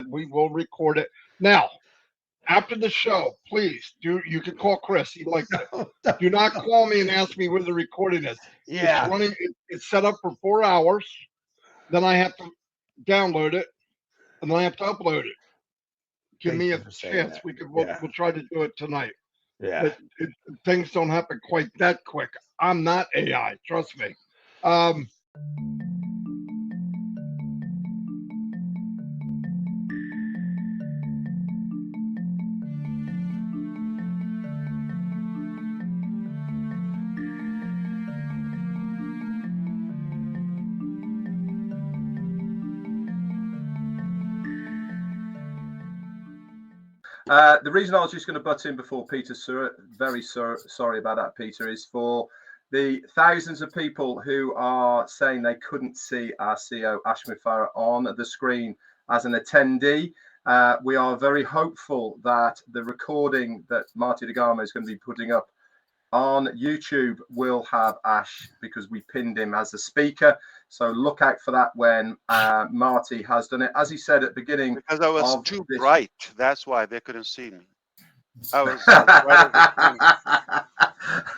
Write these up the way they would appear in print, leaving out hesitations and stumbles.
we will record it. Now, after the show, please you can call Chris. He likes it. Do not call me and ask me where the recording is. Yeah. It's running. It's set up for 4 hours. Then I have to download it, and then I have to upload it. Give me a chance. We'll try to do it tonight. Yeah. But things don't happen quite that quick. I'm not AI. Trust me. The reason I was just going to butt in before Peter, very sorry about that, Peter, is for the thousands of people who are saying they couldn't see our CEO, Ash Mufareh, on the screen as an attendee. We are very hopeful that the recording that Marty DeGarmo is going to be putting up on YouTube will have Ash, because we pinned him as a speaker. So look out for that when Marty has done it. As he said at the beginning, because I was too bright, that's why they couldn't see me. I was right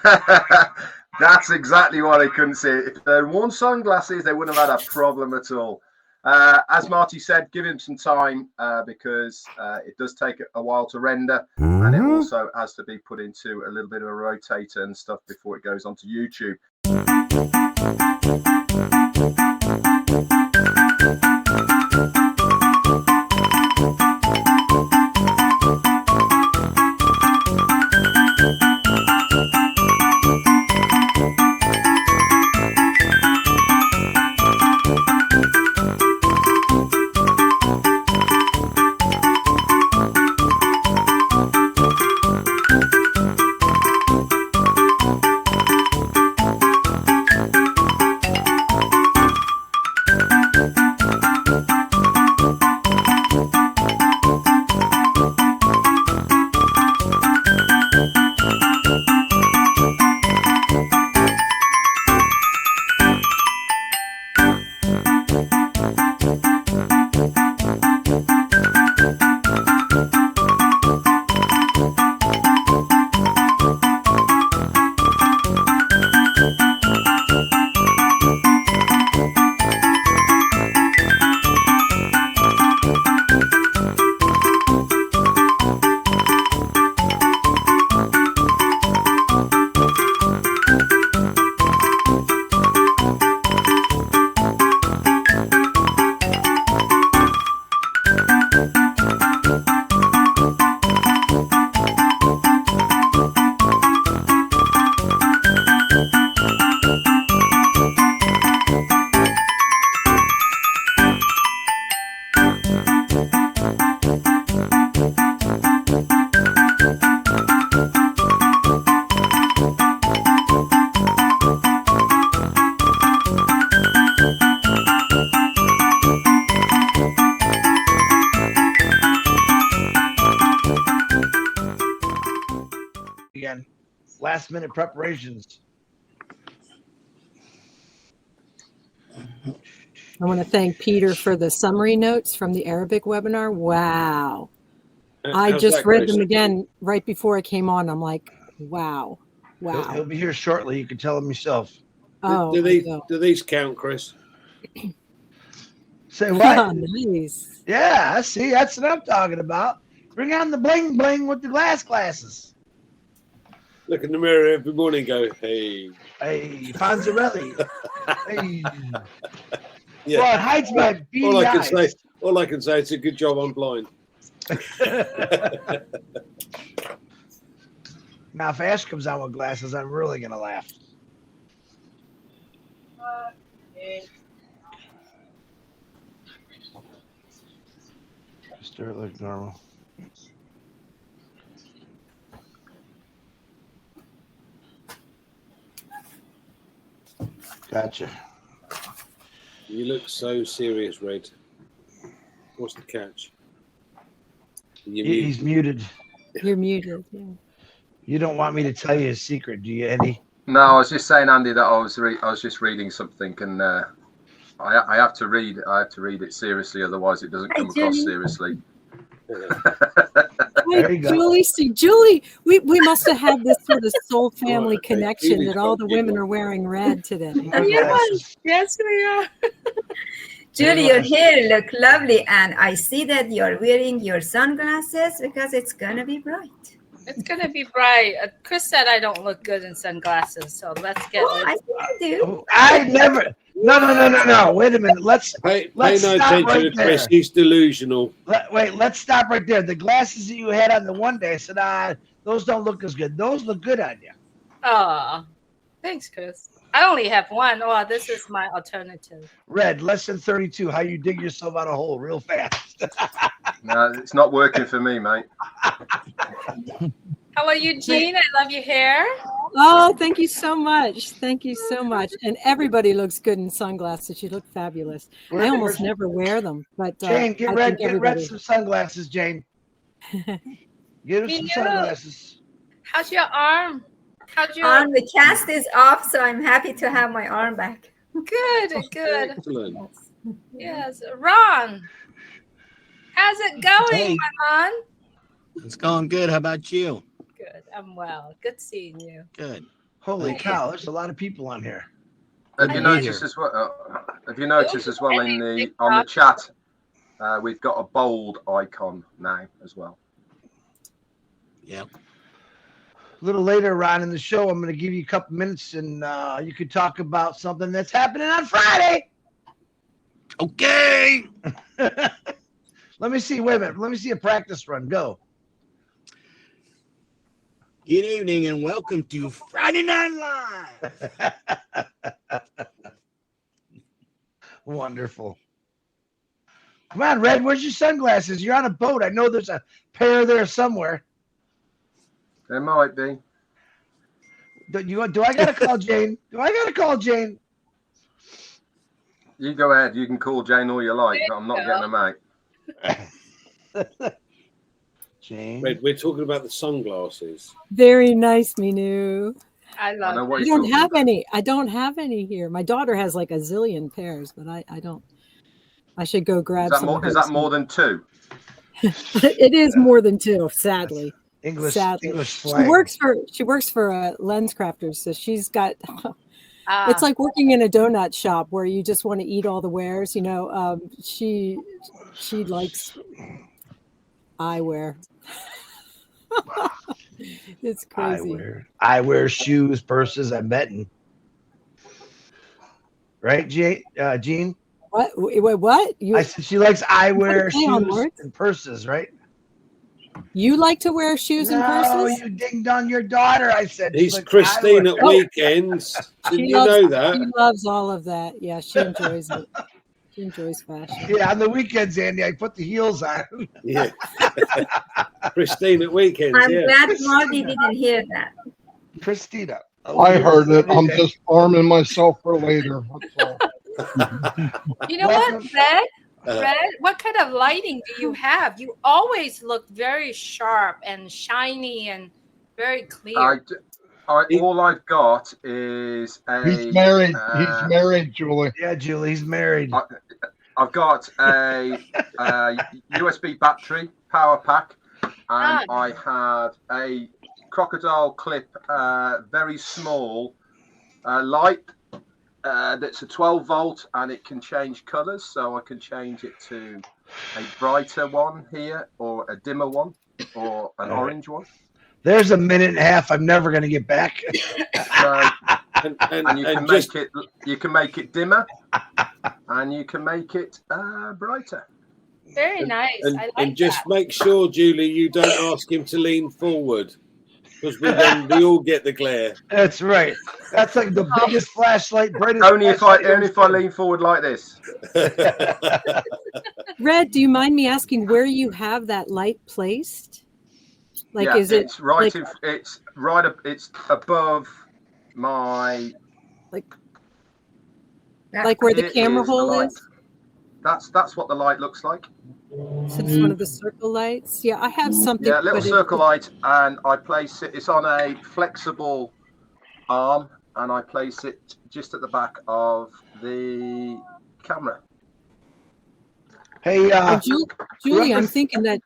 over. That's exactly why they couldn't see it. If they'd worn sunglasses, they wouldn't have had a problem at all. As Marty said, give him some time because it does take a while to render, and it also has to be put into a little bit of a rotator and stuff before it goes onto YouTube. Again, last minute preparations. I want to thank Peter for the summary notes from the Arabic webinar. Wow. I just read them again right before I came on. I'm like, wow. Wow. He'll be here shortly. You can tell him yourself. Oh, do these count, Chris? Say what? Oh, nice. Yeah, see, that's what I'm talking about. Bring on the bling bling with the glasses. Look in the mirror every morning and go, hey. Hey, Fonzarelli. Hey. Yeah. Well, it hides my beady eyes. All I can say is a good job I'm blind. Now, if Ash comes out with glasses, I'm really going to laugh. Just do it like normal. Gotcha. You look so serious, Red. What's the catch? He's muted. You're muted. Yeah. You don't want me to tell you a secret, do you, Eddie? No, I was just saying, Andy, that I was just reading something, and I I have to read it seriously, otherwise it doesn't come across seriously. Hey, Julie, Julie, we must have had this sort of soul family connection that all the women are wearing red today. Yes, we are. Julie, your hair look lovely, and I see that you're wearing your sunglasses because it's gonna be bright. It's gonna be bright. Chris said I don't look good in sunglasses, so let's get. I think you do. I never. No. Wait a minute. Let's pay no stop attention right to there. Chris. He's delusional. Let's stop right there. The glasses that you had on the one day, I said, those don't look as good. Those look good on you. Oh, thanks, Chris. I only have one. Oh, this is my alternative. Red, less than 32. How you dig yourself out of a hole real fast. No, it's not working for me, mate. How are you, Jean? I love your hair. Oh, thank you so much. Thank you so much. And everybody looks good in sunglasses. You look fabulous. I almost never wear them, but Jane, get Red some sunglasses, Jane. Get her some sunglasses. How's your arm? The cast is off, so I'm happy to have my arm back. Good. Excellent. Yes, Ron. How's it going, Ron? It's going good. How about you? Good. I'm well. Good seeing you. Good. Holy cow! There's a lot of people on here. Have you noticed as well? On the chat, we've got a bold icon now as well. Yep. A little later, Ron, in the show, I'm going to give you a couple minutes, and you could talk about something that's happening on Friday. Okay. Let me see. Wait a minute. Let me see a practice run. Go. Good evening and welcome to Friday Night Live. Wonderful. Come on, Red. Where's your sunglasses? You're on a boat. I know there's a pair there somewhere. There might be. Do I got to call Jane? You go ahead. You can call Jane all you like, but I'm not getting them out. Jane. Red, we're talking about the sunglasses. Very nice, Minu. I love it. I don't have any. I don't have any here. My daughter has like a zillion pairs, but I don't. I should go grab some. Is that more than two? It is more than two, sadly. English slang. She works for Lens Crafters, so she's got. It's like working in a donut shop where you just want to eat all the wares. You know, she likes eyewear. It's crazy. Eyewear, shoes, purses. I'm betting. Right, Jean? What? Wait, what? I said she likes eyewear, shoes, and purses, right? You like to wear shoes and purses? No, you dinged on your daughter. I said he's Christine at weekends. Didn't you know that? She loves all of that. Yeah, she enjoys it. She enjoys fashion. Yeah, on the weekends, Andy, I put the heels on. Yeah. Christine at weekends. I'm glad Marty didn't hear that. Christina. I heard it. I'm just arming myself for later. That's all. You know what, Red, what kind of lighting do you have? You always look very sharp and shiny and very clear. All I've got is a. He's married. He's married, Julie. Yeah, Julie, he's married. I've got a USB battery power pack, and I have a crocodile clip, very small light. That's a 12 volt and it can change colors, so I can change it to a brighter one here or a dimmer one or an orange one. There's a minute and a half I'm never going to get back. So, and you can make it dimmer and you can make it brighter. Very nice. And just make sure, Julie, you don't ask him to lean forward, because we all get the glare. That's right. That's like the biggest flashlight. Only if I lean forward like this. Red, do you mind me asking where you have that light placed? Like, yeah, is it? It's right. It's right up. It's above my. Like where the camera hole is. That's what the light looks like. So it's one of the circle lights. Yeah, I have something. Yeah, little circle light, and I place it. It's on a flexible arm, and I place it just at the back of the camera. Hey, Julie, I'm thinking that.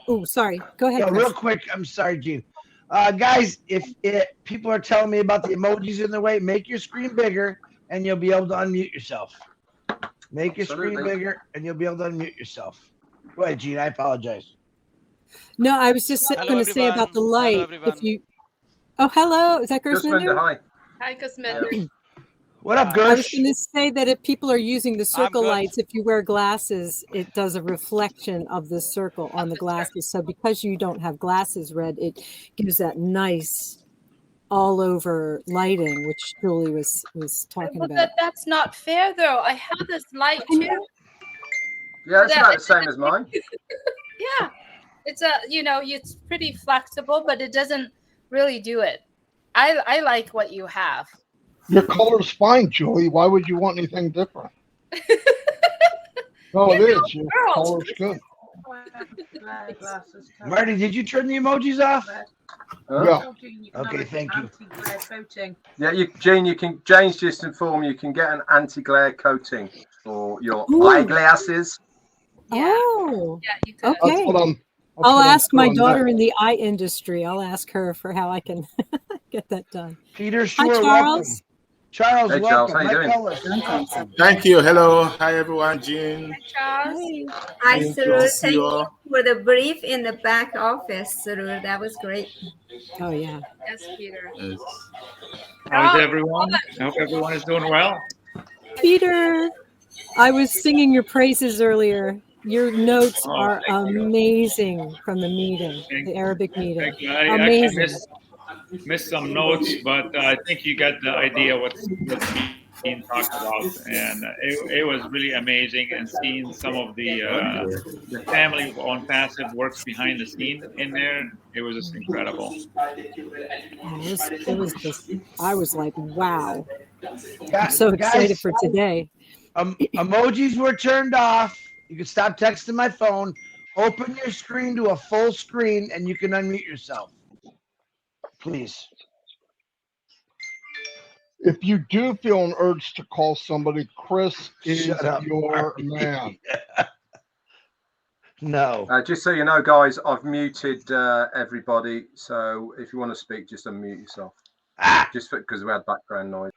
Oh, sorry. Go ahead. Real quick. I'm sorry, Gene. Guys, if people are telling me about the emojis in the way, make your screen bigger and you'll be able to unmute yourself. Make your screen bigger and you'll be able to unmute yourself. Go ahead, Gene. I apologize. No, I was just going to say about the light. If you, hello, is that Gersminder? Hi. Hi, Gersminder. What up, Gersh? I was going to say that if people are using the circle lights, if you wear glasses, it does a reflection of the circle on the glasses. So because you don't have glasses, Red, it gives that nice all over lighting, which Julie was talking about. That's not fair, though. I have this light too. Yeah, it's about the same as mine. Yeah, it's it's pretty flexible, but it doesn't really do it. I like what you have. Your color's fine, Julie. Why would you want anything different? No, it is. Your color's good. Marty, did you turn the emojis off? Yeah. Okay, thank you. Yeah, James just informed you can get an anti-glare coating for your eyeglasses. Oh, yeah, you could. Okay. I'll ask my daughter in the eye industry. I'll ask her for how I can get that done. Peter, hi, Charles. Welcome. Charles, hey, welcome. Charles, how you doing? Thank you. Hello. Hi, everyone. Jean. Hi, Charles. Hi, Surur. Thank you for the brief in the back office, Surur. That was great. Oh, yeah. Yes, Peter. Yes. How's everyone? I hope everyone is doing well. Peter, I was singing your praises earlier. Your notes are amazing from the meeting, the Arabic meeting. Amazing. Missed some notes, but I think you got the idea what's being talked about, and it was really amazing. And seeing some of the family of ONPASSIVE works behind the scene in there, it was just incredible. It was just, I was like, wow. I'm so excited for today. Emojis were turned off. You can stop texting my phone. Open your screen to a full screen, and you can unmute yourself. Please. If you do feel an urge to call somebody, Chris is your man. No. Just so you know, guys, I've muted everybody. So if you want to speak, just unmute yourself. Just because we had background noise.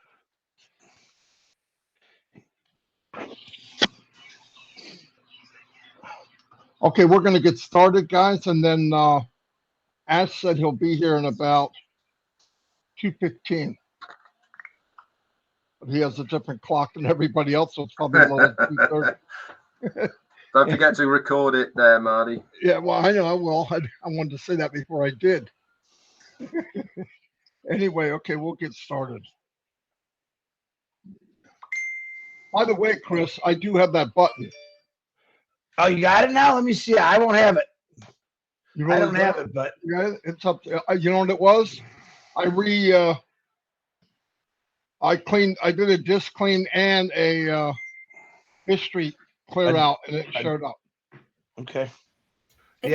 Okay, we're going to get started, guys, and then Ash said he'll be here in about 2:15. He has a different clock than everybody else, so it's probably another 2:30. Don't forget to record it there, Marty. Yeah, well, I know I will. I wanted to say that before I did. Anyway, okay, we'll get started. By the way, Chris, I do have that button. Oh, you got it now? Let me see. I won't have it. You I don't have it, but yeah, it's up to, you know what it was? I did a disk clean and a history clear out, and it showed up. Okay. I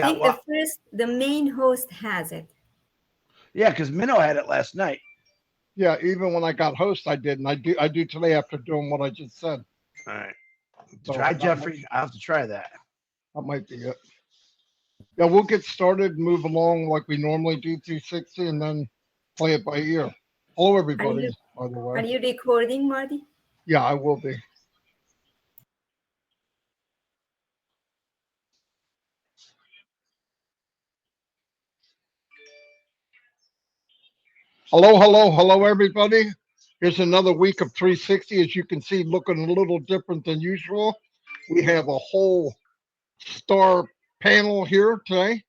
think the main host has it. Yeah, because Minnow had it last night. Yeah, even when I got host, I did, and I do today after doing what I just said. All right. So try Jeffrey. I'll have to try that. That might be it. Yeah, we'll get started, move along like we normally do 360, and then play it by ear. Hello, everybody, by the way. Are you recording, Marty? Yeah, I will be. Hello, everybody. Here's another week of 360. As you can see, looking a little different than usual. We have a whole star panel here today.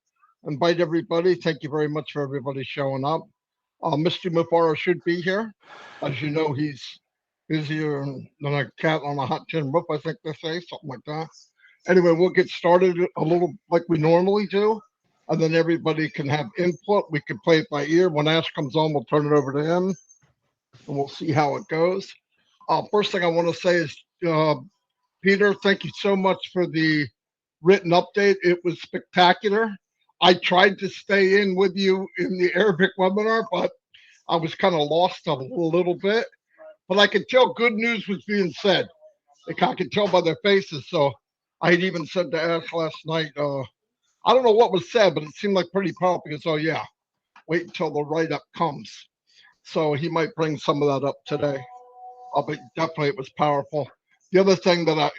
Invite everybody. Thank you very much for everybody showing up. Mr. Mufareh should be here. As you know, he's busier than a cat on a hot tin roof, I think they say, something like that. Anyway, we'll get started a little like we normally do, and then everybody can have input. We can play it by ear. When Ash comes on, we'll turn it over to him, and we'll see how it goes. First thing I want to say is, Peter, thank you so much for the written update. It was spectacular. I tried to stay in with you in the Arabic webinar, but I was kind of lost a little bit. But I could tell good news was being said. I could tell by their faces. So I had even said to Ash last night, I don't know what was said, but it seemed like pretty powerful. Because, oh yeah, wait until the write-up comes. So he might bring some of that up today. But definitely it was powerful. The other thing that I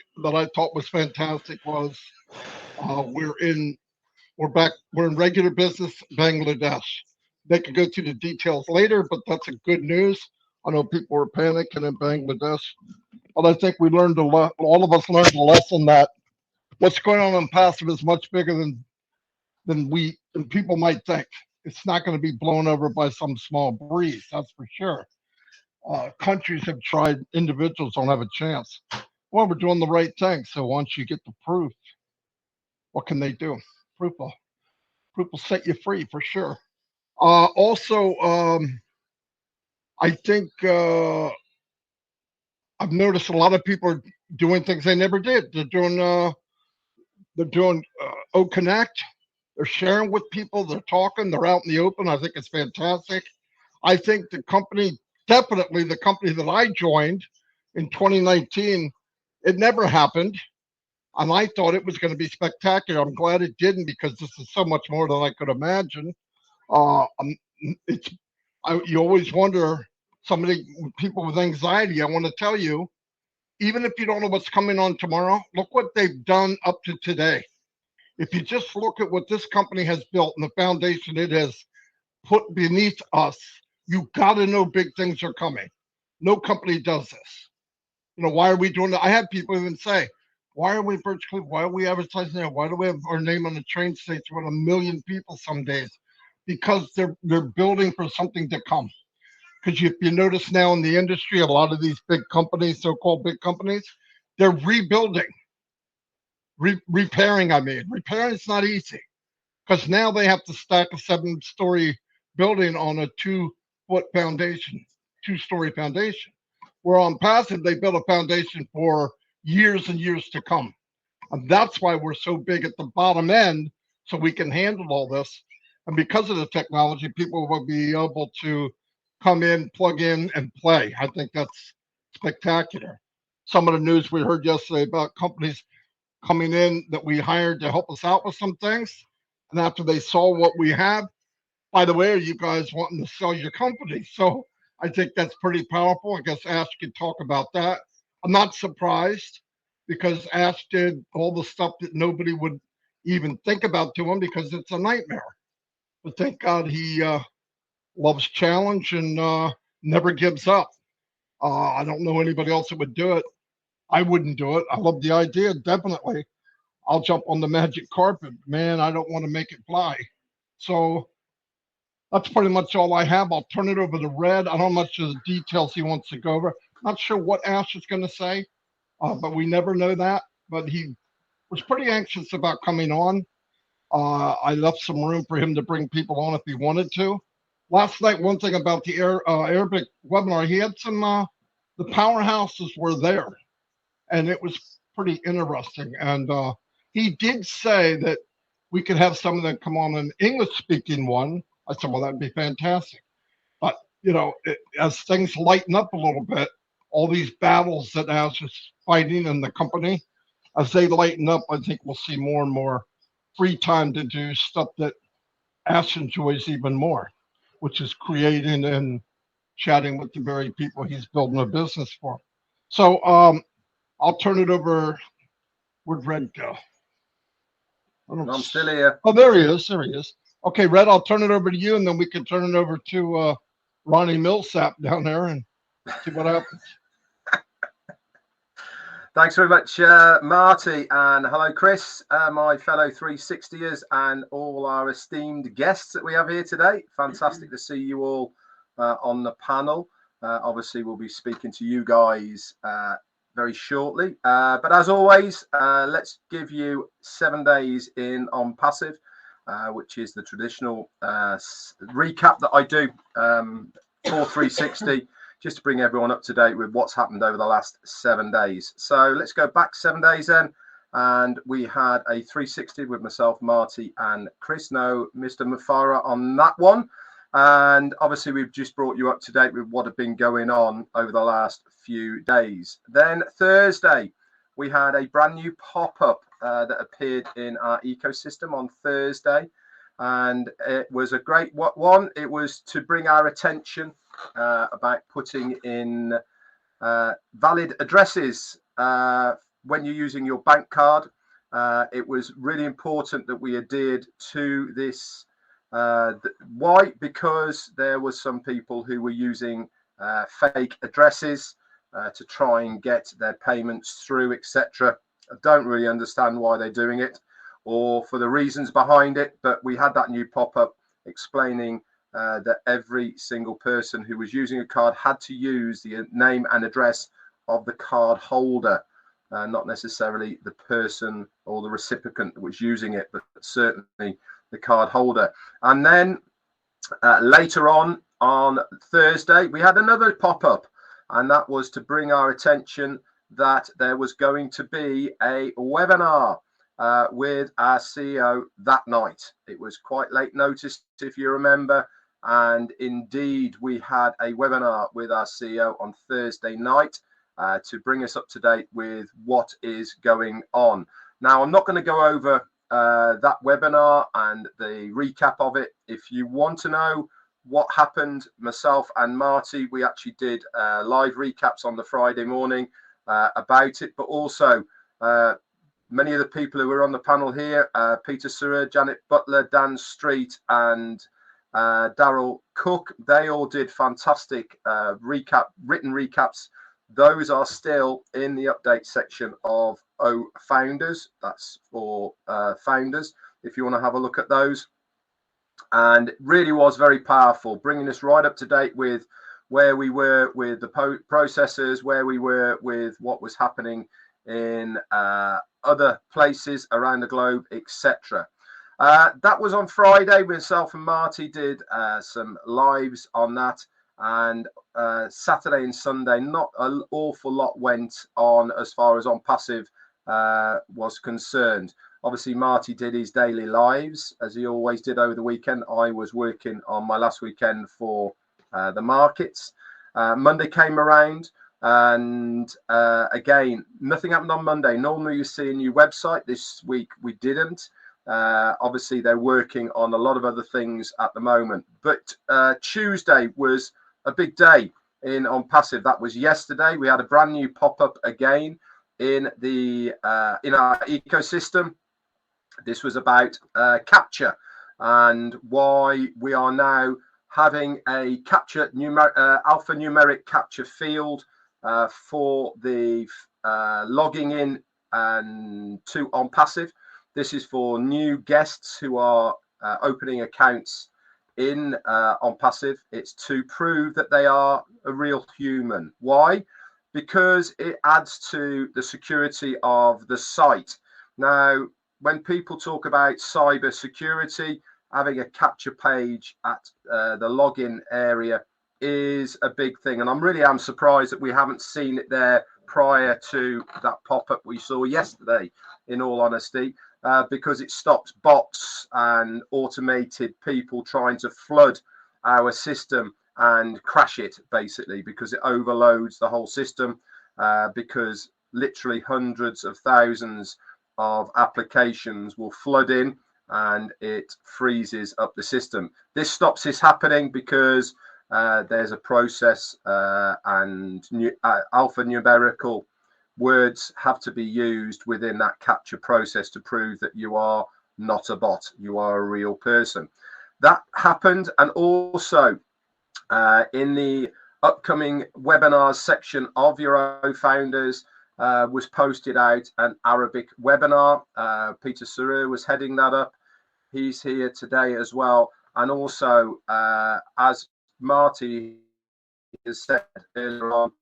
thought was fantastic was we're in regular business, Bangladesh. They could go through the details later, but that's a good news. I know people were panicking in Bangladesh, but I think we learned a lot. All of us learned a lesson that what's going on in passive is much bigger than people might think. It's not going to be blown over by some small breeze, that's for sure. Countries have tried, individuals don't have a chance. Well, we're doing the right thing. So once you get the proof, what can they do? Proof will set you free for sure. Also, I think I've noticed a lot of people are doing things they never did. They're doing O-Connect. They're sharing with people. They're talking. They're out in the open. I think it's fantastic. I think definitely the company that I joined in 2019, it never happened. And I thought it was going to be spectacular. I'm glad it didn't, because this is so much more than I could imagine. You always wonder, people with anxiety, I want to tell you, even if you don't know what's coming on tomorrow, look what they've done up to today. If you just look at what this company has built and the foundation it has put beneath us, you got to know big things are coming. No company does this. Why are we doing that? I had people even say, why are we Birch Cliff? Why are we advertising there? Why do we have our name on the train station with 1 million people some days? Because they're building for something to come. Because if you notice now in the industry, a lot of these big companies, so-called big companies, they're rebuilding, repairing. Repairing is not easy, because now they have to stack a 7-story building on a 2-foot foundation, 2-story foundation. Where on passive, they build a foundation for years and years to come. And that's why we're so big at the bottom end, so we can handle all this. And because of the technology, people will be able to come in, plug in, and play. I think that's spectacular. Some of the news we heard yesterday about companies coming in that we hired to help us out with some things. And after they saw what we have, by the way, are you guys wanting to sell your company? So I think that's pretty powerful. I guess Ash could talk about that. I'm not surprised, because Ash did all the stuff that nobody would even think about to him, because it's a nightmare. But thank God he loves challenge and never gives up. I don't know anybody else that would do it. I wouldn't do it. I love the idea, definitely. I'll jump on the magic carpet. Man, I don't want to make it fly. So that's pretty much all I have. I'll turn it over to Red. I don't know much of the details he wants to go over. Not sure what Ash is going to say, but we never know that. But he was pretty anxious about coming on. I left some room for him to bring people on if he wanted to. Last night, one thing about the Arabic webinar, he had some, the powerhouses were there, and it was pretty interesting. And he did say that we could have some of them come on an English-speaking one. I said, well, that'd be fantastic. But, as things lighten up a little bit, all these battles that Ash is fighting in the company, as they lighten up, I think we'll see more and more free time to do stuff that Ash enjoys even more, which is creating and chatting with the very people he's building a business for. So I'll turn it over. Where'd Red go? I'm still here. Oh, there he is. There he is. Okay, Red, I'll turn it over to you, and then we can turn it over to Ronnie Millsap down there and see what happens. Thanks very much, Marty, and hello, Chris, my fellow 360ers, and all our esteemed guests that we have here today. Fantastic to see you all on the panel. Obviously, we'll be speaking to you guys very shortly. But as always, let's give you 7 days in on passive, which is the traditional recap that I do for 360. Just to bring everyone up to date with what's happened over the last 7 days. So let's go back 7 days then. And we had a 360 with myself, Marty, and Chris. No, Mr. Mufareh on that one. And obviously, we've just brought you up to date with what had been going on over the last few days. Then Thursday, we had a brand new pop-up that appeared in our ecosystem on Thursday. And it was a great one. It was to bring our attention about putting in valid addresses when you're using your bank card. It was really important that we adhered to this. Why? Because there were some people who were using fake addresses to try and get their payments through, etc. I don't really understand why they're doing it or for the reasons behind it, but we had that new pop-up explaining that every single person who was using a card had to use the name and address of the card holder, not necessarily the person or the recipient that was using it, but certainly the card holder. And then later on Thursday, we had another pop-up, and that was to bring our attention that there was going to be a webinar with our CEO that night. It was quite late notice, if you remember, and indeed we had a webinar with our CEO on Thursday night to bring us up to date with what is going on. Now, I'm not going to go over that webinar and the recap of it. If you want to know what happened, myself and Marty, we actually did live recaps on the Friday morning about it, but also many of the people who were on the panel here, Peter Surra, Janet Butler, Dan Street, and Daryl Cook, they all did fantastic written recaps. Those are still in the update section of Founders. That's for founders, if you want to have a look at those. And it really was very powerful, bringing us right up to date with where we were with the processors, where we were with what was happening in other places around the globe, etc. That was on Friday. Myself and Marty did some lives on that, and Saturday and Sunday not an awful lot went on as far as ONPASSIVE was concerned. Obviously, Marty did his daily lives as he always did over the weekend. I was working on my last weekend for the markets. Monday came around, and again, nothing happened on Monday. Normally you see a new website. This week we didn't. Obviously they're working on a lot of other things at the moment, but Tuesday was a big day in ONPASSIVE. That was yesterday. We had a brand new pop-up again in the in our ecosystem. This was about capture and why we are now having a capture alphanumeric capture field for the logging in and to ONPASSIVE. This is for new guests who are opening accounts in ONPASSIVE. It's to prove that they are a real human. Why? Because it adds to the security of the site. Now, when people talk about cyber security, having a capture page at the login area is a big thing. And I am surprised that we haven't seen it there prior to that pop-up we saw yesterday, in all honesty, because it stops bots and automated people trying to flood our system and crash it, basically, because it overloads the whole system, because literally hundreds of thousands of applications will flood in and it freezes up the system. This stops this happening because there's a process and alphanumerical words have to be used within that capture process to prove that you are not a bot, you are a real person. That happened. And also in the upcoming webinars section of your Founders was posted out an Arabic webinar. Peter Surra was heading that up. He's here today as well. And also, as Marty has said earlier on,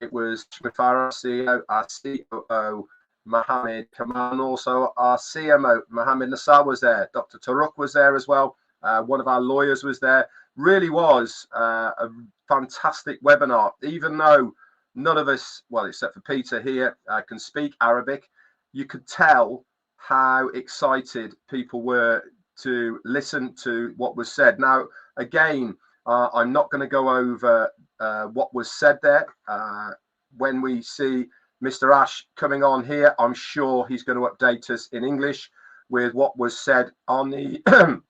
it was Mufareh, CEO, our COO, Mohammed Kamal, and also our CMO, Mohammed Nassar, was there. Dr. Taruk was there as well. One of our lawyers was there. Really was a fantastic webinar, even though none of us, well, except for Peter here, can speak Arabic. You could tell how excited people were to listen to what was said. Now, again, I'm not going to go over what was said there. When we see Mr. Ash coming on here, I'm sure he's going to update us in English with what was said on the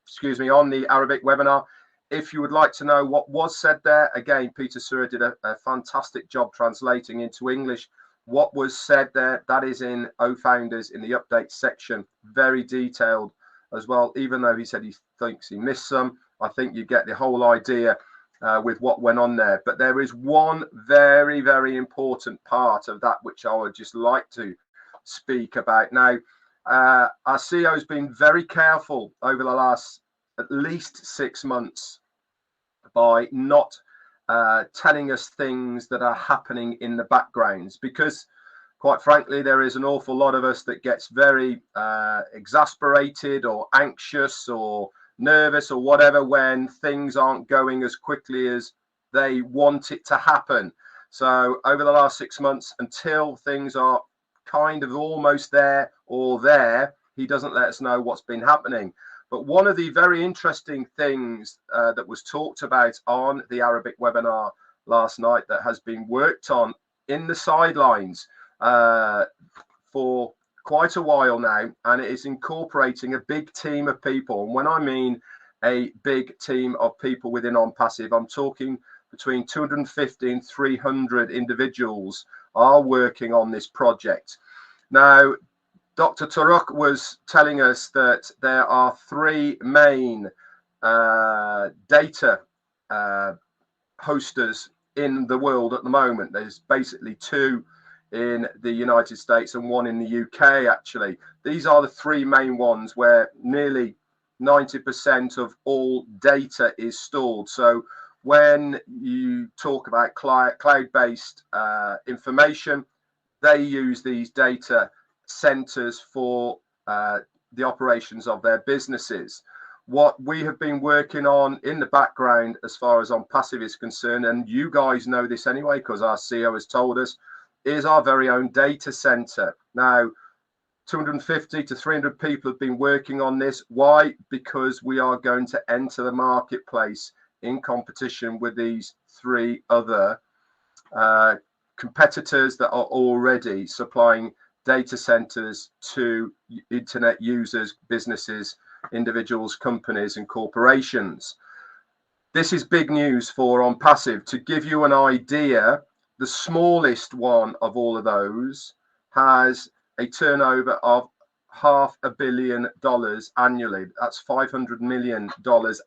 excuse me, on the Arabic webinar. If you would like to know what was said there, again, Peter Sura did a fantastic job translating into English what was said there. That is in O-Founders in the update section, very detailed as well. Even though he said he thinks he missed some, I think you get the whole idea with what went on there. But there is one very, very important part of that which I would just like to speak about. Now, our CEO has been very careful over the last at least 6 months by not telling us things that are happening in the backgrounds, because quite frankly, there is an awful lot of us that gets very exasperated or anxious or nervous or whatever when things aren't going as quickly as they want it to happen. So over the last 6 months, until things are kind of almost there or there, he doesn't let us know what's been happening. But one of the very interesting things that was talked about on the Arabic webinar last night that has been worked on in the sidelines for quite a while now, and it is incorporating a big team of people. And when I mean a big team of people within ONPASSIVE, I'm talking between 250 and 300 individuals are working on this project. Now, Dr. Taruk was telling us that there are 3 main data hosters in the world at the moment. There's basically 2 in the United States and 1 in the UK, actually. These are the 3 main ones where nearly 90% of all data is stored. So when you talk about cloud-based information, they use these data centers for the operations of their businesses. What we have been working on in the background as far as ONPASSIVE is concerned, and you guys know this anyway because our CEO has told us, is our very own data center. Now, 250 to 300 people have been working on this. Why? Because we are going to enter the marketplace in competition with these 3 other competitors that are already supplying data centers to internet users, businesses, individuals, companies, and corporations. This is big news for ONPASSIVE. To give you an idea, the smallest one of all of those has a turnover of $500 million annually. That's $500 million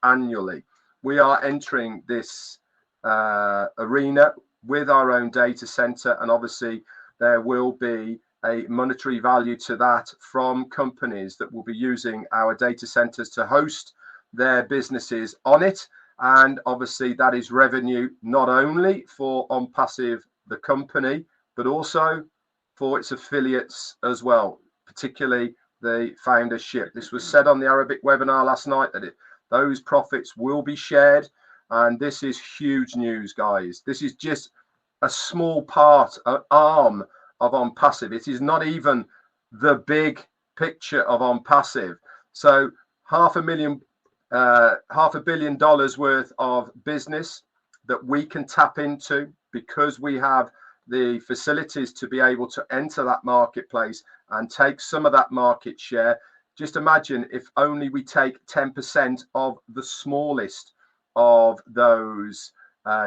annually. We are entering this arena with our own data center, and obviously there will be a monetary value to that from companies that will be using our data centers to host their businesses on it. And obviously that is revenue not only for ONPASSIVE, the company, but also for its affiliates as well, particularly the foundership. This was said on the Arabic webinar last night that those profits will be shared. And this is huge news, guys. This is just a small part, an arm of ONPASSIVE. It is not even the big picture of ONPASSIVE. So $500 million worth of business that we can tap into because we have the facilities to be able to enter that marketplace and take some of that market share. Just imagine if only we take 10% of the smallest of those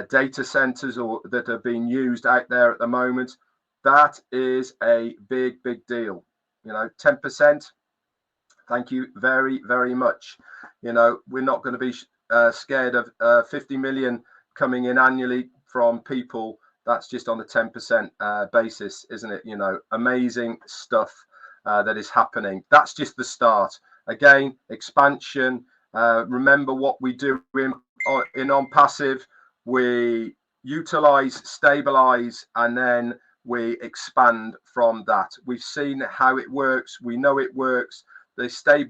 data centers or that are being used out there at the moment. That is a big, big deal. 10%. Thank you very, very much. We're not going to be scared of 50 million coming in annually from people. That's just on the 10% basis, isn't it? Amazing stuff that is happening. That's just the start. Again, expansion. Remember what we do in ONPASSIVE. We utilize, stabilize, and then we expand from that. We've seen how it works. We know it works. The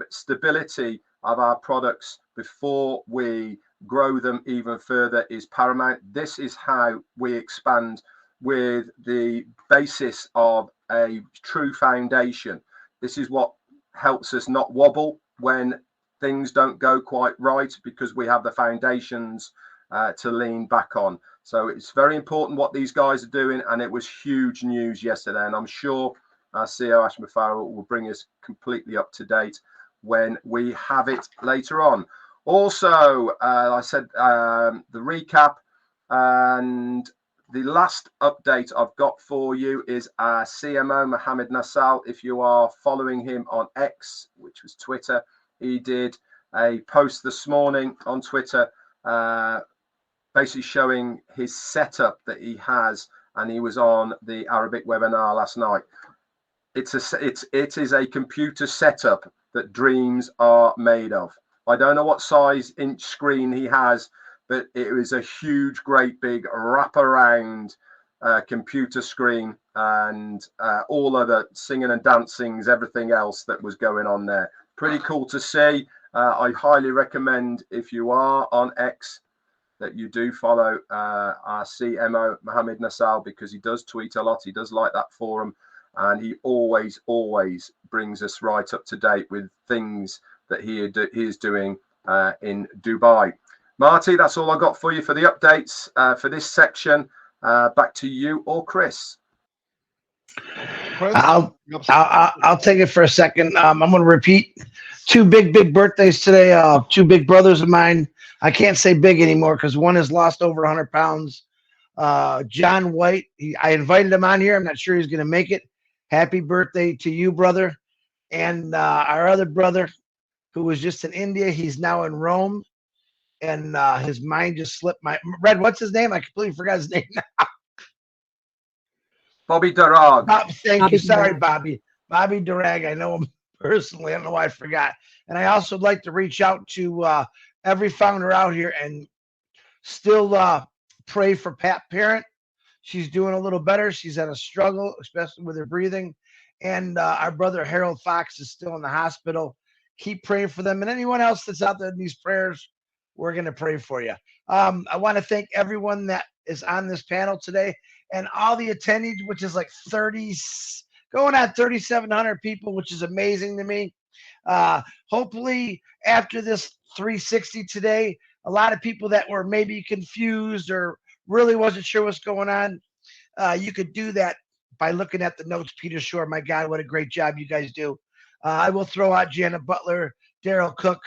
stability of our products before we grow them even further is paramount. This is how we expand, with the basis of a true foundation. This is what helps us not wobble when things don't go quite right, because we have the foundations to lean back on. So it's very important what these guys are doing, and it was huge news yesterday. And I'm sure our CEO Ash Mufareh will bring us completely up to date when we have it later on. Also, I said the recap, and the last update I've got for you is our CMO Mohammed Nassal. If you are following him on X, which was Twitter, he did a post this morning on Twitter, basically showing his setup that he has, and he was on the Arabic webinar last night. It is a computer setup that dreams are made of. I don't know what size inch screen he has, but it was a huge, great big wraparound computer screen, and all of the singing and dancings, everything else that was going on there. Pretty cool to see. I highly recommend, if you are on X, that you do follow our CMO Mohammed Nassal, because he does tweet a lot. He does like that forum, and he always brings us right up to date with things that he is doing in Dubai. Marty, that's all I got for you for the updates for this section. Back to you or Chris. I'll take it for a second. I'm going to repeat two big birthdays today. Two big brothers of mine. I can't say big anymore because one has lost over 100 pounds. John White, I invited him on here. I'm not sure he's going to make it. Happy birthday to you, brother. And our other brother, who was just in India, he's now in Rome. And his mind just slipped. Red, what's his name? I completely forgot his name now. Bobby Durag. Thank you. Sorry, Bobby. Bobby Durag. I know him personally. I don't know why I forgot. And I also like to reach out to every founder out here and still pray for Pat Parent. She's doing a little better. She's had a struggle, especially with her breathing. And our brother Harold Fox is still in the hospital. Keep praying for them. And anyone else that's out there in these prayers, we're going to pray for you. I want to thank everyone that is on this panel today and all the attendees, which is like 3,700 people, which is amazing to me. Hopefully after this 360 today, a lot of people that were maybe confused or really wasn't sure what's going on, you could do that by looking at the notes. Peter Shore, my God, what a great job you guys do. I will throw out Janet Butler, Daryl Cook,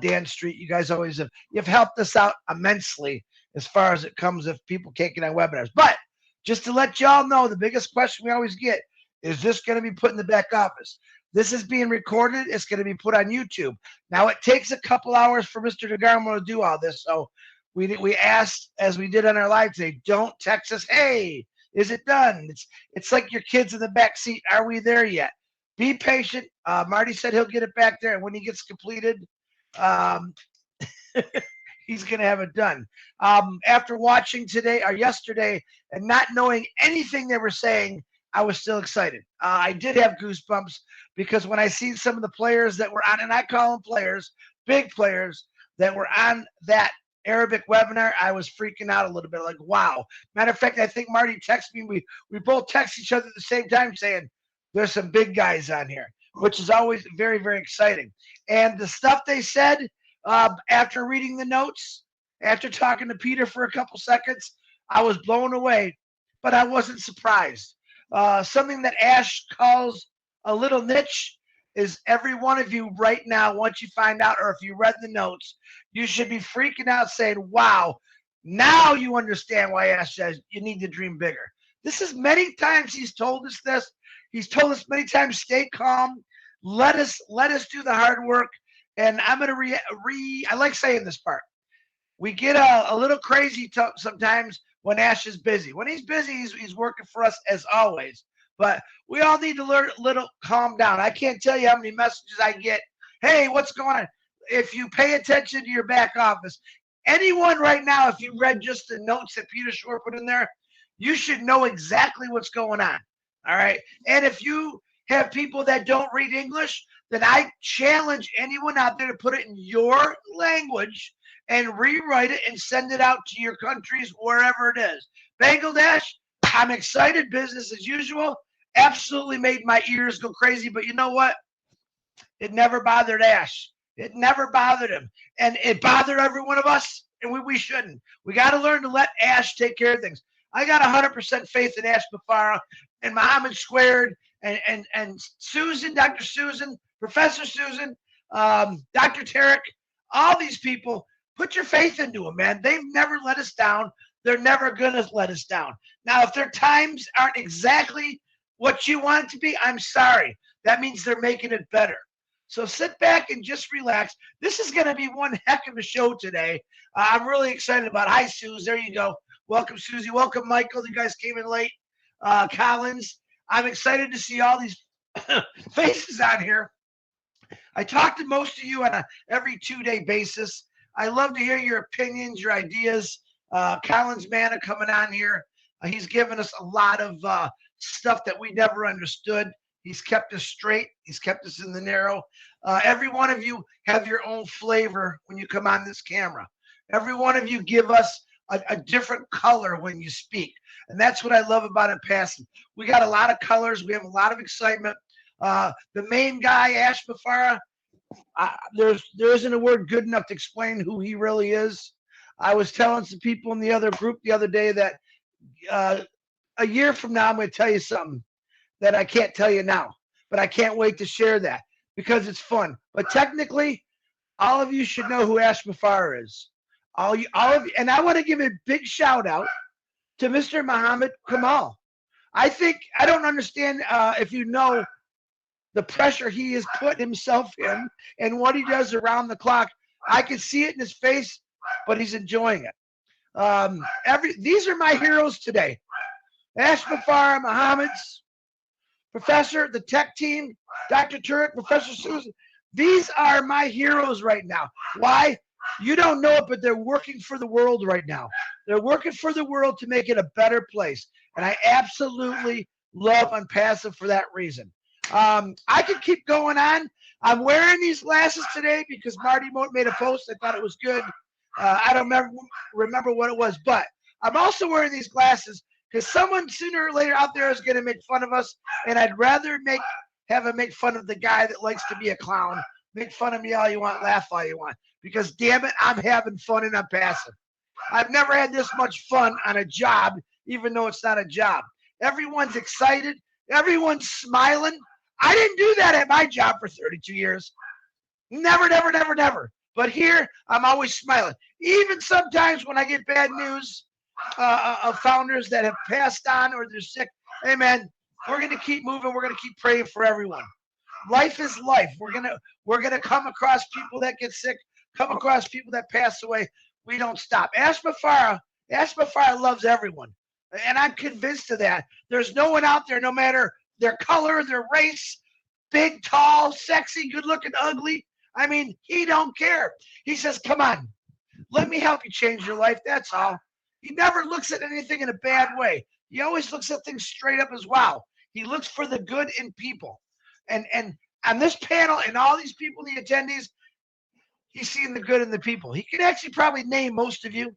Dan Street. You guys always you've helped us out immensely as far as it comes if people can't get on webinars. But just to let y'all know, the biggest question we always get is this going to be put in the back office? This is being recorded. It's going to be put on YouTube. Now, it takes a couple hours for Mr. DeGarmo to do all this. So we asked, as we did on our live today, don't text us, hey, is it done? It's like your kids in the back seat. Are we there yet? Be patient. Marty said he'll get it back there. And when he gets completed, he's going to have it done. After watching today or yesterday and not knowing anything they were saying, I was still excited. I did have goosebumps because when I seen some of the players that were on, and I call them players, big players that were on that Arabic webinar, I was freaking out a little bit, like, wow. Matter of fact, I think Marty texted me. We both text each other at the same time saying, there's some big guys on here, which is always very, very exciting. And the stuff they said after reading the notes, after talking to Peter for a couple seconds, I was blown away, but I wasn't surprised. Something that Ash calls a little niche is every one of you right now, once you find out, or if you read the notes, you should be freaking out saying, wow, now you understand why Ash says you need to dream bigger. This is many times he's told us this. He's told us many times, stay calm. Let us do the hard work. And I'm going to I like saying this part. We get a little crazy sometimes when Ash is busy. When he's busy, he's working for us as always. But we all need to learn a little calm down. I can't tell you how many messages I get. Hey, what's going on? If you pay attention to your back office, anyone right now, if you read just the notes that Peter Shore put in there, you should know exactly what's going on. All right. And if you have people that don't read English, then I challenge anyone out there to put it in your language and rewrite it and send it out to your countries, wherever it is. Bangladesh, I'm excited. Business as usual. Absolutely made my ears go crazy. But you know what? It never bothered Ash. It never bothered him. And it bothered every one of us, and we shouldn't. We got to learn to let Ash take care of things. I got 100% faith in Ash Mufareh and Muhammad Squared and Susan, Dr. Susan, Professor Susan, Dr. Tarek, all these people. Put your faith into them, man. They've never let us down. They're never going to let us down. Now, if their times aren't exactly what you want it to be, I'm sorry. That means they're making it better. So sit back and just relax. This is going to be one heck of a show today. I'm really excited about it. Hi, Suze. There you go. Welcome, Susie. Welcome, Michael. You guys came in late. Collins. I'm excited to see all these faces on here. I talk to most of you on a every 2-day basis. I love to hear your opinions, your ideas. Collins Manna coming on here. He's given us a lot of stuff that we never understood. He's kept us straight. He's kept us in the narrow. Every one of you have your own flavor when you come on this camera. Every one of you give us a different color when you speak. And that's what I love about ONPASSIVE. We got a lot of colors. We have a lot of excitement. The main guy, Ash Mufareh, there isn't a word good enough to explain who he really is. I was telling some people in the other group the other day that a year from now, I'm going to tell you something that I can't tell you now, but I can't wait to share that because it's fun. But technically, all of you should know who Ash Mufareh is. All of you, and I want to give a big shout out to Mr. Muhammad Kamal. I don't understand if you know the pressure he has put himself in and what he does around the clock. I can see it in his face, but he's enjoying it. These are my heroes today. Ash Mufareh, Muhammad's Professor, the tech team, Dr. Turek, Professor Susan. These are my heroes right now. Why? You don't know it, but they're working for the world right now. They're working for the world to make it a better place. And I absolutely love ONPASSIVE for that reason. I could keep going on. I'm wearing these glasses today because Marty made a post. I thought it was good. I don't remember what it was, but I'm also wearing these glasses because someone sooner or later out there is going to make fun of us, and I'd rather have him make fun of the guy that likes to be a clown. Make fun of me all you want, laugh all you want, because damn it, I'm having fun and I'm passive. I've never had this much fun on a job, even though it's not a job. Everyone's excited. Everyone's smiling. I didn't do that at my job for 32 years. Never, never, never, never. But here, I'm always smiling. Even sometimes when I get bad news of founders that have passed on or they're sick, hey, man, we're going to keep moving. We're going to keep praying for everyone. Life is life. We're gonna come across people that get sick, come across people that pass away. We don't stop. Ash Mufareh loves everyone. And I'm convinced of that. There's no one out there, no matter their color, their race, big, tall, sexy, good looking, ugly. I mean, he don't care. He says, come on, let me help you change your life. That's all. He never looks at anything in a bad way. He always looks at things straight up as well. He looks for the good in people. And on this panel and all these people, the attendees, he's seeing the good in the people. He can actually probably name most of you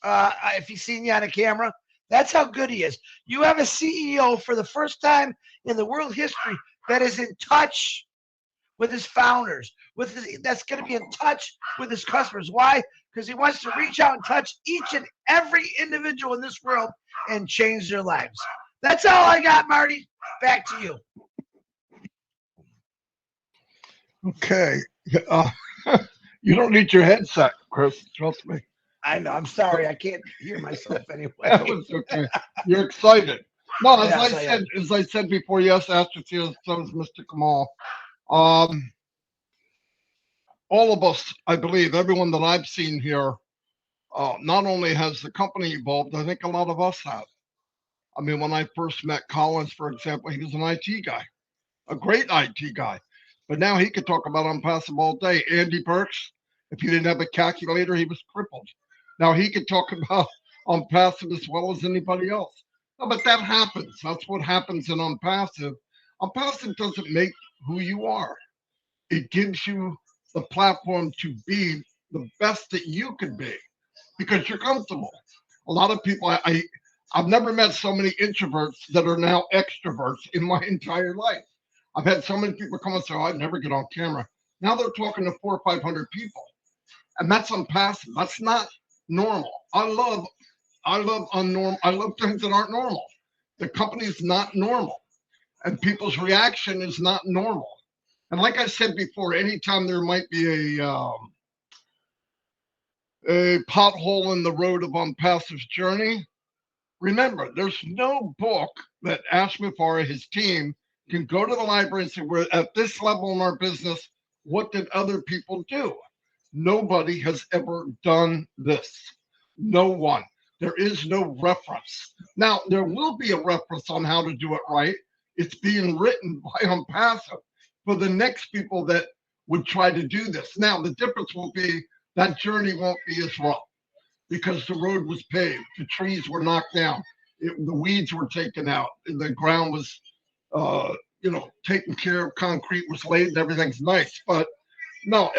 if he's seen you on a camera. That's how good he is. You have a CEO for the first time in the world history that is in touch with his founders, that's going to be in touch with his customers. Why? Because he wants to reach out and touch each and every individual in this world and change their lives. That's all I got, Marty. Back to you. Okay. You don't need your headset, Chris. Trust me. I know. I'm sorry. I can't hear myself anyway. That was okay. You're excited. No, as I said before, yes, Astro so is Mr. Kamal. All of us, I believe, everyone that I've seen here, not only has the company evolved, I think a lot of us have. I mean, when I first met Collins, for example, he was an IT guy, a great IT guy. But now he could talk about ONPASSIVE all day. Andy Burks, if he didn't have a calculator, he was crippled. Now he could talk about ONPASSIVE as well as anybody else. No, but that happens. That's what happens in ONPASSIVE. ONPASSIVE doesn't make who you are. It gives you the platform to be the best that you could be because you're comfortable. A lot of people, I've never met so many introverts that are now extroverts in my entire life. I've had so many people come and say, oh, I'd never get on camera. Now they're talking to 400 or 500 people, and that's unpassive. That's not normal. I love unnormal. I love things that aren't normal. The company's not normal, and people's reaction is not normal. And like I said before, anytime there might be a pothole in the road of Unpassive's journey, remember, there's no book that Ash Mufareh, his team, can go to the library and say, we're at this level in our business. What did other people do? Nobody has ever done this. No one. There is no reference. Now, there will be a reference on how to do it right. It's being written by Unpassive for the next people that would try to do this. Now, the difference will be that journey won't be as rough because the road was paved, the trees were knocked down, the weeds were taken out, and the ground was, taken care of, concrete was laid, and everything's nice. But no,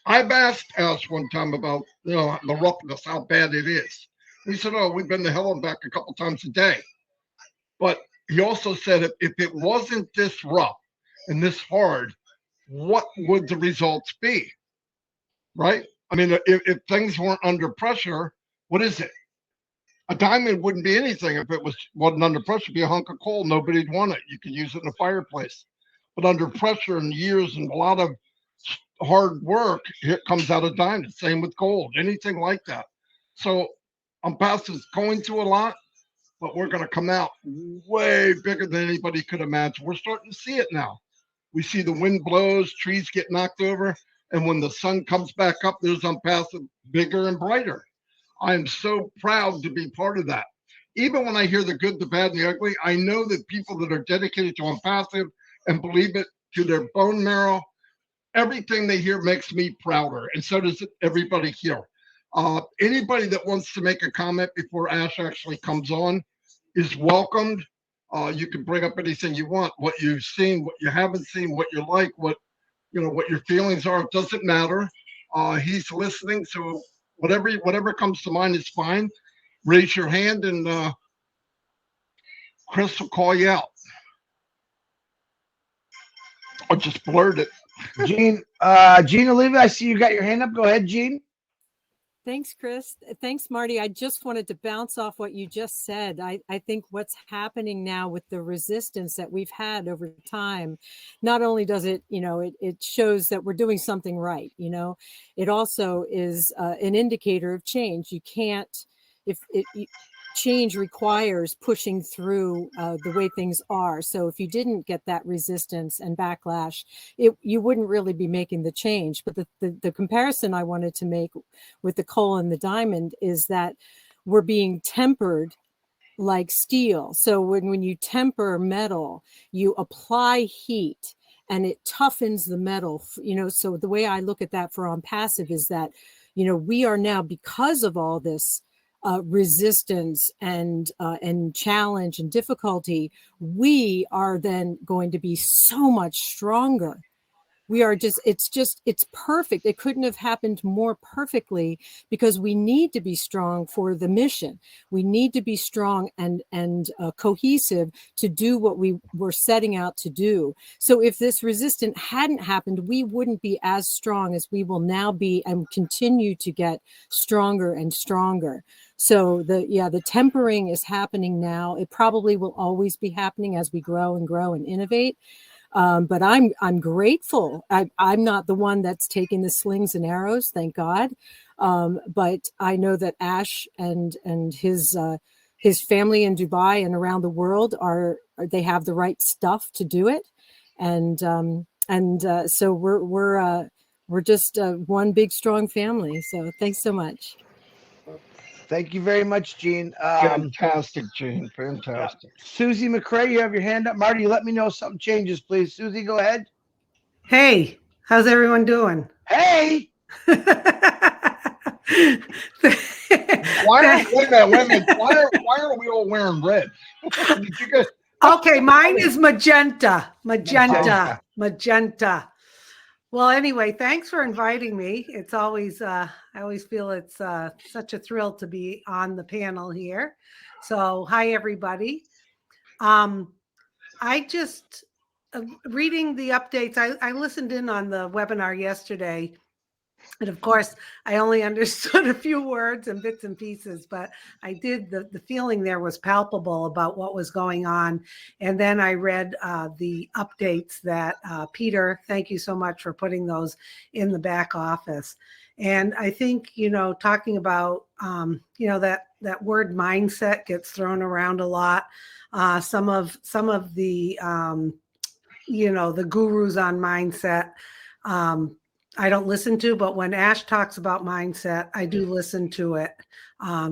I've asked Ash one time about the roughness, how bad it is. He said, "Oh, we've been to hell and back a couple times a day." But he also said, if it wasn't this rough and this hard, what would the results be? Right? I mean, if things weren't under pressure, what is it? A diamond wouldn't be anything if it wasn't under pressure. It'd be a hunk of coal. Nobody'd want it. You could use it in a fireplace. But under pressure and years and a lot of hard work, here comes out a diamond. Same with gold, anything like that. So Unpassive's going through a lot, but we're going to come out way bigger than anybody could imagine. We're starting to see it now. We see the wind blows, trees get knocked over, and when the sun comes back up, there's Unpassive bigger and brighter. I am so proud to be part of that. Even when I hear the good, the bad, and the ugly, I know that people that are dedicated to Unpassive and believe it to their bone marrow, everything they hear makes me prouder, and so does everybody here. Anybody that wants to make a comment before Ash actually comes on is welcomed. You can bring up anything you want, what you've seen, what you haven't seen, what you like, what your feelings are. It doesn't matter. He's listening, so whatever comes to mind is fine. Raise your hand, and Chris will call you out, or just blurt it. Gene Oliva, I see you got your hand up. Go ahead, Gene. Thanks, Chris. Thanks, Marty. I just wanted to bounce off what you just said. I think what's happening now with the resistance that we've had over time, not only does it, it shows that we're doing something right, it also is an indicator of change. You can't, change requires pushing through the way things are. So if you didn't get that resistance and backlash, you wouldn't really be making the change. But the comparison I wanted to make with the coal and the diamond is that we're being tempered like steel. So when you temper metal, you apply heat and it toughens the metal. So the way I look at that for Unpassive is that, we are now, because of all this resistance and challenge and difficulty, we are then going to be so much stronger. We are it's perfect. It couldn't have happened more perfectly, because we need to be strong for the mission. We need to be strong and cohesive to do what we were setting out to do. So if this resistance hadn't happened, we wouldn't be as strong as we will now be, and continue to get stronger and stronger. So the tempering is happening now. It probably will always be happening as we grow and innovate. But I'm grateful. I'm not the one that's taking the slings and arrows, thank God. But I know that Ash and his family in Dubai and around the world they have the right stuff to do it, and so we're just one big strong family. So thanks so much. Thank you very much, Gene. Fantastic, Gene. Fantastic. Susie McCrae, you have your hand up. Marty, let me know if something changes, please. Susie, go ahead. Hey, how's everyone doing? Hey. Wait a minute. Why are we all wearing red? Did you guys? Okay, mine is magenta. Well, anyway, thanks for inviting me. It's always, I always feel it's such a thrill to be on the panel here. So hi, everybody. I just reading the updates, I listened in on the webinar yesterday. And of course, I only understood a few words and bits and pieces, but I did, the feeling there was palpable about what was going on. And then I read the updates that Peter, thank you so much for putting those in the back office. And I think, talking about, that word mindset gets thrown around a lot. Some of the, the gurus on mindset, I don't listen to, but when Ash talks about mindset, I do listen to it.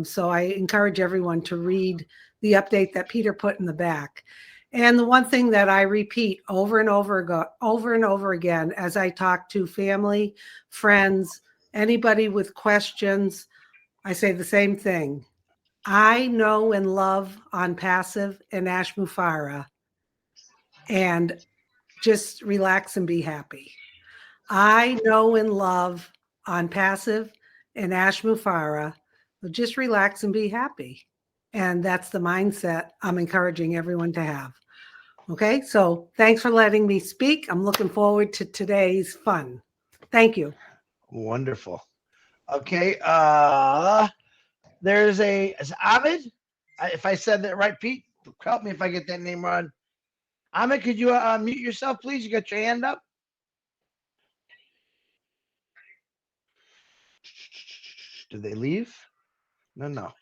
So I encourage everyone to read the update that Peter put in the back. And the one thing that I repeat over and over again, as I talk to family, friends, anybody with questions, I say the same thing. I know and love ONPASSIVE and Ash Mufareh, and just relax and be happy. I know and love ONPASSIVE and Ash Mufareh. So just relax and be happy. And that's the mindset I'm encouraging everyone to have. Okay, so thanks for letting me speak. I'm looking forward to today's fun. Thank you. Wonderful. Okay, is Ahmed. If I said that right, Pete, help me if I get that name wrong. Ahmed, could you mute yourself, please? You got your hand up. Did they leave? No.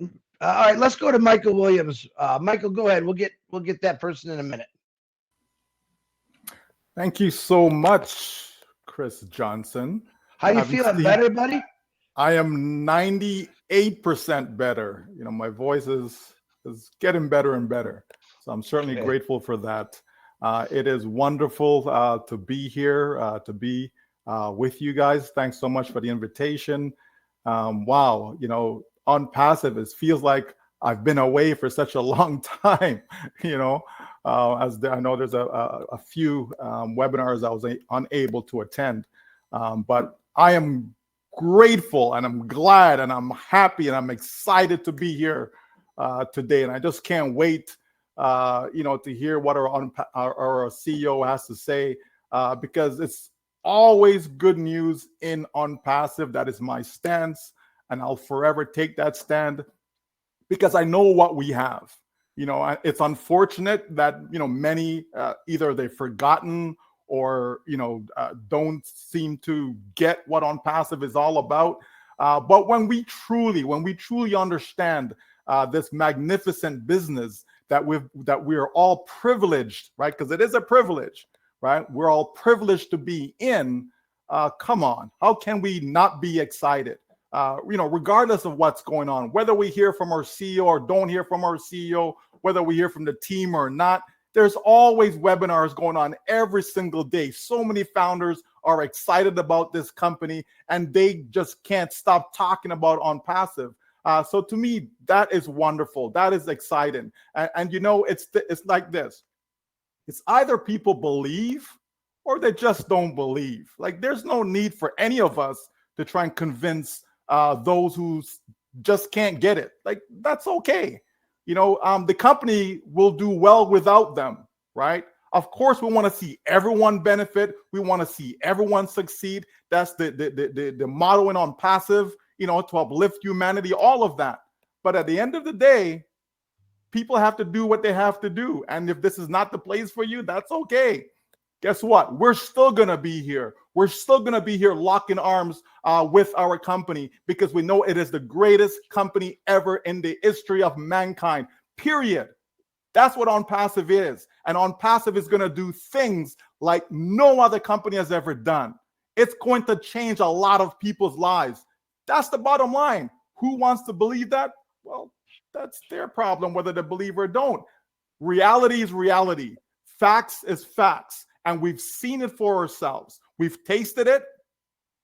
All right, let's go to Michael Williams. Michael, go ahead. We'll get that person in a minute. Thank you so much, Chris Johnson. How you feeling? Better, buddy? I am 98% better. My voice is getting better and better. So I'm certainly grateful for that. It is wonderful to be here, to be with you guys. Thanks so much for the invitation. Wow, ONPASSIVE, it feels like I've been away for such a long time. I know there's a few webinars I was unable to attend, but I am grateful and I'm glad and I'm happy and I'm excited to be here today, and I just can't wait to hear what our CEO has to say, because it's always good news in ONPASSIVE. That is my stance, and I'll forever take that stand because I know what we have. It's unfortunate that many either they've forgotten or don't seem to get what ONPASSIVE is all about. But when we truly understand this magnificent business that we are all privileged, right? Because it is a privilege, right? We're all privileged to be in. Come on, how can we not be excited? Regardless of what's going on, whether we hear from our CEO or don't hear from our CEO, whether we hear from the team or not, there's always webinars going on every single day. So many founders are excited about this company and they just can't stop talking about ONPASSIVE. So to me, that is wonderful. That is exciting. And it's like this. It's either people believe or they just don't believe. Like, there's no need for any of us to try and convince those who just can't get it. Like, that's okay. The company will do well without them, right? Of course, we want to see everyone benefit. We want to see everyone succeed. That's the motto in ONPASSIVE, to uplift humanity, all of that. But at the end of the day, people have to do what they have to do. And if this is not the place for you, that's okay. Guess what? We're still going to be here. We're still going to be here locking arms with our company because we know it is the greatest company ever in the history of mankind, period. That's what ONPASSIVE is. And ONPASSIVE is going to do things like no other company has ever done. It's going to change a lot of people's lives. That's the bottom line. Who wants to believe that? Well, that's their problem, whether they believe or don't. Reality is reality. Facts is facts. And we've seen it for ourselves. We've tasted it.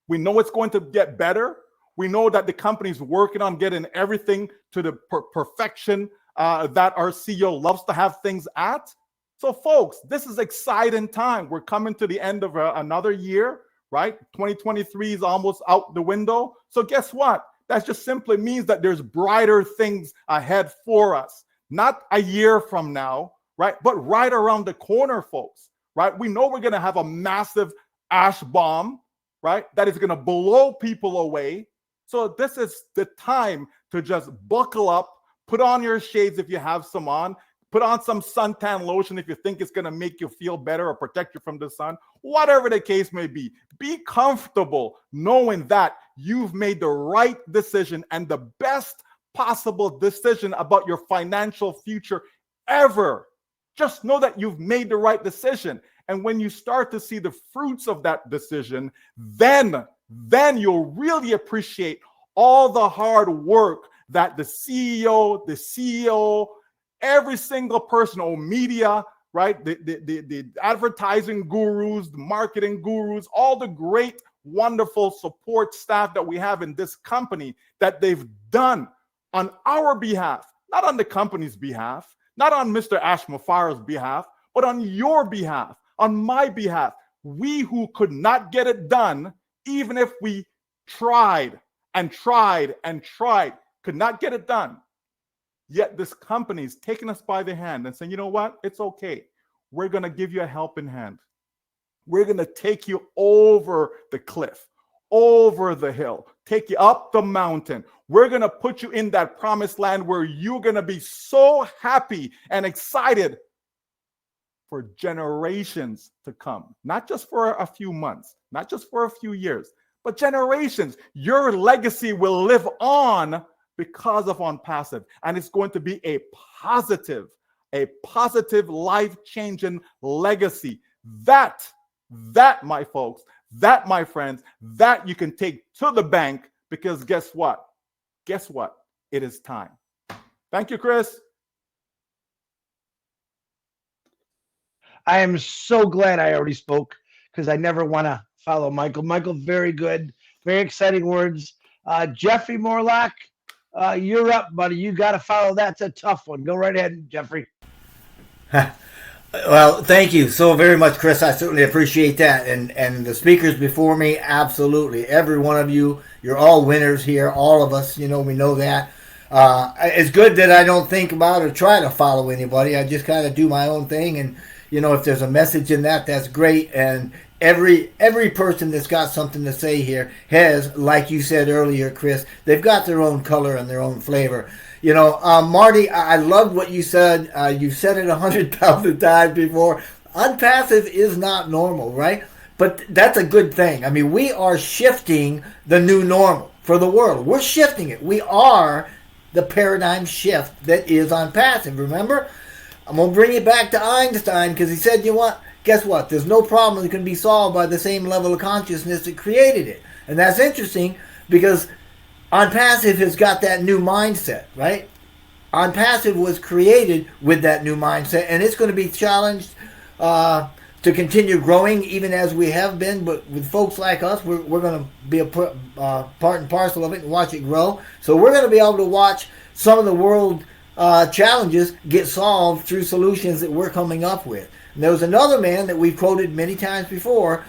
We know it's going to get better. We know that the company's working on getting everything to the perfection that our CEO loves to have things at. So, folks, this is exciting time. We're coming to the end of another year, right? 2023 is almost out the window. So guess what? That just simply means that there's brighter things ahead for us. Not a year from now, right? But right around the corner, folks, right? We know we're going to have a massive ash bomb, right? That is going to blow people away. So this is the time to just buckle up, put on your shades if you have some on, put on some suntan lotion if you think it's going to make you feel better or protect you from the sun, whatever the case may be. Be comfortable knowing that you've made the right decision and the best possible decision about your financial future ever. Just know that you've made the right decision. And when you start to see the fruits of that decision, then you'll really appreciate all the hard work that the CEO, every single person, or media, right? The advertising gurus, the marketing gurus, all the great, wonderful support staff that we have in this company that they've done on our behalf, not on the company's behalf, not on Mr. Ash Mufareh's behalf, but on your behalf, on my behalf. We who could not get it done, even if we tried and tried and tried, could not get it done. Yet this company is taking us by the hand and saying, you know what? It's okay. We're going to give you a helping hand. We're going to take you over the cliff, over the hill, take you up the mountain. We're going to put you in that promised land where you're going to be so happy and excited for generations to come. Not just for a few months, not just for a few years, but generations. Your legacy will live on because of ONPASSIVE. And it's going to be a positive, life-changing legacy. That, my folks, that, my friends, that you can take to the bank, because guess what? Guess what? It is time. Thank you, Chris. I am so glad I already spoke, because I never want to follow Michael. Michael, very good, very exciting words. Jeffrey Morlock, you're up, buddy. You got to follow. That's a tough one. Go right ahead, Jeffrey. Well, thank you so very much, Chris. I certainly appreciate that. And the speakers before me, absolutely. Every one of you, you're all winners here. All of us, we know that. It's good that I don't think about or try to follow anybody. I just kind of do my own thing. And, if there's a message in that, that's great. And every person that's got something to say here has, like you said earlier, Chris, they've got their own color and their own flavor. Marty, I love what you said. You've said it 100,000 times before. ONPASSIVE is not normal, right? But that's a good thing. I mean, we are shifting the new normal for the world. We're shifting it. We are the paradigm shift that is ONPASSIVE. Remember? I'm going to bring it back to Einstein, because he said, guess what? There's no problem that can be solved by the same level of consciousness that created it. And that's interesting, because ONPASSIVE has got that new mindset, right? ONPASSIVE was created with that new mindset, and it's going to be challenged to continue growing, even as we have been. But with folks like us, we're going to be a part and parcel of it and watch it grow. So we're going to be able to watch some of the world challenges get solved through solutions that we're coming up with. And there was another man that we've quoted many times before,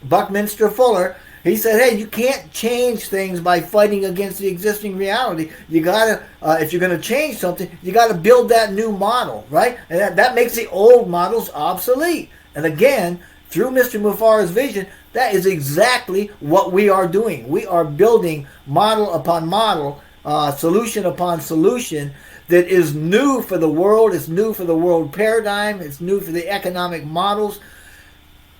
Buckminster Fuller. He said, hey, you can't change things by fighting against the existing reality. You gotta, if you're gonna change something, you gotta build that new model, right? And that makes the old models obsolete. And again, through Mr. Mufareh's vision, that is exactly what we are doing. We are building model upon model, solution upon solution that is new for the world. It's new for the world paradigm. It's new for the economic models.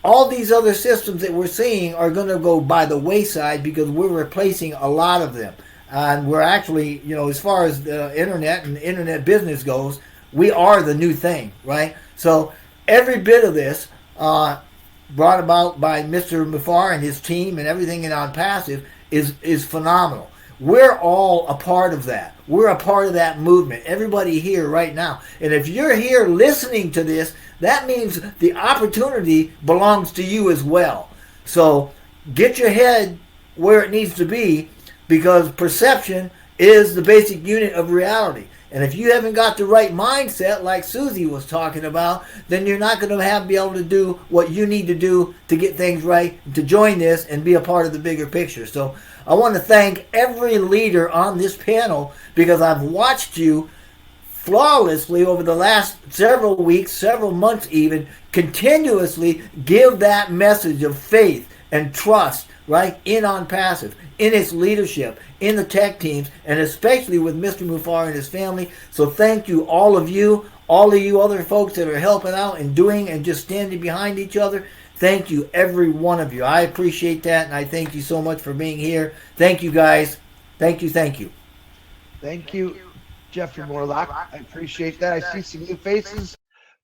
All these other systems that we're seeing are going to go by the wayside, because we're replacing a lot of them. And we're actually, as far as the internet and the internet business goes, we are the new thing, right? So every bit of this brought about by Mr. Mufareh and his team and everything in ONPASSIVE is phenomenal. We're all a part of that. We're a part of that movement. Everybody here right now. And if you're here listening to this, that means the opportunity belongs to you as well. So get your head where it needs to be, because perception is the basic unit of reality. And if you haven't got the right mindset, like Susie was talking about, then you're not going to be able to do what you need to do to get things right, to join this and be a part of the bigger picture. So I want to thank every leader on this panel, because I've watched you flawlessly over the last several weeks, several months even, continuously give that message of faith and trust, right, in ONPASSIVE, in its leadership, in the tech teams, and especially with Mr. Mufareh and his family. So thank you, all of you other folks that are helping out and doing and just standing behind each other. Thank you, every one of you. I appreciate that, and I thank you so much for being here. Thank you, guys. Thank you, thank you. Thank you, Jeffrey Morlock. I appreciate that. I see some new faces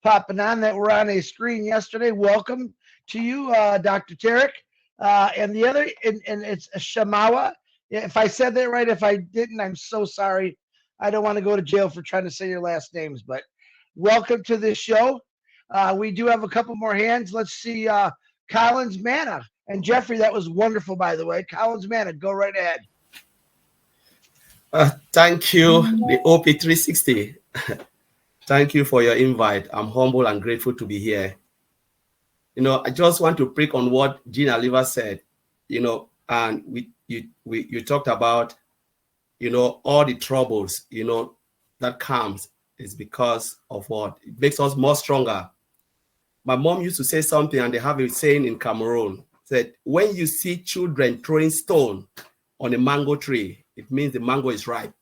popping on that were on a screen yesterday. Welcome to you, Dr. Tarek. And the other, and it's Shamawa. If I said that right, if I didn't, I'm so sorry. I don't want to go to jail for trying to say your last names, but welcome to this show. We do have a couple more hands. Let's see, Collins Manna. And Jeffrey, that was wonderful, by the way. Collins Manna, go right ahead. Thank you, the OP360. Thank you for your invite. I'm humble and grateful to be here. I just want to pick on what Gina Liver said, and you talked about, all the troubles, that comes is because of what? It makes us more stronger. My mom used to say something, and they have a saying in Cameroon, said, when you see children throwing stone on a mango tree, it means the mango is ripe.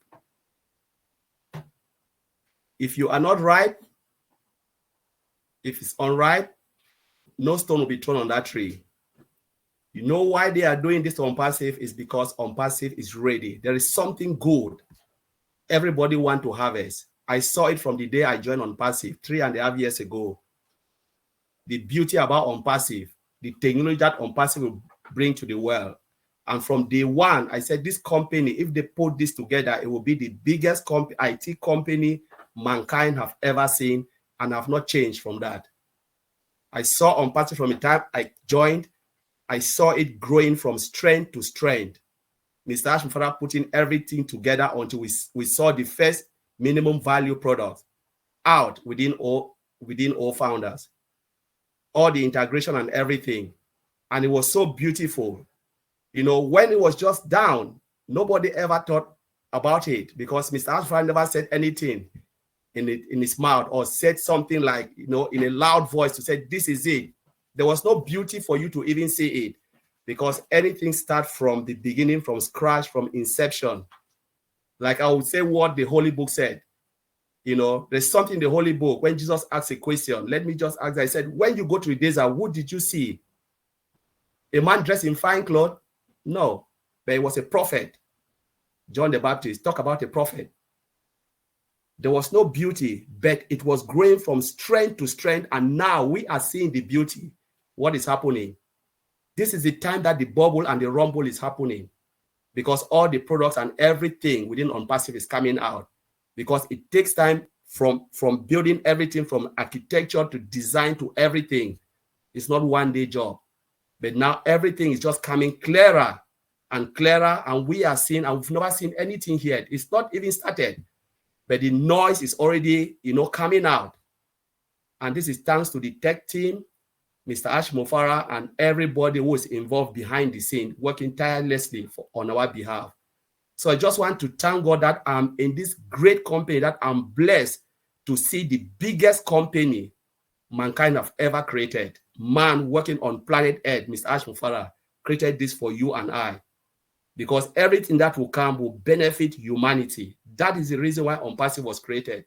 If you are not ripe, if it's unripe, no stone will be thrown on that tree. You know why they are doing this to ONPASSIVE is because ONPASSIVE is ready. There is something good everybody wants to harvest. I saw it from the day I joined ONPASSIVE 3.5 years ago. The beauty about ONPASSIVE, the technology that ONPASSIVE will bring to the world. And from day one, I said, this company, if they put this together, it will be the biggest IT company mankind have ever seen, and have not changed from that. I saw ONPASSIVE from the time I joined. I saw it growing from strength to strength. Mr. Mufareh putting everything together until we saw the first minimum value product out within all founders. All the integration and everything. And it was so beautiful. When it was just down, nobody ever thought about it because Mr. Mufareh never said anything in his mouth or said something like, in a loud voice to say, this is it. There was no beauty for you to even see it because anything starts from the beginning, from scratch, from inception. Like I would say what the Holy Book said. There's something in the Holy Book when Jesus asked a question. Let me just ask. I said, when you go to the desert, who did you see? A man dressed in fine clothes? No, but he was a prophet. John the Baptist, talk about a prophet. There was no beauty, but it was growing from strength to strength, and now we are seeing the beauty. What is happening? This is the time that the bubble and the rumble is happening because all the products and everything within ONPASSIVE is coming out because it takes time from building everything from architecture to design to everything. It's not one day job. But now everything is just coming clearer and clearer, and we are seeing, and we've never seen anything here. It's not even started, but the noise is already, coming out. And this is thanks to the tech team, Mr. Mufareh, and everybody who is involved behind the scene, working tirelessly on our behalf. So I just want to thank God that I'm in this great company, that I'm blessed to see the biggest company mankind have ever created. Man working on planet Earth, Mr. Mufareh, created this for you and I. Because everything that will come will benefit humanity. That is the reason why ONPASSIVE was created.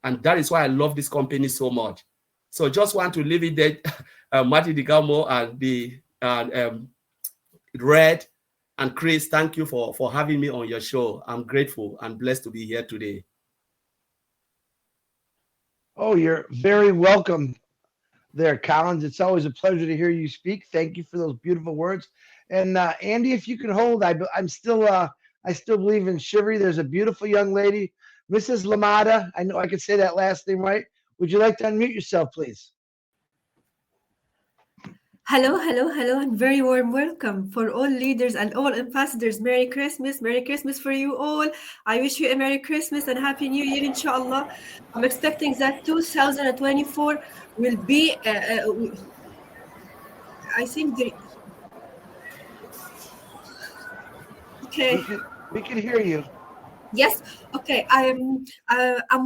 And that is why I love this company so much. So just want to leave it there. Marty DeGamo and Red and Chris, thank you for having me on your show. I'm grateful and blessed to be here today. Oh, you're very welcome there, Collins. It's always a pleasure to hear you speak. Thank you for those beautiful words. And Andy, if you can hold, I still believe in chivalry. There's a beautiful young lady, Mrs. Lamada. I know I can say that last name right. Would you like to unmute yourself, please? Hello, and very warm welcome for all leaders and all ambassadors. Merry Christmas for you all. I wish you a Merry Christmas and Happy New Year, inshallah. I'm expecting that 2024 will be, I think, okay. We can hear you. Yes. Okay. I'm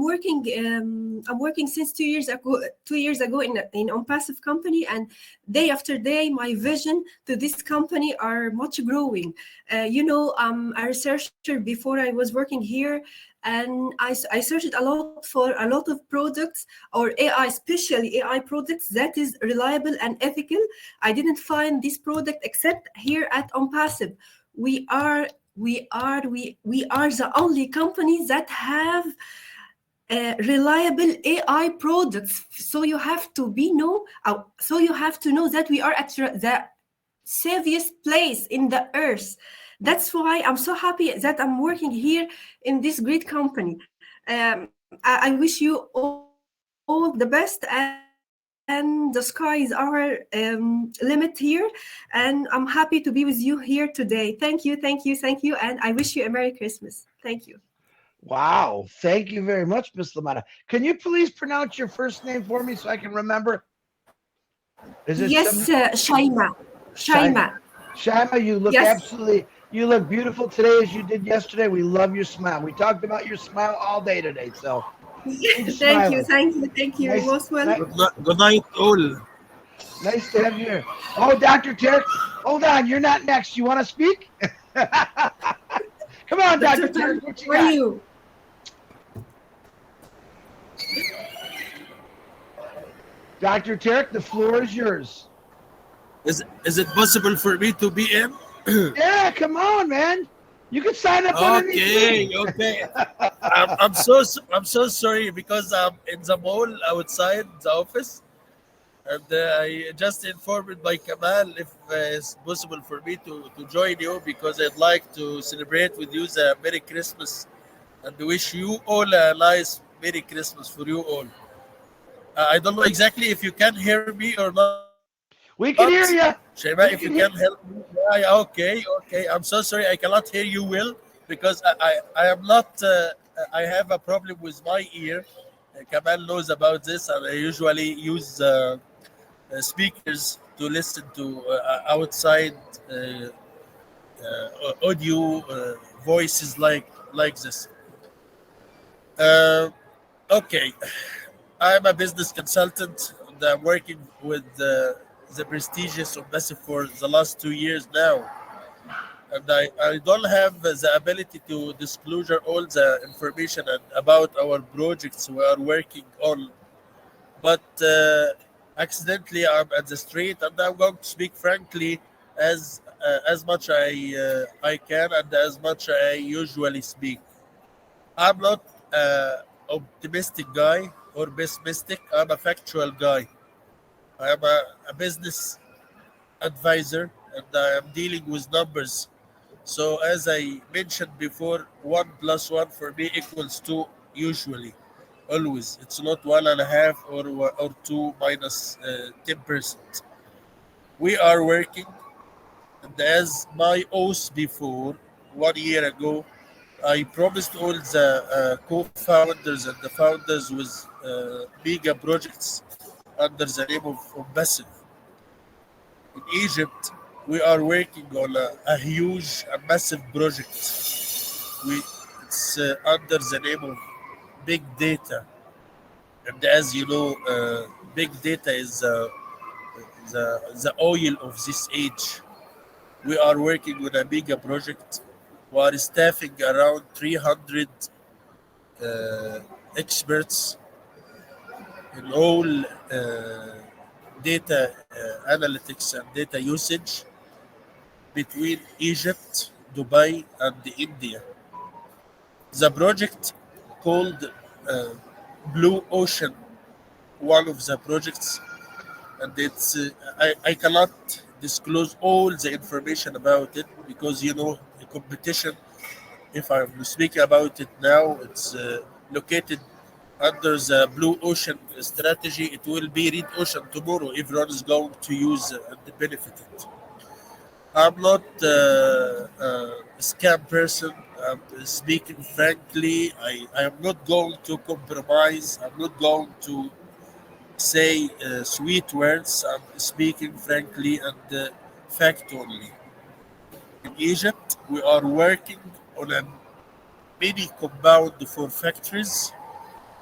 working since 2 years ago. 2 years ago in ONPASSIVE company, and day after day, my vision to this company are much growing. I'm a researcher before I was working here, and I searched a lot for a lot of products or AI, especially AI products that is reliable and ethical. I didn't find this product except here at ONPASSIVE. We are we are the only company that have reliable AI products. So you have to so you have to know that we are at the safest place in the earth. That's why I'm so happy that I'm working here in this great company. I wish you all the best, and the sky is our limit here. And I'm happy to be with you here today. Thank you, and I wish you a Merry Christmas. Thank you. Wow. Thank you very much, Miss Lamana. Can you please pronounce your first name for me so I can remember? Is it Yes, Shaima. Shaima, you look Yes. you look beautiful today as you did yesterday. We love your smile. We talked about your smile all day today. So keep Thank you, smiling. thank you. Nice, Most welcome. Good night, all. Nice to have you here. Oh, Dr. Tarek, hold on. You're not next. You want to speak? Come on, Dr. Tarek. What you got? Dr. Tarek, the floor is yours. Is it possible for me to be in? Yeah, come on, man. You can sign up underneath. Okay. I'm so sorry because I'm in the mall outside the office, and I just informed by Kamal if it's possible for me to join you because I'd like to celebrate with you the Merry Christmas and wish you all a nice Merry Christmas for you all. I don't know exactly if you can hear me or not. We can hear you. Shema, if you can help me. Yeah, okay. I'm so sorry. I cannot hear you well because I am not, I have a problem with my ear. Kamal knows about this, and I usually use speakers to listen to outside audio voices like this. Okay. I'm a business consultant and I'm working with the prestigious ONPASSIVE for the last 2 years now. And I don't have the ability to disclosure all the information about our projects we are working on. But accidentally, I'm at the street and I'm going to speak frankly as much I can and as much I usually speak. I'm not optimistic guy or pessimistic. I'm a factual guy. I am a business advisor and I am dealing with numbers. So as I mentioned before, 1+1 for me equals 2 usually. Always. It's not 1.5 or 2 minus 10%. We are working, and as my oath before, 1 year ago, I promised all the co-founders and the founders with mega projects under the name of ONPASSIVE. In Egypt, we are working on a huge, a massive project. It's under the name of big data. And as you know, big data is the oil of this age. We are working on a mega project. We are staffing around 300 experts in all data analytics and data usage between Egypt, Dubai, and India. The project called Blue Ocean, one of the projects, and it's I cannot disclose all the information about it because the competition. If I'm speaking about it now, it's located under the Blue Ocean strategy. It will be Red Ocean tomorrow. Everyone is going to use and benefit it. I'm not a scam person. I'm speaking frankly. I am not going to compromise. I'm not going to say sweet words. I'm speaking frankly and factually. In Egypt, we are working on a mini compound for factories.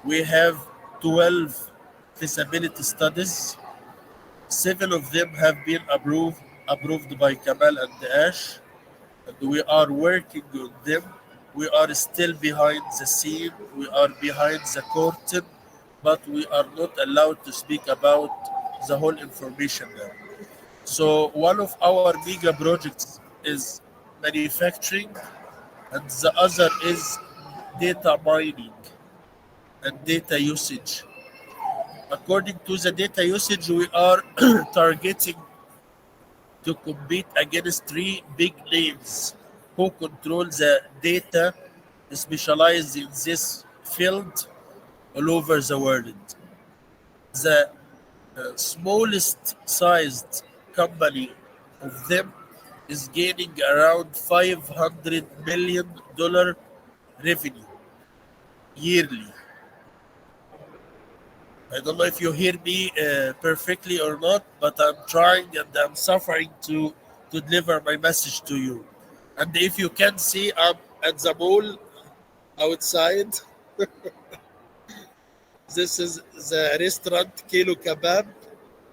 We have 12 feasibility studies. 7 of them have been approved by Kamal and Ash, and we are working on them. We are still behind the scene. We are behind the curtain, but we are not allowed to speak about the whole information now. So one of our mega projects is manufacturing, and the other is data mining and data usage. According to the data usage, we are targeting to compete against 3 big names who control the data specialized in this field all over the world. The smallest sized company of them is gaining around $500 million revenue yearly. I don't know if you hear me perfectly or not, but I'm trying and I'm suffering to deliver my message to you. And if you can see, I'm at the mall outside. This is the restaurant Kilo Kebab.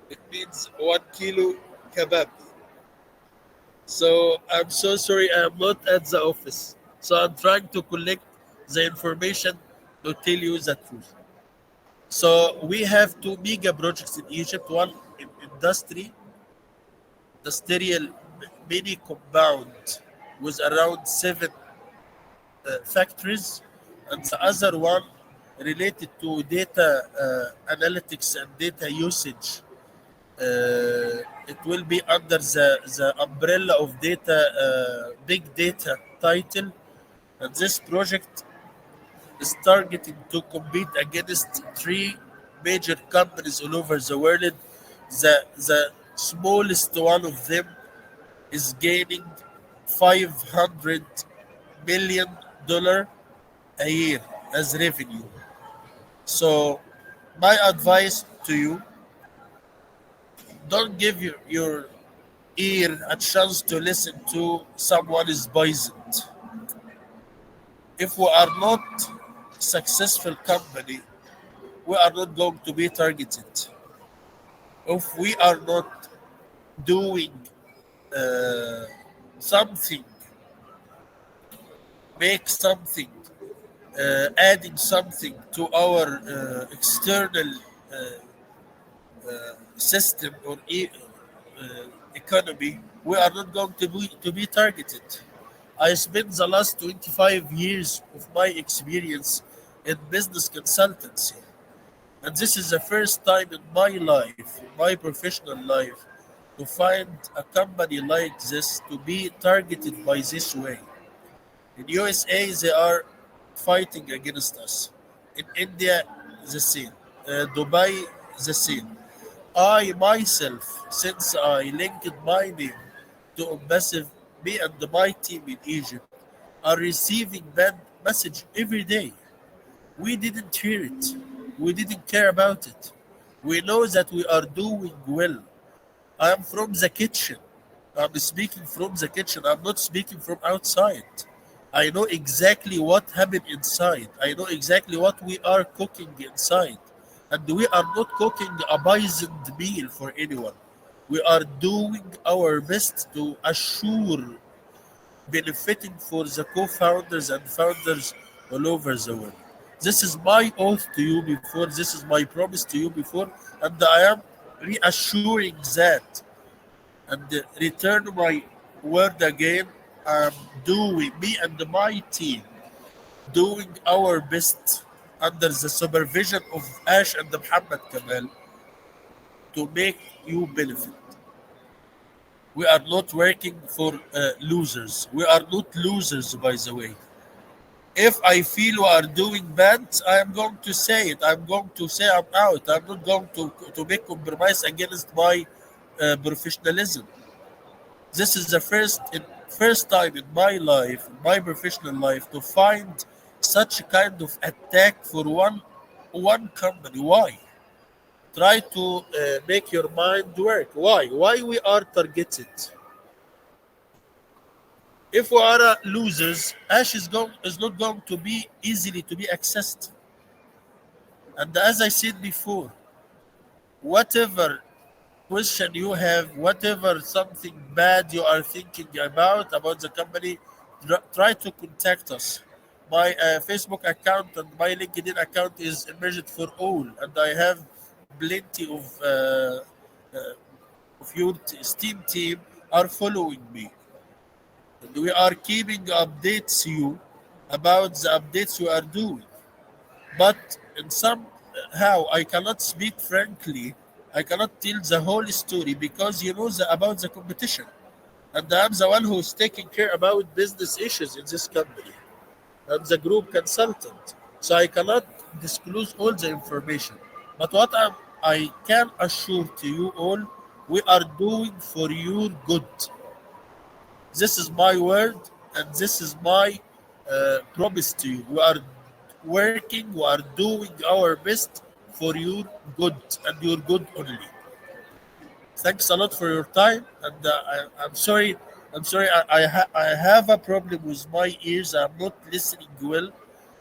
It means 1 kilo kebab. So I'm so sorry I'm not at the office. So I'm trying to collect the information to tell you the truth. So we have 2 mega projects in Egypt, one in industrial mini compound with around 7 factories, and the other one related to data analytics and data usage. It will be under the umbrella of big data title, and this project is targeting to compete against 3 major companies all over the world. The smallest one of them is gaining $500 million a year as revenue. So my advice to you, don't give your ear a chance to listen to someone is poisoned. If we are not successful company, we are not going to be targeted. If we are not doing something, make something, adding something to our external system or economy, we are not going to be targeted. I spent the last 25 years of my experience in business consultancy. And this is the first time in my life, in my professional life, to find a company like this to be targeted by this way. In USA, they are fighting against us. In India, the same. Dubai, the same. I myself, since I linked my name to ONPASSIVE, me and my team in Egypt are receiving bad message every day. We didn't hear it. We didn't care about it. We know that we are doing well. I am from the kitchen. I'm speaking from the kitchen. I'm not speaking from outside. I know exactly what happened inside. I know exactly what we are cooking inside. And we are not cooking a poisoned meal for anyone. We are doing our best to assure benefiting for the co-founders and founders all over the world. This is my oath to you before, this is my promise to you before, and I am reassuring that and return my word again. I'm doing, me and my team, doing our best under the supervision of Ash and Muhammad Kamal to make you benefit. We are not working for losers. We are not losers, by the way. If I feel we are doing bad, I am going to say it. I'm going to say I'm out. I'm not going to make compromise against my professionalism. This is the first time in my life, in my professional life, to find such a kind of attack for one company. Why? Try to make your mind work. Why we are targeted? If we are losers, Ash is not going to be easily to be accessed. And as I said before, whatever question you have, whatever something bad you are thinking about the company, try to contact us. My Facebook account and my LinkedIn account is emerged for all, and I have plenty of your esteemed team are following me. And we are keeping updates you about the updates you are doing. But in somehow I cannot speak frankly. I cannot tell the whole story because you know about the competition, and I'm the one who is taking care about business issues in this company. I'm the group consultant, so I cannot disclose all the information. But what I can assure to you all, we are doing for your good. This is my word, and this is my promise to you. We are working, we are doing our best for your good and your good only. Thanks a lot for your time, and I'm sorry. I'm sorry. I have a problem with my ears. I'm not listening well,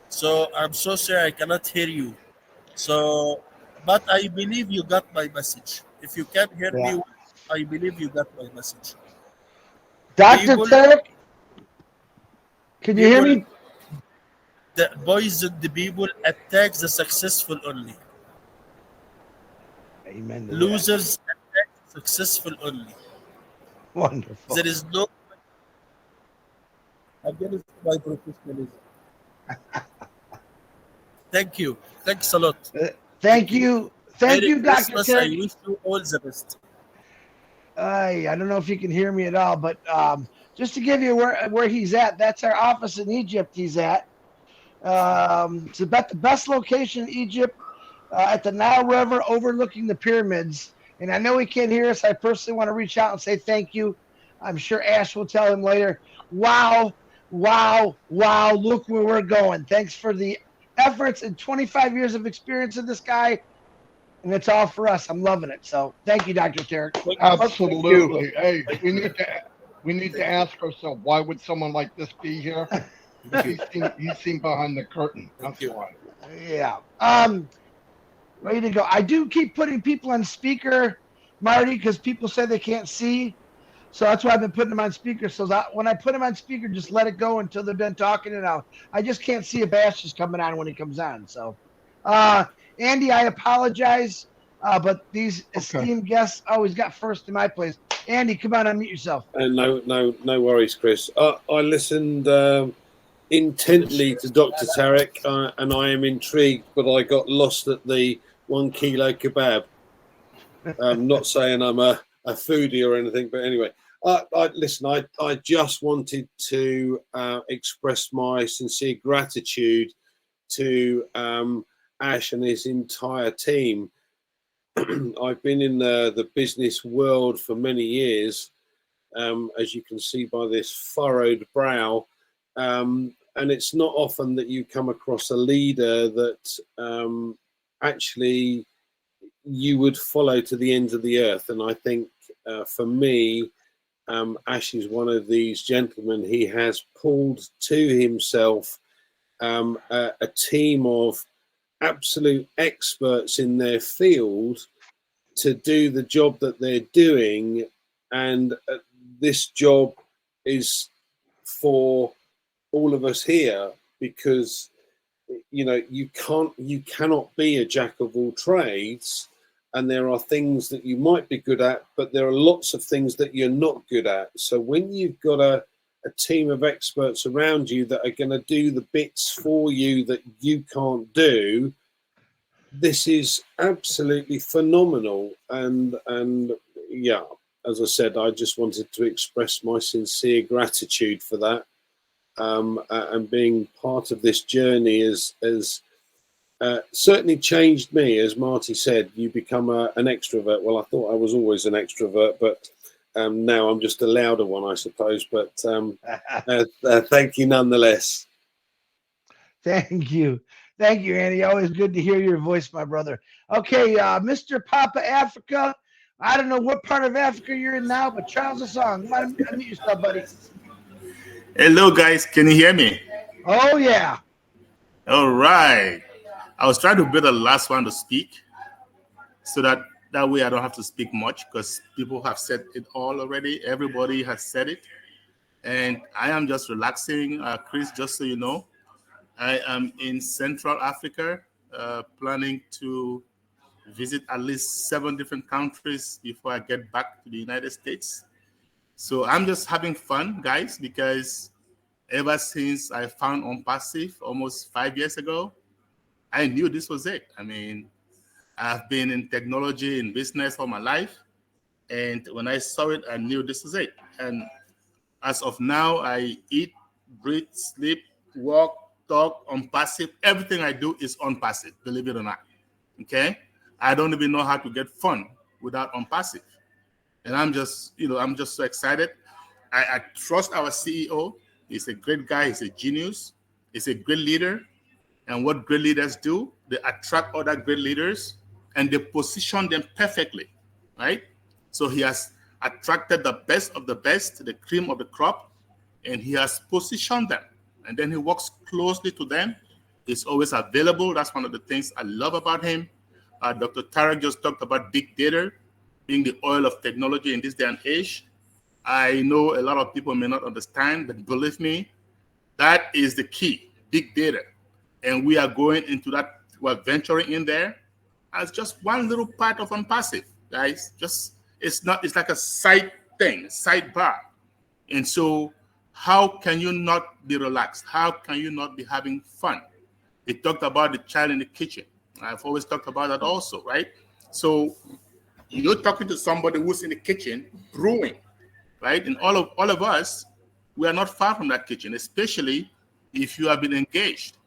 so I'm so sorry I cannot hear you. So, but I believe you got my message. If you can't hear Yeah. me, I believe you got my message. Dr. People, Tarek, can you hear me? The poison the people attack the successful only. Amen to that. Losers attack the successful only. Wonderful. There is no against my professionalism. Thank you. Thanks a lot. Thank you. Thank Merry you, Dr. Christmas. I Tarek. wish you all the best. I don't know if you can hear me at all, but just to give you where he's at, that's our office in Egypt he's at. It's about the best location in Egypt at the Nile River overlooking the pyramids. And I know he can't hear us. I personally want to reach out and say thank you. I'm sure Ash will tell him later. Wow, wow, wow. Look where we're going. Thanks for the efforts and 25 years of experience of this guy. And it's all for us. I'm loving it. So thank you, Dr. Tarek. Absolutely. Hey, we need to ask ourselves, why would someone like this be here? He's seen behind the curtain. That's why. Yeah. Ready to go. I do keep putting people on speaker, Marty, because people say they can't see. So that's why I've been putting them on speaker. So that when I put them on speaker, just let it go until they're done talking it out. I just can't see if Ash is coming on when he comes on. So, Andy, I apologize, but these esteemed guests always got first in my place. Andy, come on, unmute yourself. No worries, Chris. I listened intently to Dr. Tarek, and I am intrigued, but I got lost at the 1 kilo kebab. I'm not saying I'm a foodie or anything, but anyway, listen, I just wanted to express my sincere gratitude to Ash and his entire team. I've been in the business world for many years, as you can see by this furrowed brow. And it's not often that you come across a leader that actually you would follow to the ends of the earth. And I think for me, Ash is one of these gentlemen. He has pulled to himself a team of absolute experts in their field to do the job that they're doing. And this job is for all of us here, because you cannot be a jack of all trades, and there are things that you might be good at, but there are lots of things that you're not good at. So when you've got a team of experts around you that are going to do the bits for you that you can't do, this is absolutely phenomenal. And yeah, as I said, I just wanted to express my sincere gratitude for that. And being part of this journey has certainly changed me. As Marty said, you become an extrovert. Well, I thought I was always an extrovert, but now I'm just a louder one, I suppose. But thank you nonetheless. Thank you. Thank you, Andy. Always good to hear your voice, my brother. Okay, Mr. Papa Africa. I don't know what part of Africa you're in now, but Charles a song. Come on, unmute yourself, buddy. Hello, guys. Can you hear me? Oh, yeah. All right. I was trying to be the last one to speak so that way I don't have to speak much because people have said it all already. Everybody has said it. And I am just relaxing. Chris, just so you know, I am in Central Africa, planning to visit at least 7 different countries before I get back to the United States. So I'm just having fun, guys, because ever since I found ONPASSIVE almost 5 years ago, I knew this was it. I mean, I've been in technology and business all my life. And when I saw it, I knew this was it. And as of now, I eat, breathe, sleep, walk, talk on passive. Everything I do is on passive, believe it or not. Okay? I don't even know how to get fun without on passive. And I'm just so excited. I trust our CEO. He's a great guy. He's a genius. He's a great leader. And what great leaders do, they attract other great leaders and they position them perfectly, right? So he has attracted the best of the best, the cream of the crop, and he has positioned them. And then he works closely to them. He's always available. That's one of the things I love about him. Dr. Tarek just talked about big data being the oil of technology in this day and age. I know a lot of people may not understand, but believe me, that is the key, big data. And we are going into that, we're venturing in there as just one little part of ONPASSIVE, guys. It's like a side thing, sidebar. And so how can you not be relaxed? How can you not be having fun? We talked about the child in the kitchen. I've always talked about that also, right? So you're talking to somebody who's in the kitchen brewing, right? And all of us, we are not far from that kitchen, especially if you have been engaged,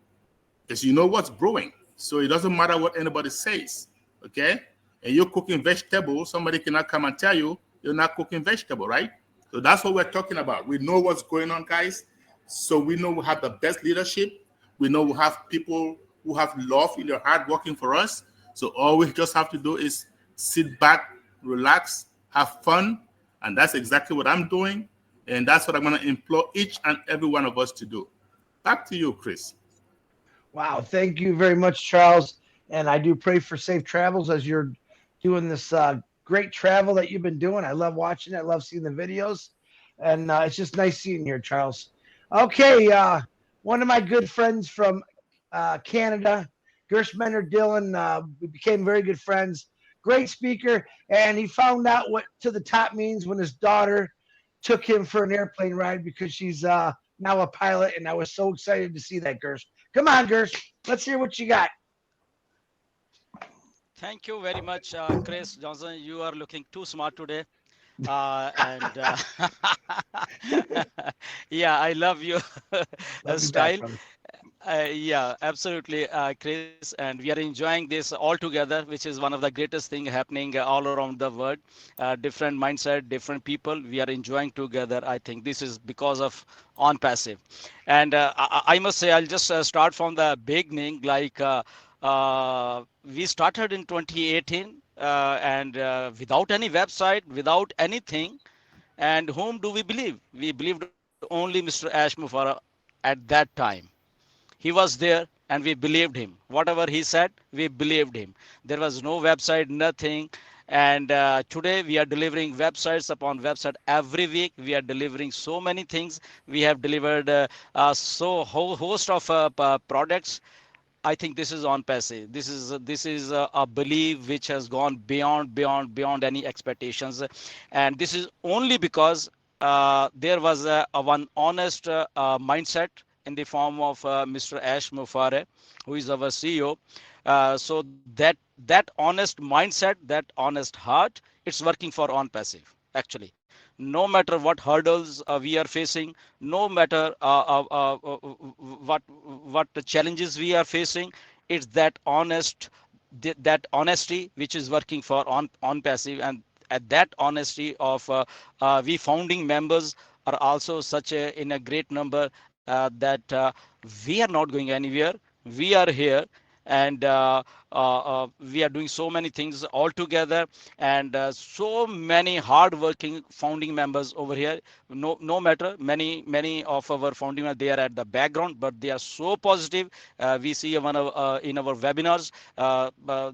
because you know what's brewing. So it doesn't matter what anybody says, okay? And you're cooking vegetables, somebody cannot come and tell you you're not cooking vegetable, right? So that's what we're talking about. We know what's going on, guys. So we know we have the best leadership. We know we have people who have love in their heart working for us. So all we just have to do is sit back, relax, have fun. And that's exactly what I'm doing. And that's what I'm going to implore each and every one of us to do. Back to you, Chris. Wow. Thank you very much, Charles. And I do pray for safe travels as you're doing this great travel that you've been doing. I love watching it. I love seeing the videos. And it's just nice seeing you here, Charles. Okay. One of my good friends from Canada, Gershmener Dillon, we became very good friends. Great speaker. And he found out what to the top means when his daughter took him for an airplane ride because she's now a pilot. And I was so excited to see that, Gersh. Come on, Gersh. Let's hear what you got. Thank you very much, Chris Johnson. You are looking too smart today. Yeah, I love your style. Yeah, absolutely, Chris. And we are enjoying this all together, which is one of the greatest things happening all around the world. Different mindset, different people. We are enjoying together. I think this is because of ONPASSIVE. And I must say, I'll just start from the beginning. Like we started in 2018 and without any website, without anything. And whom do we believe? We believed only Mr. Ash Mufareh at that time. He was there and we believed him. Whatever he said, we believed him. There was no website, nothing. And today we are delivering websites upon website every week. We are delivering so many things. We have delivered so whole host of products. I think this is ONPASSIVE. This is a belief which has gone beyond any expectations, and this is only because there was one honest mindset in the form of Mr. Ash Mufareh, who is our CEO. So that honest mindset, that honest heart, it's working for ONPASSIVE actually. No matter what hurdles we are facing, no matter what the challenges we are facing, it's that that honesty which is working for ONPASSIVE, and at that honesty of we founding members are also such in a great number that we are not going anywhere. We are here, and we are doing so many things all together, and so many hardworking founding members over here. No matter many of our founding members, they are at the background, but they are so positive. We see in our webinars,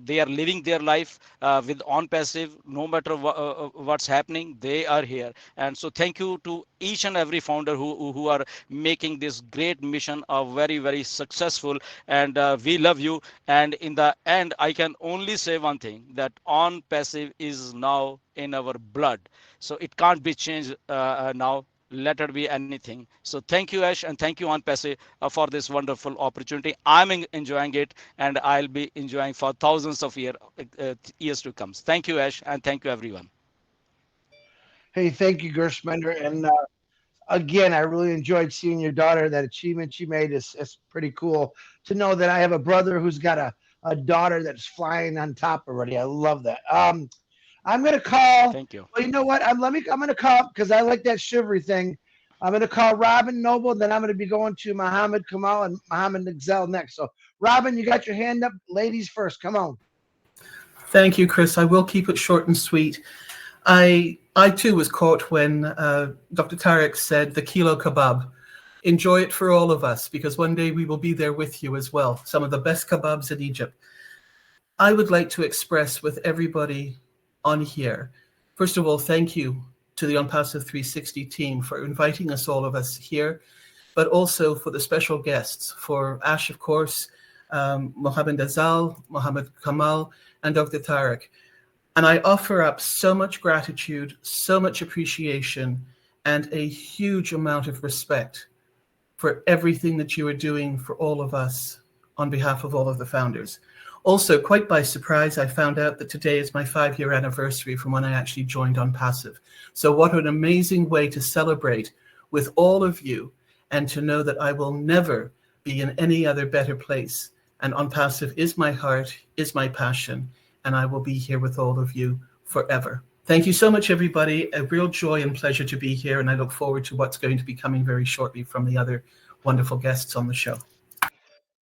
they are living their life with ONPASSIVE. No matter what's happening, they are here. And so thank you to each and every founder who are making this great mission very successful. And we love you. And in the end, I can only say one thing, that ONPASSIVE is now in our blood. So it can't be changed now. Let it be anything. So thank you, Ash, and thank you, ONPASSIVE, for this wonderful opportunity. I'm enjoying it, and I'll be enjoying for thousands of years to come. Thank you, Ash, and thank you, everyone. Hey, thank you, Gershmender. And again, I really enjoyed seeing your daughter. That achievement she made is pretty cool. To know that I have a brother who's got a daughter that's flying on top already. I love that. I'm gonna call. Thank you. Well, you know what? I'm gonna call because I like that shivery thing. I'm gonna call Robin Noble. Then I'm gonna be going to Mohammed Kamal and Mohammed Nixel next. So, Robin, you got your hand up. Ladies first. Come on. Thank you, Chris. I will keep it short and sweet. I too was caught when Dr. Tarek said the kilo kebab. Enjoy it for all of us, because one day we will be there with you as well. Some of the best kebabs in Egypt. I would like to express with everybody on here, first of all, thank you to the ONPASSIVE 360 team for inviting all of us here, but also for the special guests, for Ash, of course, Mohammed Azal, Mohammed Kamal, and Dr. Tarek. And I offer up so much gratitude, so much appreciation, and a huge amount of respect for everything that you are doing for all of us on behalf of all of the founders. Also, quite by surprise, I found out that today is my 5-year anniversary from when I actually joined ONPASSIVE. So what an amazing way to celebrate with all of you, and to know that I will never be in any other better place. And ONPASSIVE is my heart, is my passion, and I will be here with all of you forever. Thank you so much, everybody. A real joy and pleasure to be here, and I look forward to what's going to be coming very shortly from the other wonderful guests on the show.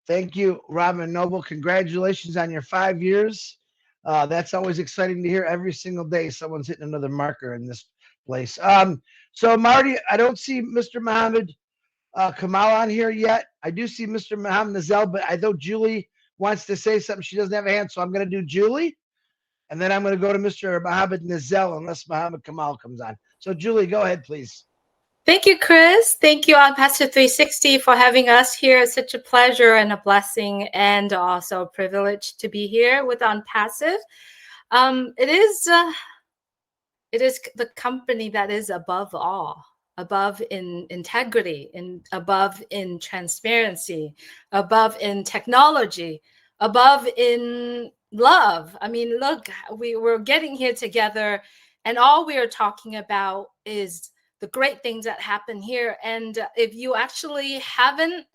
Thank you, Robin Noble. Congratulations on your 5 years. That's always exciting to hear. Every single day, someone's hitting another marker in this place. So, Marty, I don't see Mr. Mohammed Kamal on here yet. I do see Mr. Mohammed Nazel, but I know Julie wants to say something. She doesn't have a hand, so I'm going to do Julie, and then I'm going to go to Mr. Mohammed Nazel unless Mohammed Kamal comes on. So, Julie, go ahead, please. Thank you, Chris. Thank you, ONPASSIVE 360, for having us here. It's such a pleasure and a blessing, and also a privilege to be here with ONPASSIVE. It is the company that is above all, above in integrity, above in transparency, above in technology, above in love. I mean, look, we're getting here together, and all we are talking about is the great things that happen here. And if you actually haven't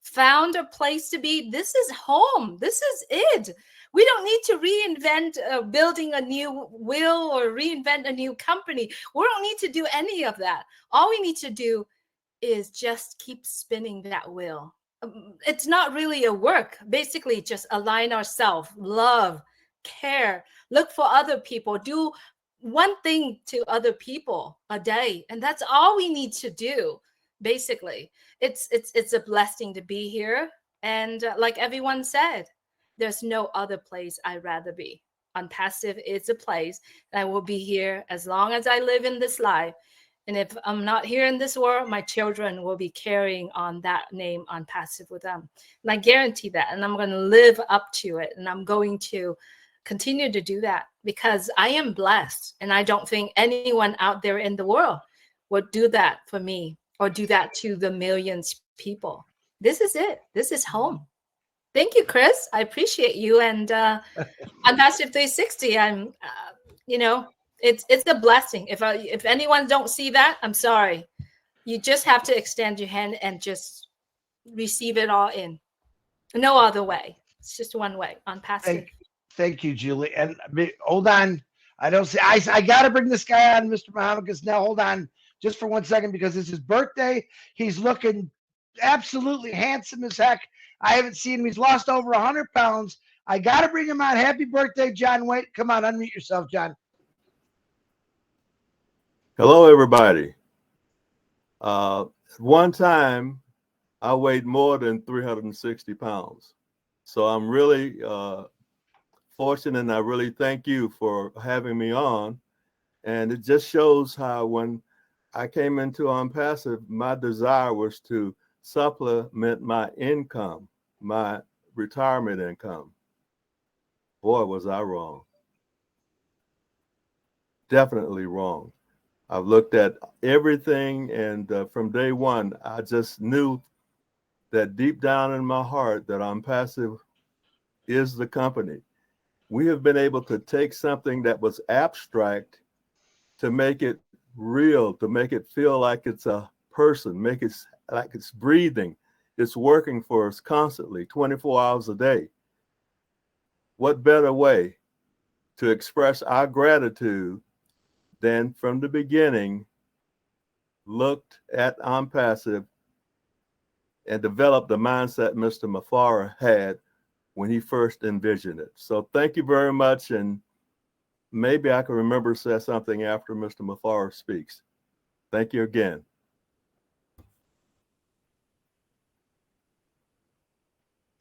found a place to be, this is home. This is it. We don't need to reinvent building a new wheel or reinvent a new company. We don't need to do any of that. All we need to do is just keep spinning that wheel. It's not really a work. Basically, just align ourselves, love, care, look for other people, do one thing to other people a day, and that's all we need to do. Basically, it's a blessing to be here, and like everyone said, there's no other place I'd rather be. ONPASSIVE is a place, and I will be here as long as I live in this life. And if I'm not here in this world, my children will be carrying on that name ONPASSIVE with them, and I guarantee that. And I'm going to live up to it, and I'm going to continue to do that because I am blessed, and I don't think anyone out there in the world would do that for me or do that to the millions of people. This is it. This is home. Thank you, Chris. I appreciate you. And ONPASSIVE 360, I'm, it's a blessing. If anyone don't see that, I'm sorry. You just have to extend your hand and just receive it all in. No other way. It's just one way. ONPASSIVE. Thank you, Julie. And hold on. I don't see. I got to bring this guy on, Mr. Mohammed, because now hold on just for 1 second, because it's his birthday. He's looking absolutely handsome as heck. I haven't seen him. He's lost over 100 pounds. I got to bring him on. Happy birthday, John White. Come on, unmute yourself, John. Hello, everybody. One time, I weighed more than 360 pounds. So I'm really fortunate, and I really thank you for having me on. And it just shows how when I came into ONPASSIVE, my desire was to supplement my income, my retirement income. Boy, was I wrong. Definitely wrong. I've looked at everything, and from day one, I just knew that deep down in my heart that ONPASSIVE is the company. We have been able to take something that was abstract to make it real, to make it feel like it's a person, make it like it's breathing. It's working for us constantly, 24 hours a day. What better way to express our gratitude than from the beginning, looked at ONPASSIVE and developed the mindset Mr. Mufareh had when he first envisioned it. So thank you very much. And maybe I can remember to say something after Mr. Mufareh speaks. Thank you again.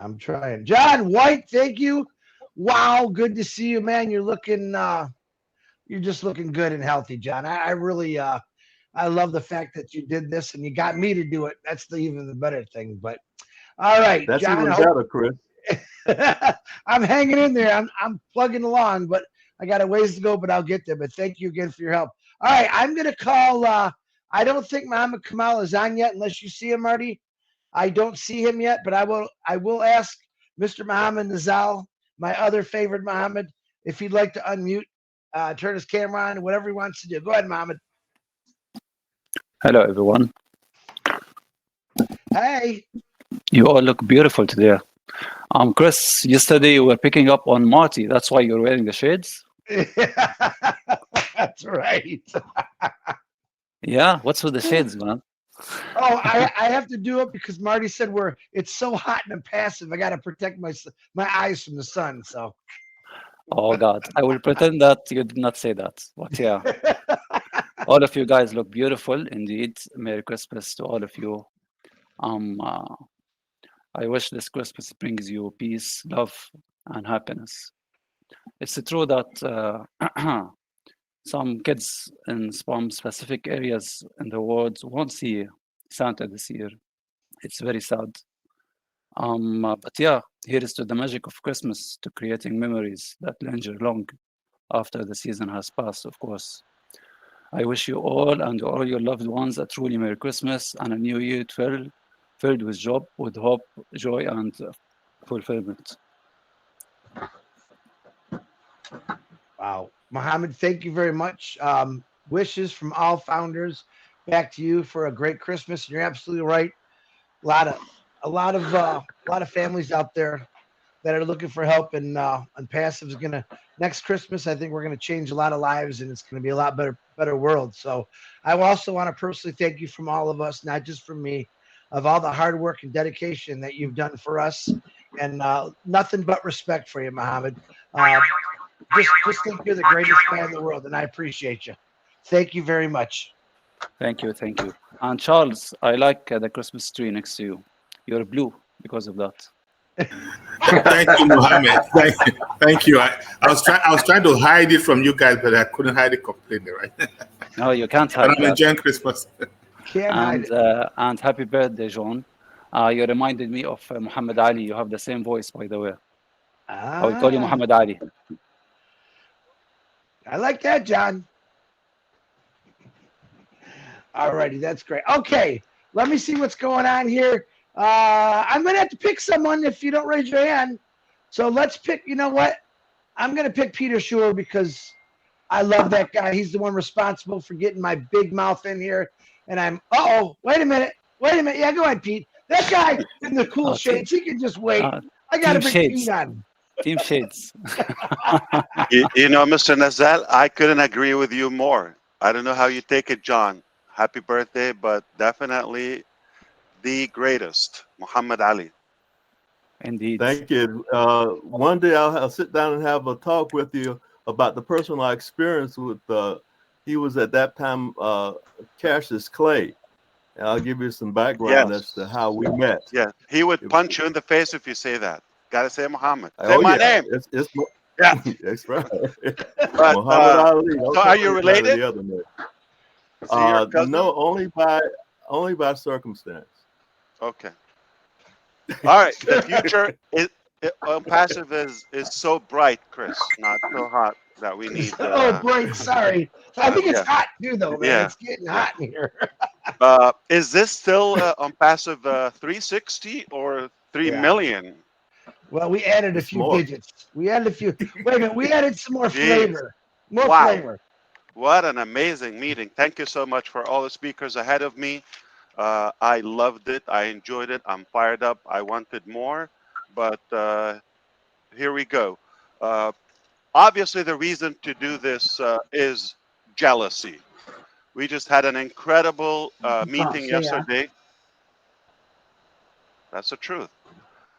I'm trying. John White, thank you. Wow, good to see you, man. You're looking, you're just looking good and healthy, John. I really, I love the fact that you did this and you got me to do it. That's even the better thing. But all right, That's John. even better, Chris. I'm hanging in there. I'm plugging along, but I got a ways to go, but I'll get there. But thank you again for your help. All right, I'm gonna call. I don't think Muhammad Kamal is on yet, unless you see him, Marty. I don't see him yet, but I will ask Mr. Muhammad Nazal, my other favorite Muhammad, if he'd like to unmute, turn his camera on, whatever he wants to do. Go ahead, Muhammad. Hello, everyone. Hey. You all look beautiful today. Chris, yesterday you were picking up on Marty. That's why you're wearing the shades? That's right. Yeah, what's with the shades, man? Oh, I have to do it because Marty said it's so hot and passive. I got to protect my eyes from the sun. So. Oh, God. I will pretend that you did not say that. But yeah. All of you guys look beautiful indeed. Merry Christmas to all of you. I wish this Christmas brings you peace, love, and happiness. It's true that some kids in some specific areas in the world won't see Santa this year. It's very sad. But yeah, here is to the magic of Christmas, to creating memories that linger long after the season has passed, of course. I wish you all and all your loved ones a truly Merry Christmas and a New Year filled with joy, with hope, joy, and fulfillment. Wow. Mohammed, thank you very much. Wishes from all founders back to you for a great Christmas. And you're absolutely right. A lot of families out there that are looking for help, and ONPASSIVE is gonna next Christmas. I think we're gonna change a lot of lives, and it's gonna be a lot better world. So I also want to personally thank you from all of us, not just from me, of all the hard work and dedication that you've done for us, and nothing but respect for you, Mohammed. Just think you're the greatest guy in the world, and I appreciate you. Thank you very much. Thank you, thank you. And Charles, I like the Christmas tree next to you. You're blue because of that. Thank you, Mohammed. Thank you. I was trying to hide it from you guys, but I couldn't hide it completely, right? No, you can't hide I'm enjoying Christmas. And happy birthday, John. You reminded me of Muhammad Ali. You have the same voice, by the way. I will call you Muhammad Ali. I like that, John. All righty, that's great. Okay, let me see what's going on here. I'm going to have to pick someone if you don't raise your hand. So let's pick, you know what? I'm going to pick Peter Schuer because I love that guy. He's the one responsible for getting my big mouth in here. And wait a minute. Yeah, go ahead, Pete. That guy in the cool shades, he can just wait. I got to bring Pete on. Team Shades. you know, Mr. Nazal, I couldn't agree with you more. I don't know how you take it, John. Happy birthday, but definitely the greatest, Muhammad Ali. Indeed. Thank you. One day I'll sit down and have a talk with you about the personal experience with. He was at that time Cassius Clay. And I'll give you some background as to how we met. Yeah, he would punch you in the face if you say that. Gotta say Muhammad. Say Oh my yeah, name. it's Yeah, that's right. but Muhammad Ali. Don't so call are you me by related? the other name. Is he your cousin? No, only by circumstance. Okay. All right. The future is passive is so bright, Chris. Not so hot that we need. Oh, bright. Sorry. I think it's Yeah. hot too, though, man. Yeah. It's getting hot in here. Is this still on passive 360 or 3 Yeah. million? Well, we added a It's few more. digits. We added a few. Wait a minute. We added some more Jeez. flavor. More Wow. flavor. What an amazing meeting. Thank you so much for all the speakers ahead of me. I loved it. I enjoyed it. I'm fired up. I wanted more, but here we go. Obviously, the reason to do this is jealousy. We just had an incredible meeting yesterday. That's the truth.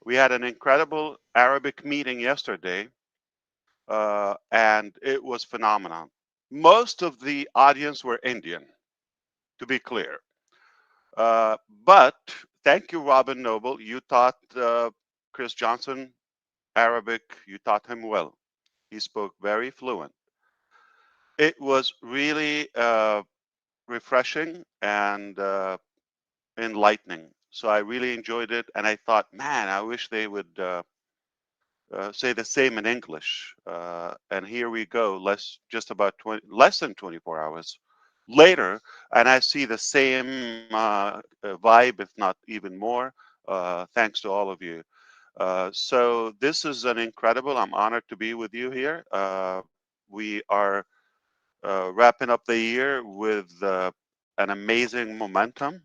We had an incredible Arabic meeting yesterday, and it was phenomenal. Most of the audience were Indian, to be clear. But thank you, Robin Noble. You taught Chris Johnson Arabic. You taught him well. He spoke very fluent. It was really refreshing and enlightening. So I really enjoyed it, and I thought, man, I wish they would say the same in English. And here we go, less than 24 hours later, and I see the same vibe, if not even more, thanks to all of you. So this is an incredible. I'm honored to be with you here. We are wrapping up the year with an amazing momentum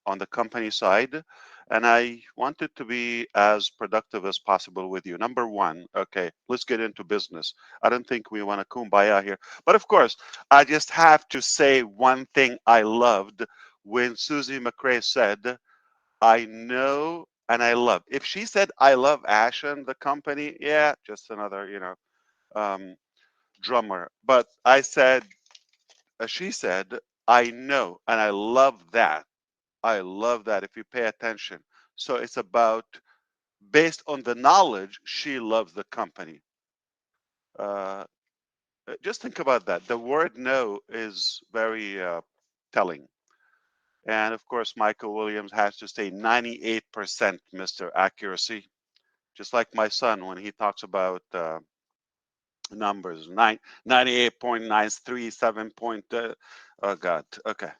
on the company side. And I wanted to be as productive as possible with you. Number one, okay, let's get into business. I don't think we want to kumbaya here. But of course, I just have to say one thing I loved when Susie McRae said, I know and I love. If she said, I love Ashen, the company, yeah, just another, drummer. But I said, she said, I know and I love that. I love that if you pay attention. So it's about, based on the knowledge, she loves the company. Just think about that. The word no is very telling. And of course, Michael Williams has to say 98%, Mr. Accuracy. Just like my son when he talks about numbers, 98.937 point. Oh God. Okay.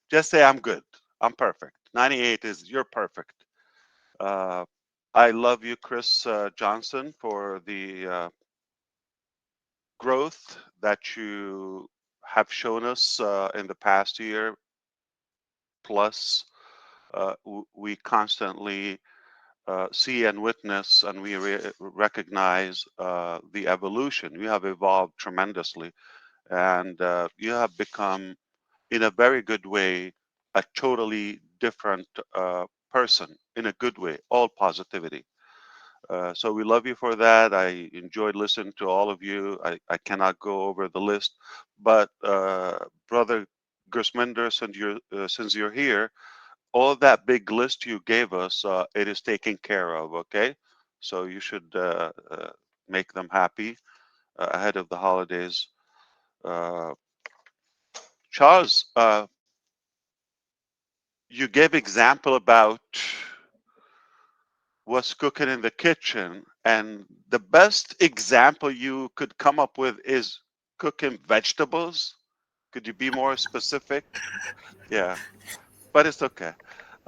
Just say I'm good. I'm perfect. 98 is you're perfect. I love you, Chris Johnson, for the growth that you have shown us in the past year. Plus, we constantly see and witness, and we recognize the evolution. You have evolved tremendously, and you have become, in a very good way, a totally different person, in a good way, all positivity. So we love you for that. I enjoyed listening to all of you. I cannot go over the list, but Brother Gersminder, since you're here, all that big list you gave us, it is taken care of, okay? So you should make them happy ahead of the holidays. Charles, you gave example about what's cooking in the kitchen, and the best example you could come up with is cooking vegetables. Could you be more specific? Yeah, but it's okay.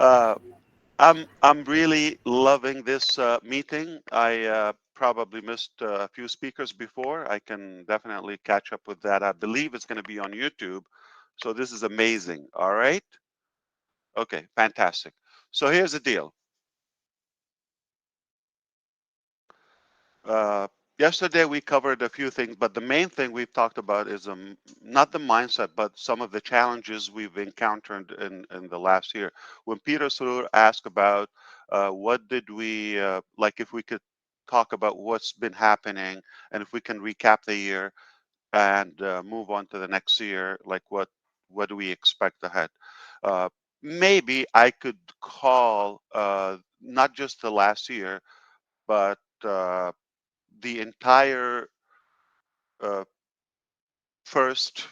Uh, I'm really loving this meeting. I probably missed a few speakers before. I can definitely catch up with that. I believe it's going to be on YouTube. So this is amazing. All right. Okay, fantastic. So here's the deal. Yesterday we covered a few things, but the main thing we've talked about is not the mindset, but some of the challenges we've encountered in the last year. When Peter Surur asked about what did we like, if we could talk about what's been happening, and if we can recap the year and move on to the next year, like what do we expect ahead? Maybe I could call not just the last year, but the entire first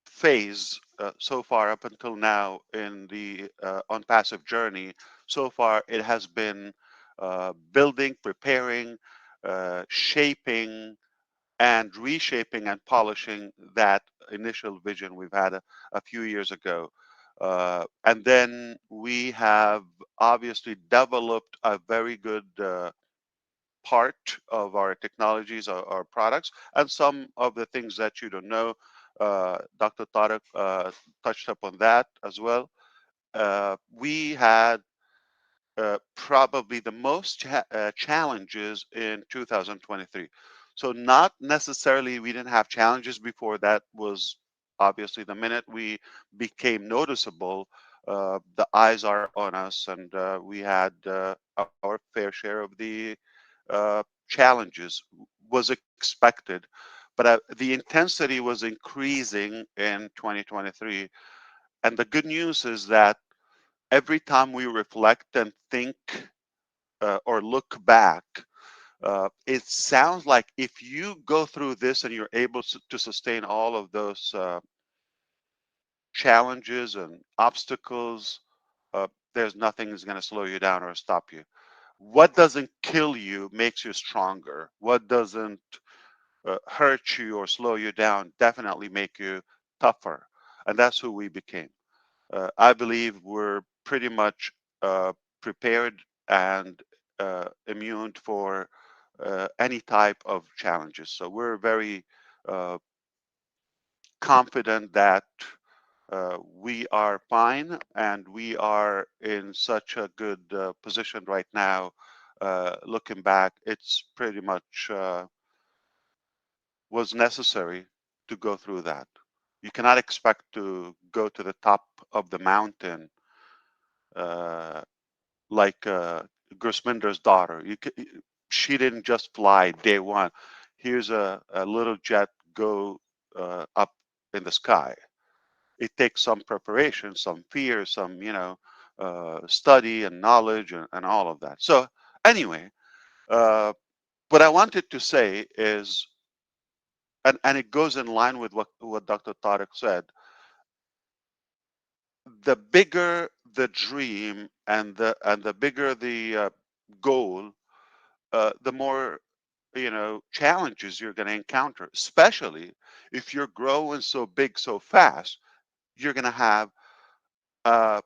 phase so far up until now in the ONPASSIVE journey. So far, it has been building, preparing, shaping, and reshaping and polishing that initial vision we've had a few years ago. And then we have obviously developed a very good part of our technologies, our products, and some of the things that you don't know. Dr. Tariq touched upon that as well. We had probably the most challenges in 2023. So not necessarily we didn't have challenges before. That was obviously the minute we became noticeable, the eyes are on us, and we had our fair share of the challenges. Was expected, but the intensity was increasing in 2023. And the good news is that every time we reflect and think or look back, it sounds like if you go through this and you're able to sustain all of those challenges and obstacles, there's nothing that's going to slow you down or stop you. What doesn't kill you makes you stronger. What doesn't hurt you or slow you down definitely make you tougher. And that's who we became. I believe we're pretty much prepared and immune for any type of challenges. So we're very confident that we are fine, and we are in such a good position right now. Looking back, it's pretty much was necessary to go through that. You cannot expect to go to the top of the mountain like Grisminder's daughter. She didn't just fly day one. Here's a little jet go up in the sky. It takes some preparation, some fear, some study and knowledge and all of that. So anyway, what I wanted to say is, and it goes in line with what Dr. Tariq said, the bigger the dream and the bigger the goal, the more challenges you're going to encounter. Especially if you're growing so big so fast, you're going to have uh,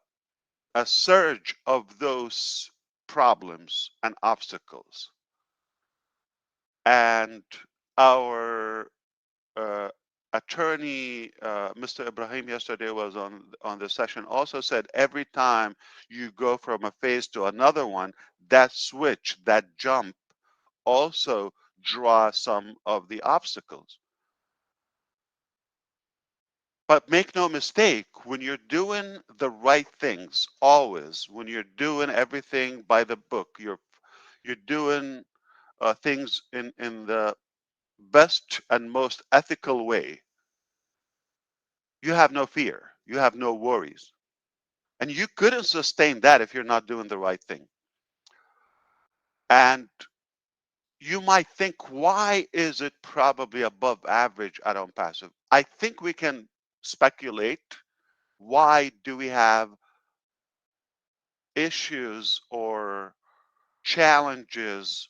a surge of those problems and obstacles. And our attorney, Mr. Ibrahim, yesterday was on the session, also said every time you go from a phase to another one, that switch, that jump, also draw some of the obstacles. But make no mistake, when you're doing the right things, always, when you're doing everything by the book, you're doing things in the best and most ethical way, you have no fear, you have no worries. And you couldn't sustain that if you're not doing the right thing. And you might think, why is it probably above average at ONPASSIVE? I think we can speculate. Why do we have issues or challenges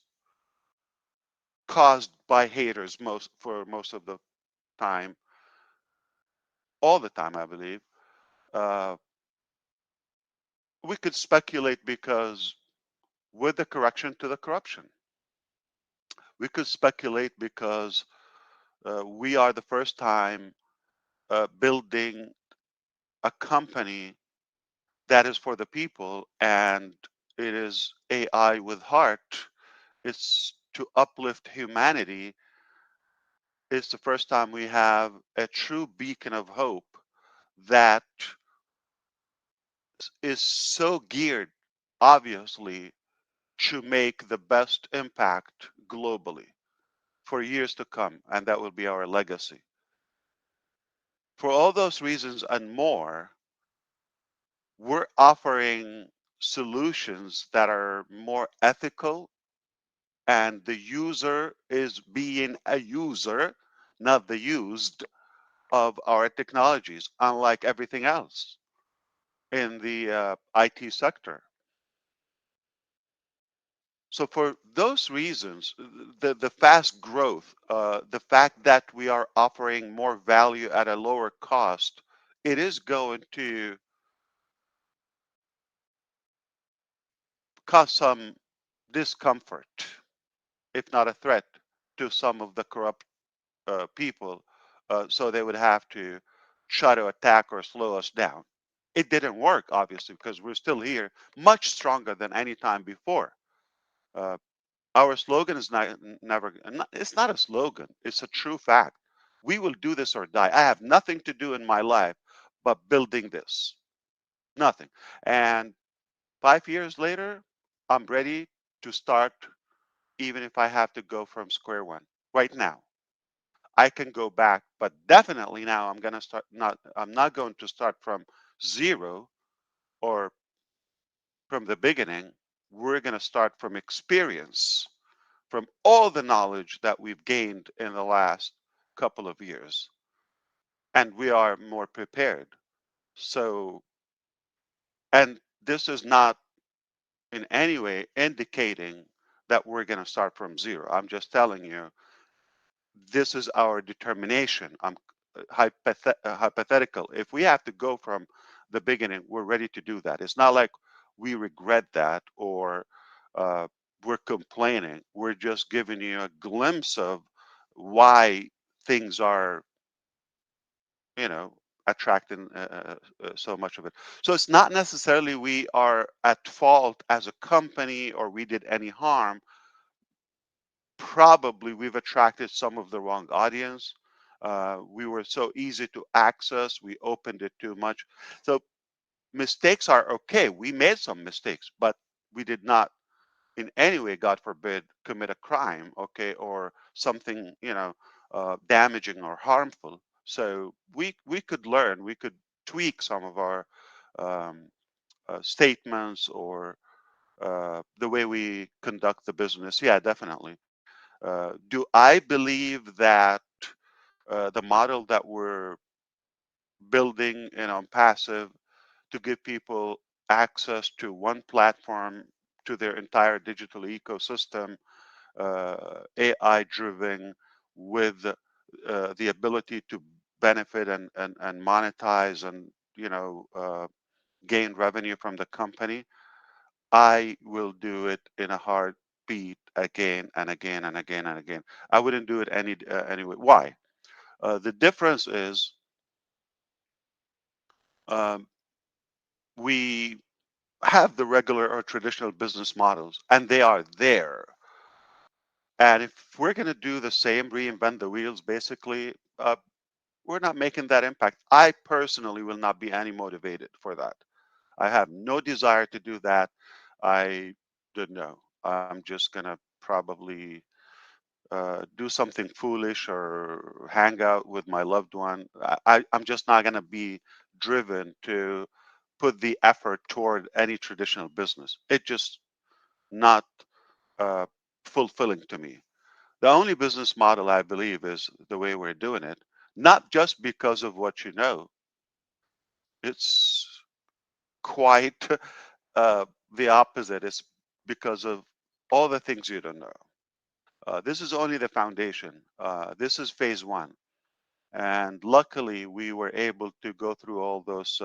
caused by haters for most of the time? All the time, I believe. We could speculate because with the correction to the corruption. We could speculate because we are the first time building a company that is for the people, and it is AI with heart. It's to uplift humanity, it's the first time we have a true beacon of hope that is so geared, obviously, to make the best impact globally for years to come, and that will be our legacy. For all those reasons and more, we're offering solutions that are more ethical, and the user is being a user, not the used of our technologies, unlike everything else in the IT sector. So for those reasons, the fast growth, the fact that we are offering more value at a lower cost, it is going to cause some discomfort, if not a threat, to some of the corrupt people. So they would have to try to attack or slow us down. It didn't work, obviously, because we're still here, much stronger than any time before. Uh, our slogan is never, it's not a slogan, it's a true fact. We will do this or die. I have nothing to do in my life but building this. Nothing. And 5 years later, I'm ready to start, even if I have to go from square one. Right now, I can go back, but definitely now I'm going to start, I'm not going to start from zero or from the beginning. We're going to start from experience, from all the knowledge that we've gained in the last couple of years, and we are more prepared. So, and this is not in any way indicating that we're going to start from zero. I'm just telling you, this is our determination. I'm hypothetical. If we have to go from the beginning, we're ready to do that. It's not like we regret that or we're complaining. We're just giving you a glimpse of why things are, you know, attracting so much of it. So it's not necessarily we are at fault as a company or we did any harm. Probably we've attracted some of the wrong audience. We were so easy to access. We opened it too much. So mistakes are okay. We made some mistakes, but we did not in any way, God forbid, commit a crime, okay, or something, you know, damaging or harmful. So we could learn, we could tweak some of our um, statements or the way we conduct the business. Yeah, definitely. Do I believe that the model that we're building in ONPASSIVE to give people access to one platform to their entire digital ecosystem, AI driven, with the ability to benefit and monetize and, you know, gain revenue from the company, I will do it in a heartbeat again and again and again and again. I wouldn't do it anyway. Why? The difference is um, we have the regular or traditional business models, and they are there. And if we're going to do the same, reinvent the wheels, basically, we're not making that impact. I personally will not be any motivated for that. I have no desire to do that. I don't know. I'm just going to probably do something foolish or hang out with my loved one. I'm just not going to be driven to put the effort toward any traditional business. It just not uh, fulfilling to me. The only business model I believe is the way we're doing it, not just because of what you know. It's quite the opposite. It's because of all the things you don't know. This is only the foundation. This is phase one. And luckily, we were able to go through all those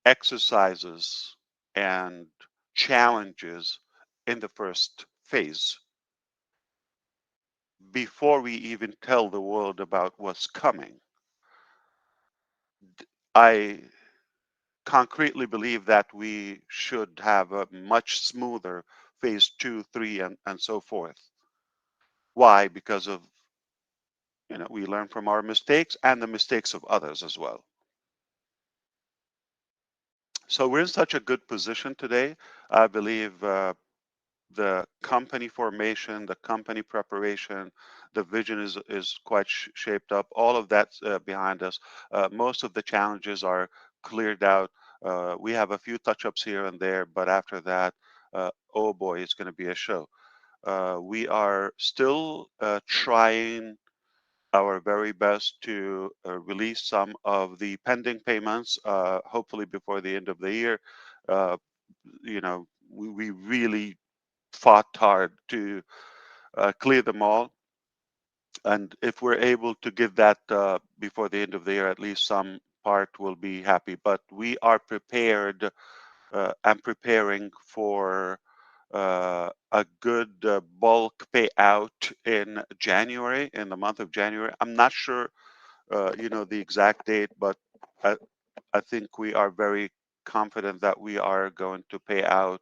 exercises and challenges in the first phase before we even tell the world about what's coming. I concretely believe that we should have a much smoother phase 2, 3, and so forth. Why? Because of, we learn from our mistakes and the mistakes of others as well. So we're in such a good position today. I believe the company formation, the company preparation, the vision is quite shaped up. All of that's behind us. Most of the challenges are cleared out. We have a few touch-ups here and there, but after that, oh boy, it's going to be a show. We are still trying our very best to release some of the pending payments, hopefully before the end of the year. Uh, we really fought hard to clear them all. And if we're able to get that before the end of the year, at least some part will be happy. But we are prepared and preparing for a good bulk payout in January, in the month of January. I'm not sure, the exact date, but I think we are very confident that we are going to pay out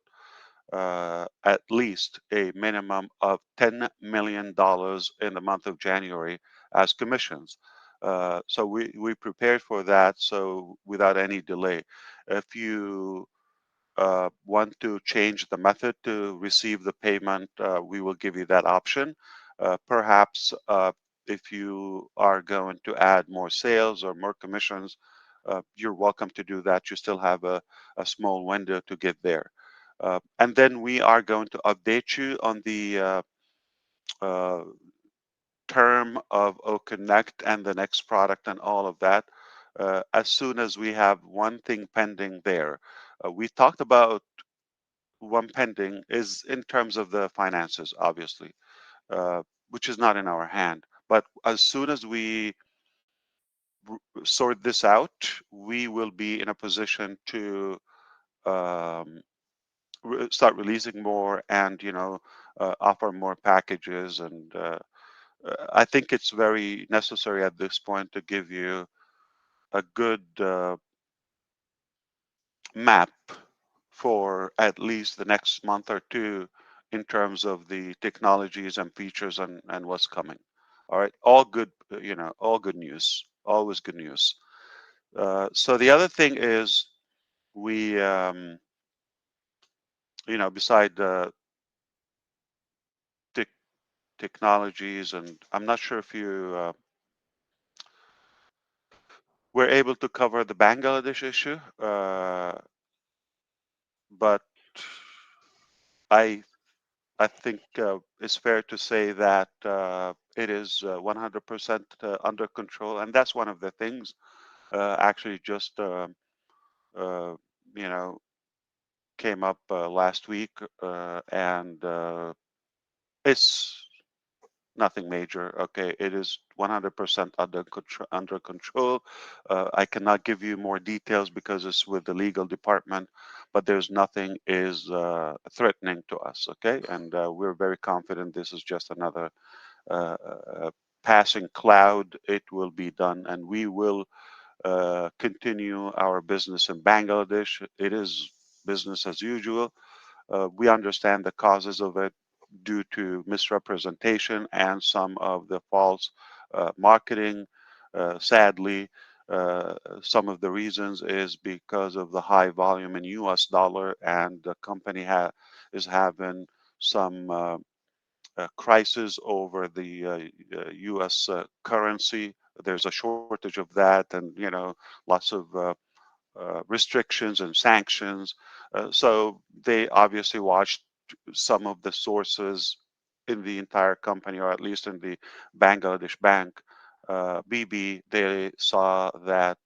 at least a minimum of $10 million in the month of January as commissions. So we prepared for that, so without any delay. If you want to change the method to receive the payment, we will give you that option. Perhaps if you are going to add more sales or more commissions, you're welcome to do that. You still have a small window to get there. And then we are going to update you on the term of OConnect and the next product and all of that as soon as we have one thing pending there. We talked about one pending is in terms of the finances, obviously, which is not in our hand. But as soon as we sort this out, we will be in a position to start releasing more and offer more packages. And I think it's very necessary at this point to give you a good map for at least the next month or two in terms of the technologies and features and what's coming. All right, all good, all good news, always good news. So the other thing is we, beside the technologies, and I'm not sure if you were able to cover the Bangladesh issue, but I think it's fair to say that it is 100% under control, and that's one of the things. Actually, just came up last week, and it's nothing major. Okay, it is 100% under control. I cannot give you more details because it's with the legal department, but there's nothing is threatening to us. Okay, and we're very confident this is just another passing cloud. It will be done, and we will continue our business in Bangladesh. It is business as usual. We understand the causes of it due to misrepresentation and some of the false marketing. Sadly, some of the reasons is because of the high volume in US dollar, and the company is having some crisis over the US currency. There's a shortage of that, and lots of restrictions and sanctions. So they obviously watched some of the sources in the entire company, or at least in the Bangladesh bank, BB. They saw that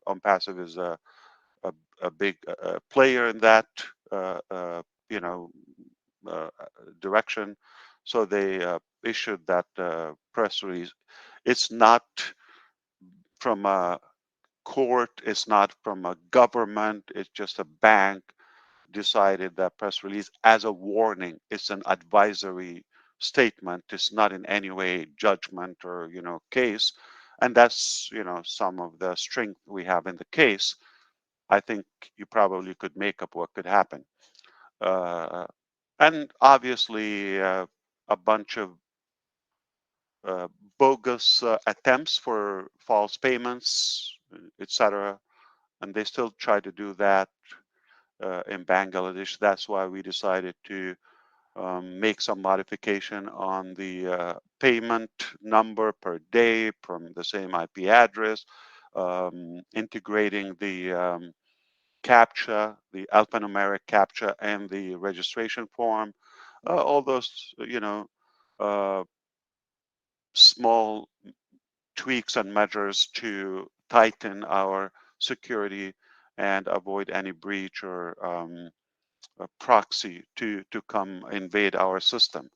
ONPASSIVE is a big player in that, you know, direction. So they issued that press release. It's not from a court, it's not from a government, it's just a bank decided that press release as a warning. It's an advisory statement. It's not in any way judgment or case. And that's some of the strength we have in the case. I think you probably could make up what could happen. And obviously, a bunch of bogus attempts for false payments, etc. And they still try to do that in Bangladesh. That's why we decided to make some modification on the payment number per day from the same IP address, integrating the CAPTCHA, the alphanumeric CAPTCHA, and the registration form. All those, uh, small tweaks and measures to tighten our security and avoid any breach or a proxy to come invade our system.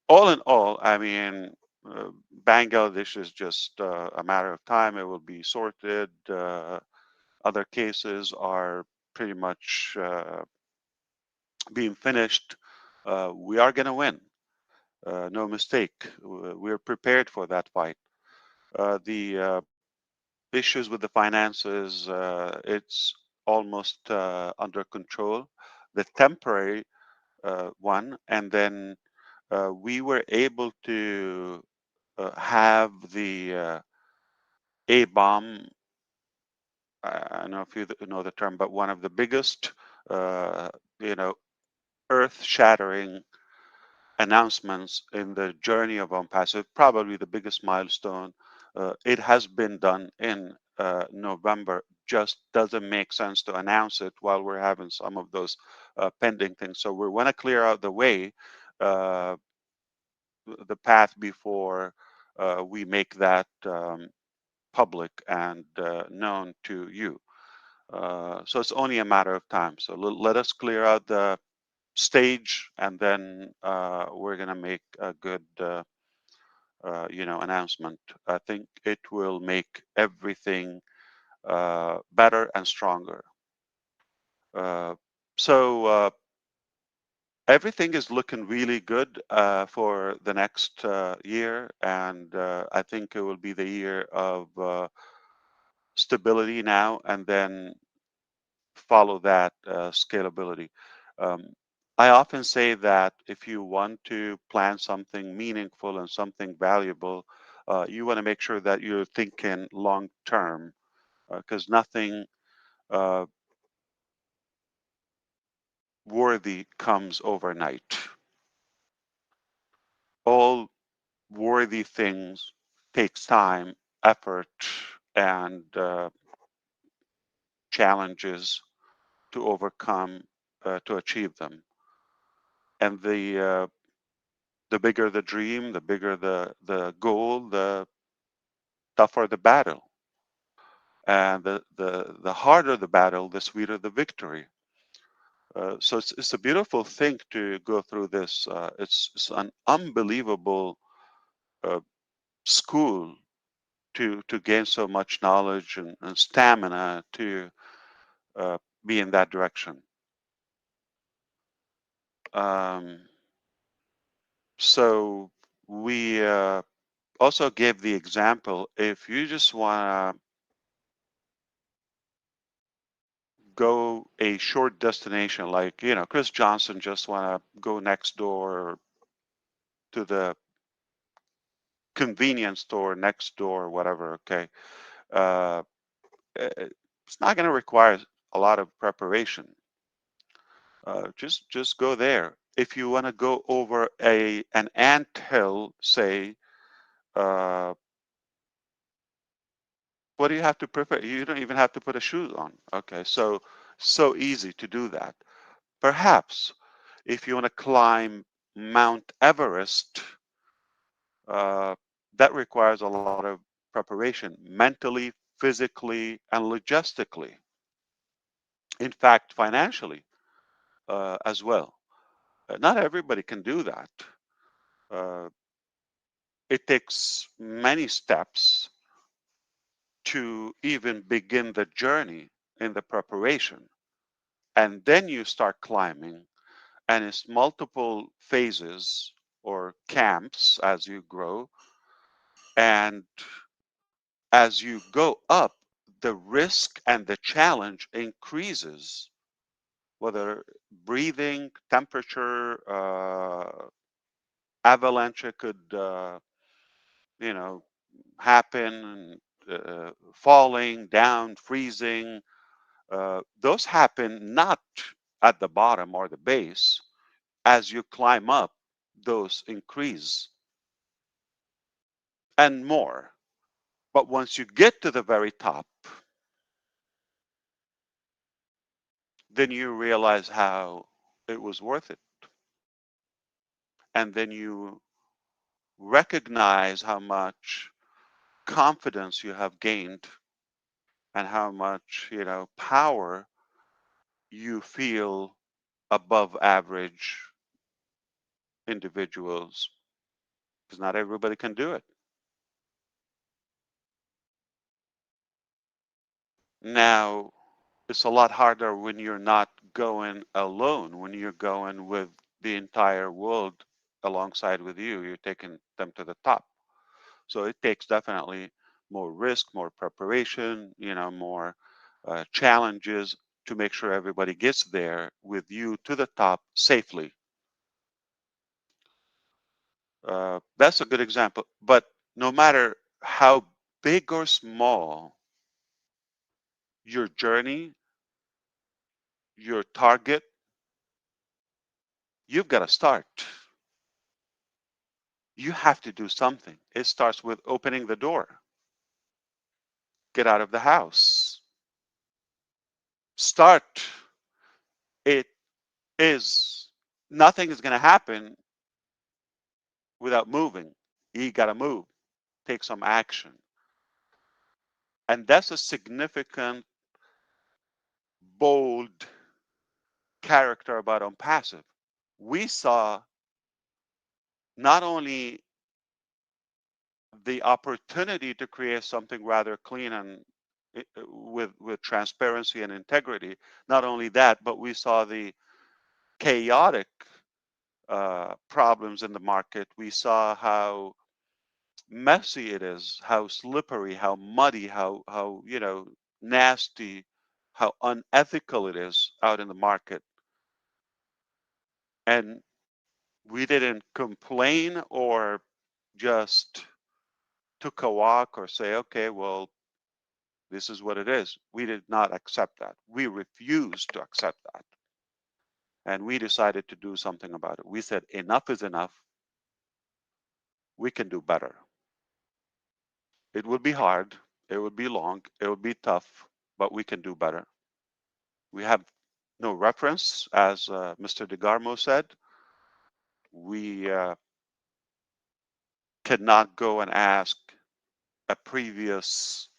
All in all, I mean, Bangladesh is just a matter of time. It will be sorted. Other cases are pretty much being finished. We are going to win. No mistake. We're prepared for that fight. The issues with the finances, it's almost under control. The temporary one, and then we were able to have the A bomb. I don't know if you know the term, but one of the biggest, uh, you know, earth-shattering announcements in the journey of ONPASSIVE, probably the biggest milestone. It has been done in November. Just doesn't make sense to announce it while we're having some of those pending things. So we want to clear out the way, the path before we make that public and known to you. So it's only a matter of time. So let us clear out the stage, and then we're going to make a good, announcement. I think it will make everything better and stronger. So everything is looking really good for the next year, and I think it will be the year of stability now, and then follow that scalability. Um, I often say that if you want to plan something meaningful and something valuable, you want to make sure that you're thinking long term, because nothing uh, worthy comes overnight. All worthy things takes time, effort, and challenges to overcome to achieve them. And the bigger the dream, the bigger the goal, the tougher the battle. And the harder the battle, the sweeter the victory. So it's a beautiful thing to go through this. It's an unbelievable uh, school to gain so much knowledge and stamina to be in that direction. Um, so we also gave the example, if you just want to go a short destination, like, Chris Johnson just want to go next door to the convenience store next door, whatever, okay. uh, it's not going to require a lot of preparation. Just go there. If you want to go over an ant hill, say, uh, what do you have to prepare? You don't even have to put a shoe on. Okay, so easy to do that. Perhaps if you want to climb Mount Everest, that requires a lot of preparation, mentally, physically, and logistically. In fact, financially as well. Not everybody can do that. Uh, it takes many steps to even begin the journey in the preparation. And then you start climbing, and it's multiple phases or camps as you grow. And as you go up, the risk and the challenge increases whether breathing, temperature, avalanche could, happen, falling down, freezing. Those happen not at the bottom or the base. As you climb up, those increase and more. But once you get to the very top, then you realize how it was worth it. And then you recognize how much confidence you have gained and how much, power you feel above average individuals, because not everybody can do it. Now, it's a lot harder when you're not going alone, when you're going with the entire world alongside with you. You're taking them to the top. So it takes definitely more risk, more preparation, more challenges to make sure everybody gets there with you to the top safely. That's a good example. But no matter how big or small your journey, your target, you've got to start. You have to do something. It starts with opening the door. Get out of the house. Start. It is, nothing is going to happen without moving. You got to move, take some action. And that's a significant, bold character about ONPASSIVE. We saw not only the opportunity to create something rather clean and with transparency and integrity. Not only that, but we saw the chaotic problems in the market. We saw how messy it is, how slippery, how muddy, how nasty, how unethical it is out in the market. And we didn't complain or just took a walk or say, okay, well, this is what it is. We did not accept that. We refused to accept that. And we decided to do something about it. We said, enough is enough. We can do better. It would be hard. It would be long. It would be tough, but we can do better. We have no reference, as Mr. DeGarmo said. We cannot go and ask a previous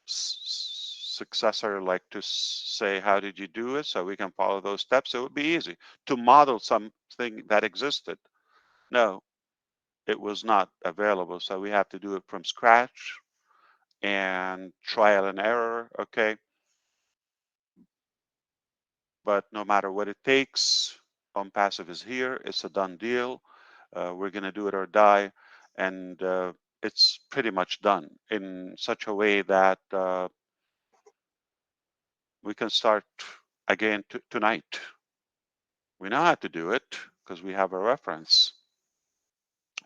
successor like to say, how did you do it, so we can follow those steps. It would be easy to model something that existed. No, it was not available, so we have to do it from scratch and trial and error. Okay, but no matter what it takes, ONPASSIVE is here. It's a done deal. We're going to do it or die, and it's pretty much done in such a way that we can start again tonight. We know how to do it because we have a reference.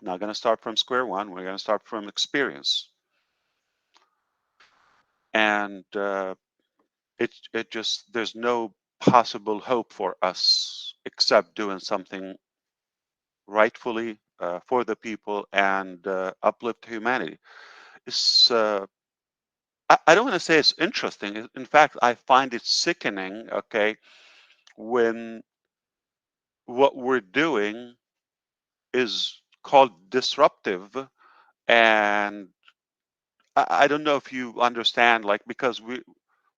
Not going to start from square one. We're going to start from experience. And it just, there's no possible hope for us except doing something rightfully for the people and uplift humanity. It's I don't want to say it's interesting. In fact, I find it sickening, okay, when what we're doing is called disruptive. And I don't know if you understand, like, because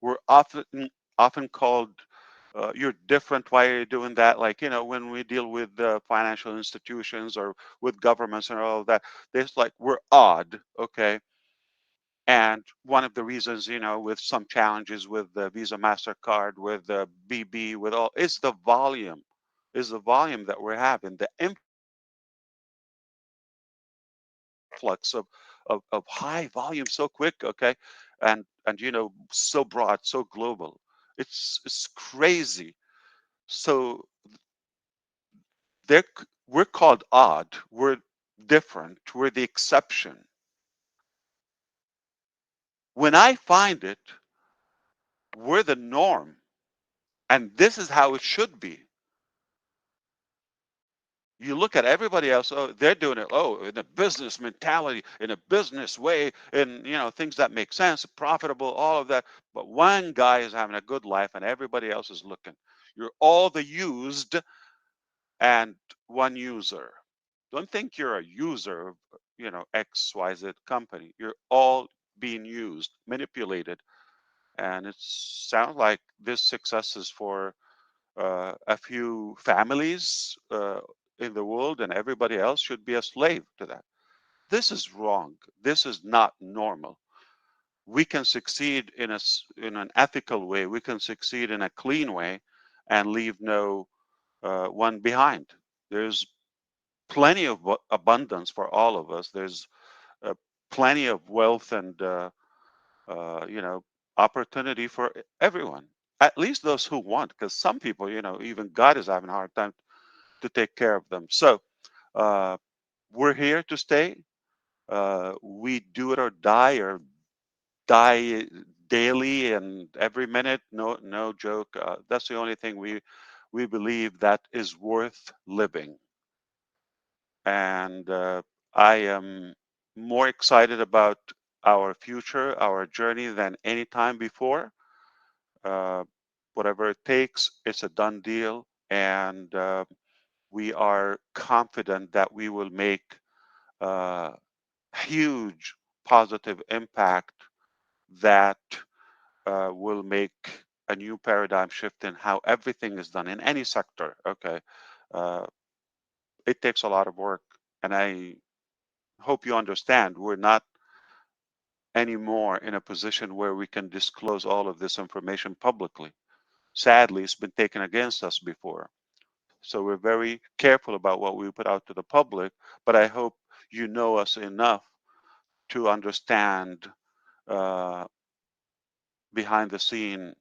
we're often called, you're different. Why are you doing that? Like, when we deal with financial institutions or with governments and all of that, there's like, we're odd, okay? And one of the reasons, with some challenges with the Visa, MasterCard, with the BB, with all, is the volume, that we're having, the influx of high volume so quick, okay? And so broad, so global. It's crazy. So we're called odd. We're different. We're the exception. When I find it, we're the norm. And this is how it should be. You look at everybody else, oh, they're doing it, oh, in a business mentality, in a business way, in things that make sense, profitable, all of that. But one guy is having a good life and everybody else is looking. You're all the used and one user. Don't think you're a user of, XYZ company. You're all being used, manipulated. And it sounds like this success is for a few families in the world, and everybody else should be a slave to that. This is wrong. This is not normal. We can succeed in an ethical way. We can succeed in a clean way, and leave no one behind. There's plenty of abundance for all of us. There's plenty of wealth and opportunity for everyone. At least those who want, because some people, even God is having a hard time to take care of them. So we're here to stay. We do it or die daily and every minute. No joke. That's the only thing we believe that is worth living. And I am more excited about our future, our journey than any time before. Whatever it takes, it's a done deal. And we are confident that we will make a huge positive impact that will make a new paradigm shift in how everything is done in any sector. Okay. It takes a lot of work. And I hope you understand we're not anymore in a position where we can disclose all of this information publicly. Sadly, it's been taken against us before. So we're very careful about what we put out to the public, but I hope you know us enough to understand behind the scene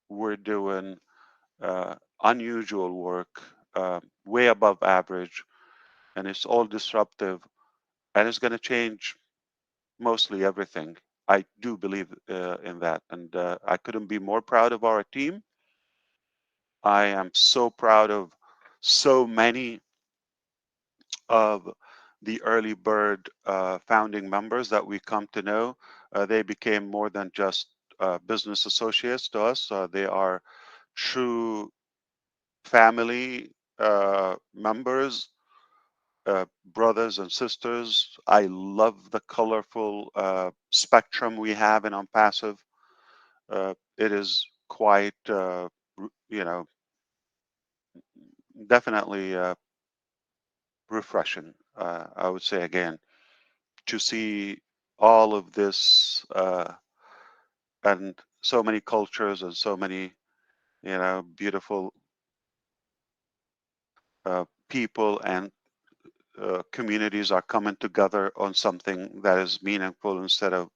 we're doing unusual work, way above average, and it's all disruptive, and it's going to change mostly everything. I do believe in that, and I couldn't be more proud of our team. I am so proud of so many of the early bird founding members that we come to know. They became more than just business associates to us. They are true family members, brothers and sisters. I love the colorful spectrum we have in ONPASSIVE. It is quite, definitely refreshing, I would say again, to see all of this and so many cultures and so many, beautiful people and communities are coming together on something that is meaningful instead of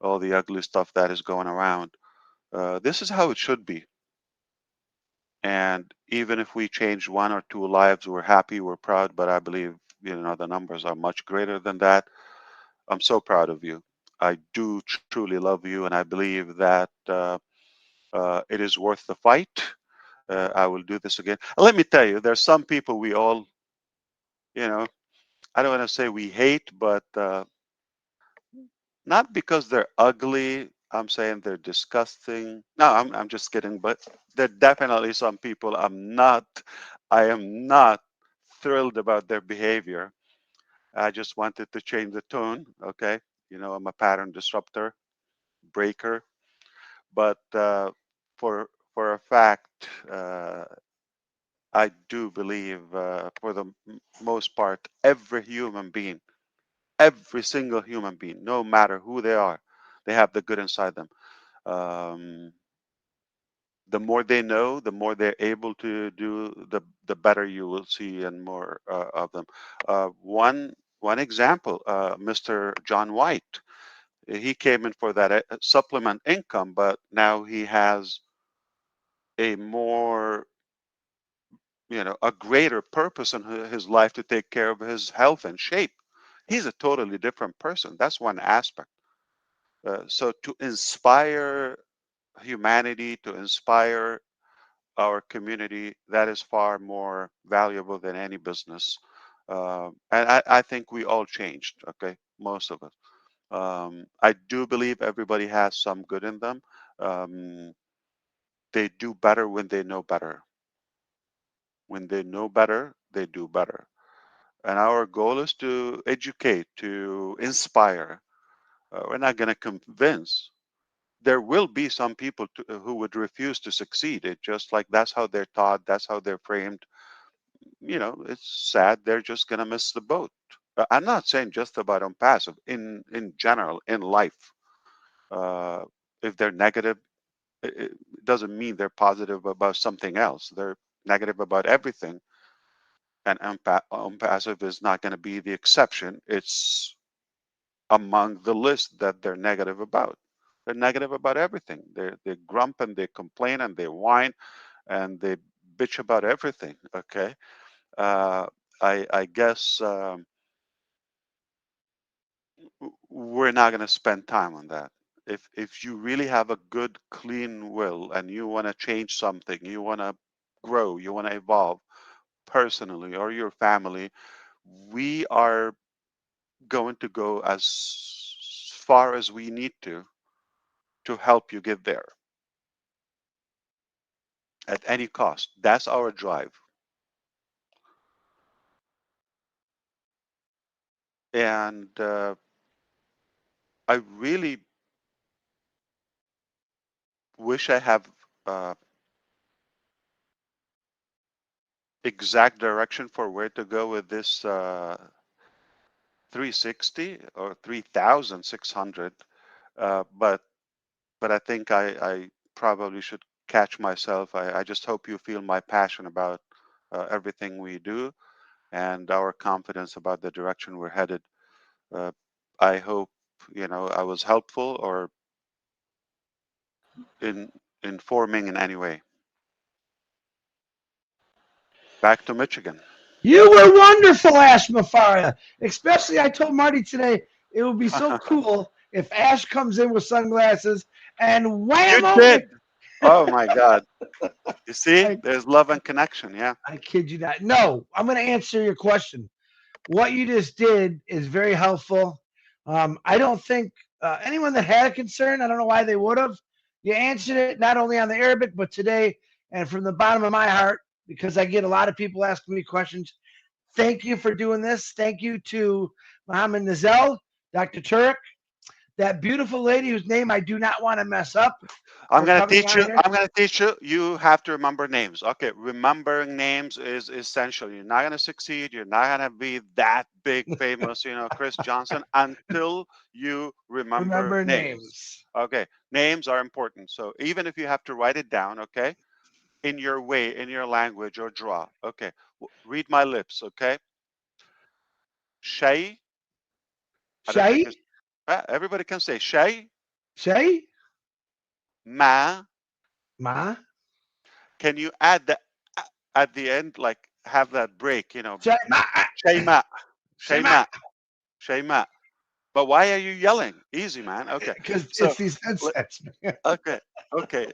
all the ugly stuff that is going around. This is how it should be. And even if we change one or two lives, we're happy, we're proud, but I believe, the numbers are much greater than that. I'm so proud of you. I do truly love you, and I believe that it is worth the fight. I will do this again. And let me tell you, there's some people we all, I don't want to say we hate, but not because they're ugly. I'm saying they're disgusting. No, I'm just kidding. But there are definitely some people I am not thrilled about their behavior. I just wanted to change the tone. Okay. I'm a pattern disruptor, breaker. But for a fact, I do believe, for the most part, every single human being, no matter who they are, they have the good inside them. Um, the more they know, the more they're able to do, the better you will see and more of them. One example, Mr. John White, he came in for that supplement income, but now he has a more a greater purpose in his life to take care of his health and shape. He's a totally different person. That's one aspect. So to inspire humanity, to inspire our community, that is far more valuable than any business. And I think we all changed, okay? Most of us. I do believe everybody has some good in them. They do better when they know better. When they know better, they do better. And our goal is to educate, to inspire. We're not going to convince. There will be some people who would refuse to succeed. It just like that's how they're taught, that's how they're framed. It's sad. They're just going to miss the boat. I'm not saying just about ONPASSIVE. In general, in life, if they're negative, it doesn't mean they're positive about something else. They're negative about everything. And ONPASSIVE is not going to be the exception. It's among the list that they're negative about. They're negative about everything. They grump and they complain and they whine and they bitch about everything. Okay, I guess we're not going to spend time on that. If you really have a good, clean will and you want to change something, you want to grow, you want to evolve personally or your family, we are going to go as far as we need to help you get there at any cost. That's our drive. And I really wish I have exact direction for where to go with this 360 or 3,600, but I think I probably should catch myself. I just hope you feel my passion about everything we do and our confidence about the direction we're headed. I hope I was helpful or informing in any way. Back to Michigan. You were wonderful, Ash Mufareh. Especially, I told Marty today, it would be so cool if Ash comes in with sunglasses and wham! You did. Oh my God. You see, there's love and connection. Yeah. I kid you not. No, I'm going to answer your question. What you just did is very helpful. I don't think anyone that had a concern, I don't know why they would have. You answered it not only on the Arabic, but today, and from the bottom of my heart, because I get a lot of people asking me questions. Thank you for doing this. Thank you to Mohammed Nazel, Dr. Turk, that beautiful lady whose name I do not want to mess up. I'm going to teach you. I'm going to teach you. You have to remember names. Okay. Remembering names is essential. You're not going to succeed. You're not going to be that big, famous, Chris Johnson, until you remember names. Okay. Names are important. So even if you have to write it down, okay, in your way, in your language, or draw. Okay. Read my lips. Okay. Shay. Shay. Everybody can say Shay. Shay. Ma. Ma. Can you add the at the end, like have that break, Shayma. Shayma. Shayma. Shayma. But why are you yelling? Easy, man. Okay. Because it's these headsets. Okay. Okay.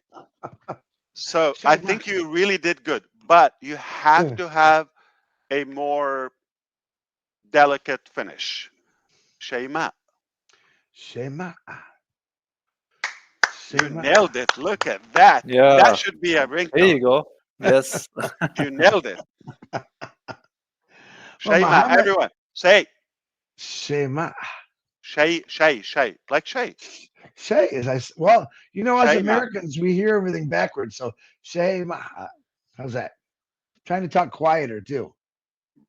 So I think you really did good, but you have to have a more delicate finish. Shayma. Shayma. You nailed it. Look at that. Yeah. That should be a ringtone. There you go. Yes. You nailed it. Shayma. Everyone, say. Shayma. Shay. Like Shay. Shay is us Shayma. Americans, we hear everything backwards. So Shayma. How's that? Trying to talk quieter too.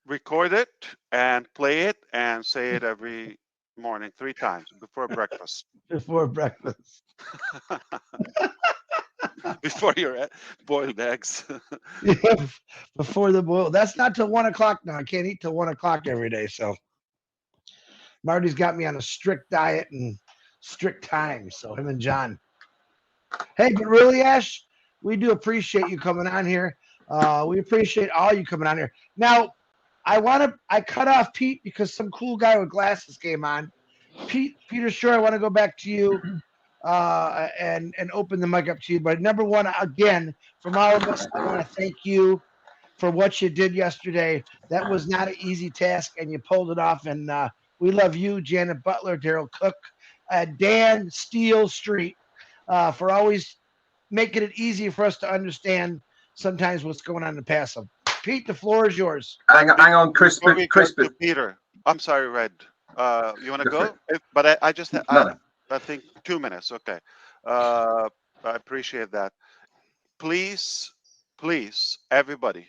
Record it and play it and say it every morning 3 times before breakfast. Before breakfast. Before your boiled eggs. Yeah, before the boil. That's not till 1 o'clock now. I can't eat till 1 o'clock every day. So Marty's got me on a strict diet and strict time. So him and John. Hey, but really, Ash, we do appreciate you coming on here. We appreciate all you coming on here. Now, I cut off Pete because some cool guy with glasses came on. Peter Shore, I want to go back to you and open the mic up to you. But number one, again, from all of us, I want to thank you for what you did yesterday. That was not an easy task, and you pulled it off. And we love you, Janet Butler, Daryl Cook, Dan Steele Street, for always making it easy for us to understand sometimes what's going on in the passive. Pete, the floor is yours. Hang on, Chris. Before we go to Peter, I'm sorry, Red. You want to go? But I just I think 2 minutes. Okay. I appreciate that. Please, everybody,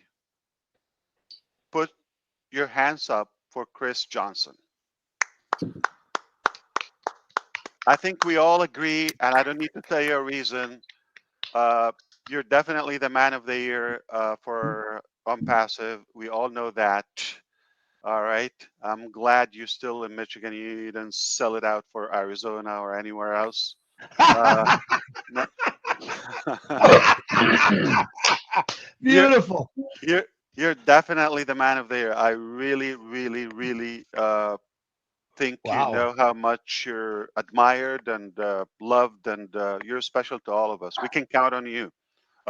put your hands up for Chris Johnson. I think we all agree, and I don't need to tell you a reason. You're definitely the man of the year for ONPASSIVE. We all know that. All right. I'm glad you're still in Michigan. You didn't sell it out for Arizona or anywhere else. Beautiful. You're definitely the man of the year. I really think you know how much you're admired and loved, and you're special to all of us. We can count on you.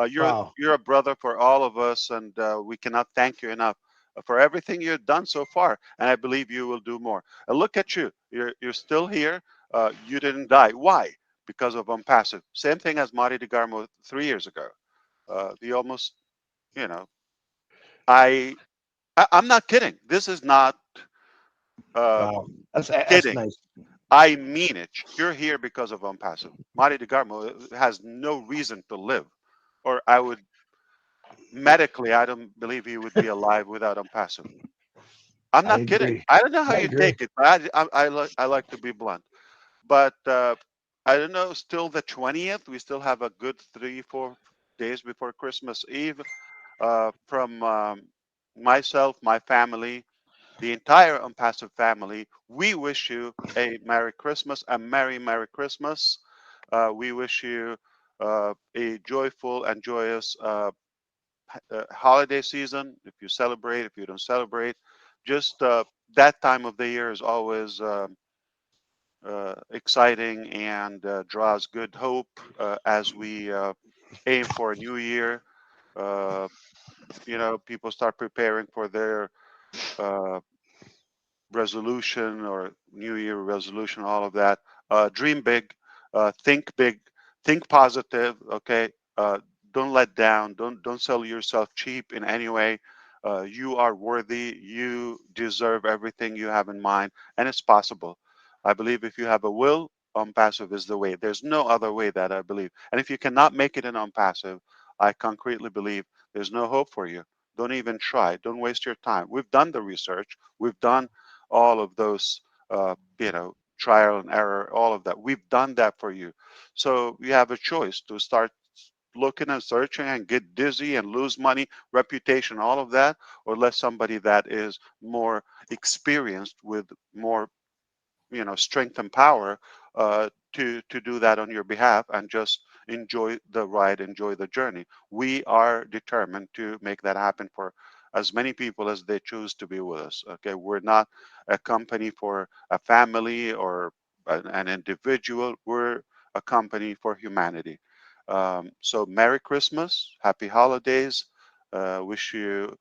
You're a brother for all of us, and we cannot thank you enough for everything you've done so far. And I believe you will do more. And look at you. You're still here. You didn't die. Why? Because of ONPASSIVE. Same thing as Marty DeGarmo 3 years ago. He almost, I'm not kidding. This is not That's kidding. nice. I mean it. You're here because of ONPASSIVE. Marty DeGarmo has no reason to live, or I don't believe he would be alive without ONPASSIVE. I'm not kidding. I don't know how you take it, but I like to be blunt. But I don't know. Still the 20th. We still have a good 3-4 days before Christmas Eve. From myself, my family, the entire ONPASSIVE family, we wish you a Merry Christmas, a Merry Christmas. We wish you a joyful and joyous holiday season. If you celebrate, if you don't celebrate, just that time of the year is always exciting and draws good hope as we aim for a new year. People start preparing for their resolution or New Year resolution, all of that. Dream big, think big, think positive. Okay, don't let down. Don't sell yourself cheap in any way. You are worthy. You deserve everything you have in mind, and it's possible. I believe if you have a will, ONPASSIVE is the way. There's no other way that I believe. And if you cannot make it in ONPASSIVE, I concretely believe there's no hope for you. Don't even try. Don't waste your time. We've done the research. We've done all of those, trial and error, all of that. We've done that for you. So you have a choice to start looking and searching and get dizzy and lose money, reputation, all of that, or let somebody that is more experienced with more, strength and power to do that on your behalf and just enjoy the ride, enjoy the journey. We are determined to make that happen for as many people as they choose to be with us. Okay, we're not a company for a family or an individual. We're a company for humanity. So Merry Christmas, Happy Holidays. Wish you,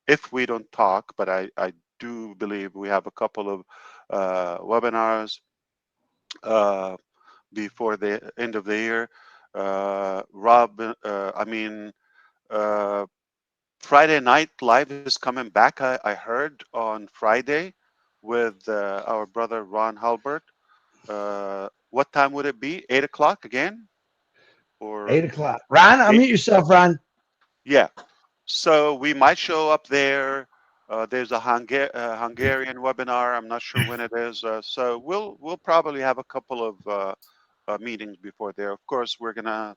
if we don't talk, but I do believe we have a couple of webinars before the end of the year. Friday Night Live is coming back. I heard on Friday with our brother Ron Halbert. What time would it be? 8 o'clock again? Or 8 o'clock. Ron, unmute yourself, Ron. Yeah. So we might show up there. There's a Hungarian webinar. I'm not sure when it is. So we'll probably have a couple of meetings before there. Of course, we're gonna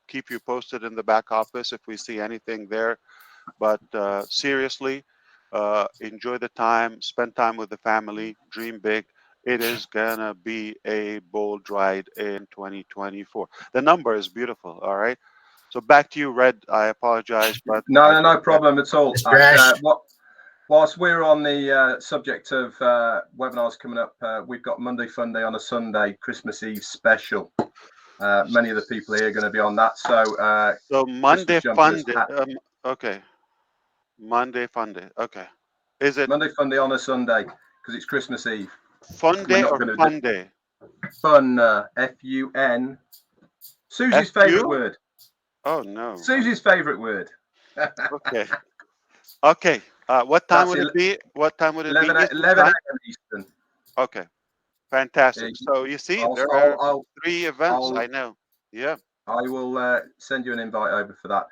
keep you posted in the back office if we see anything there. But seriously, enjoy the time, spend time with the family, dream big. It is gonna be a bold ride in 2024. The number is beautiful. All right. So back to you, Red. I apologize, but No problem at all. Trash. Whilst we're on the subject of webinars coming up, we've got Monday Fun Day on a Sunday, Christmas Eve special. Many of the people here are going to be on that. So Monday Fun Day. Okay. Monday Fun Day. Okay. Is it Monday Fun Day on a Sunday because it's Christmas Eve? Fun Day or Fun Day? Fun. F-U-N. Susie's favorite word. Oh no. Susie's favorite word. Okay. Okay. What time would it be? What time would it be? 11 a.m. Eastern. Okay. Fantastic. So you see, there are 3 events. I know. Yeah. I will send you an invite over for that.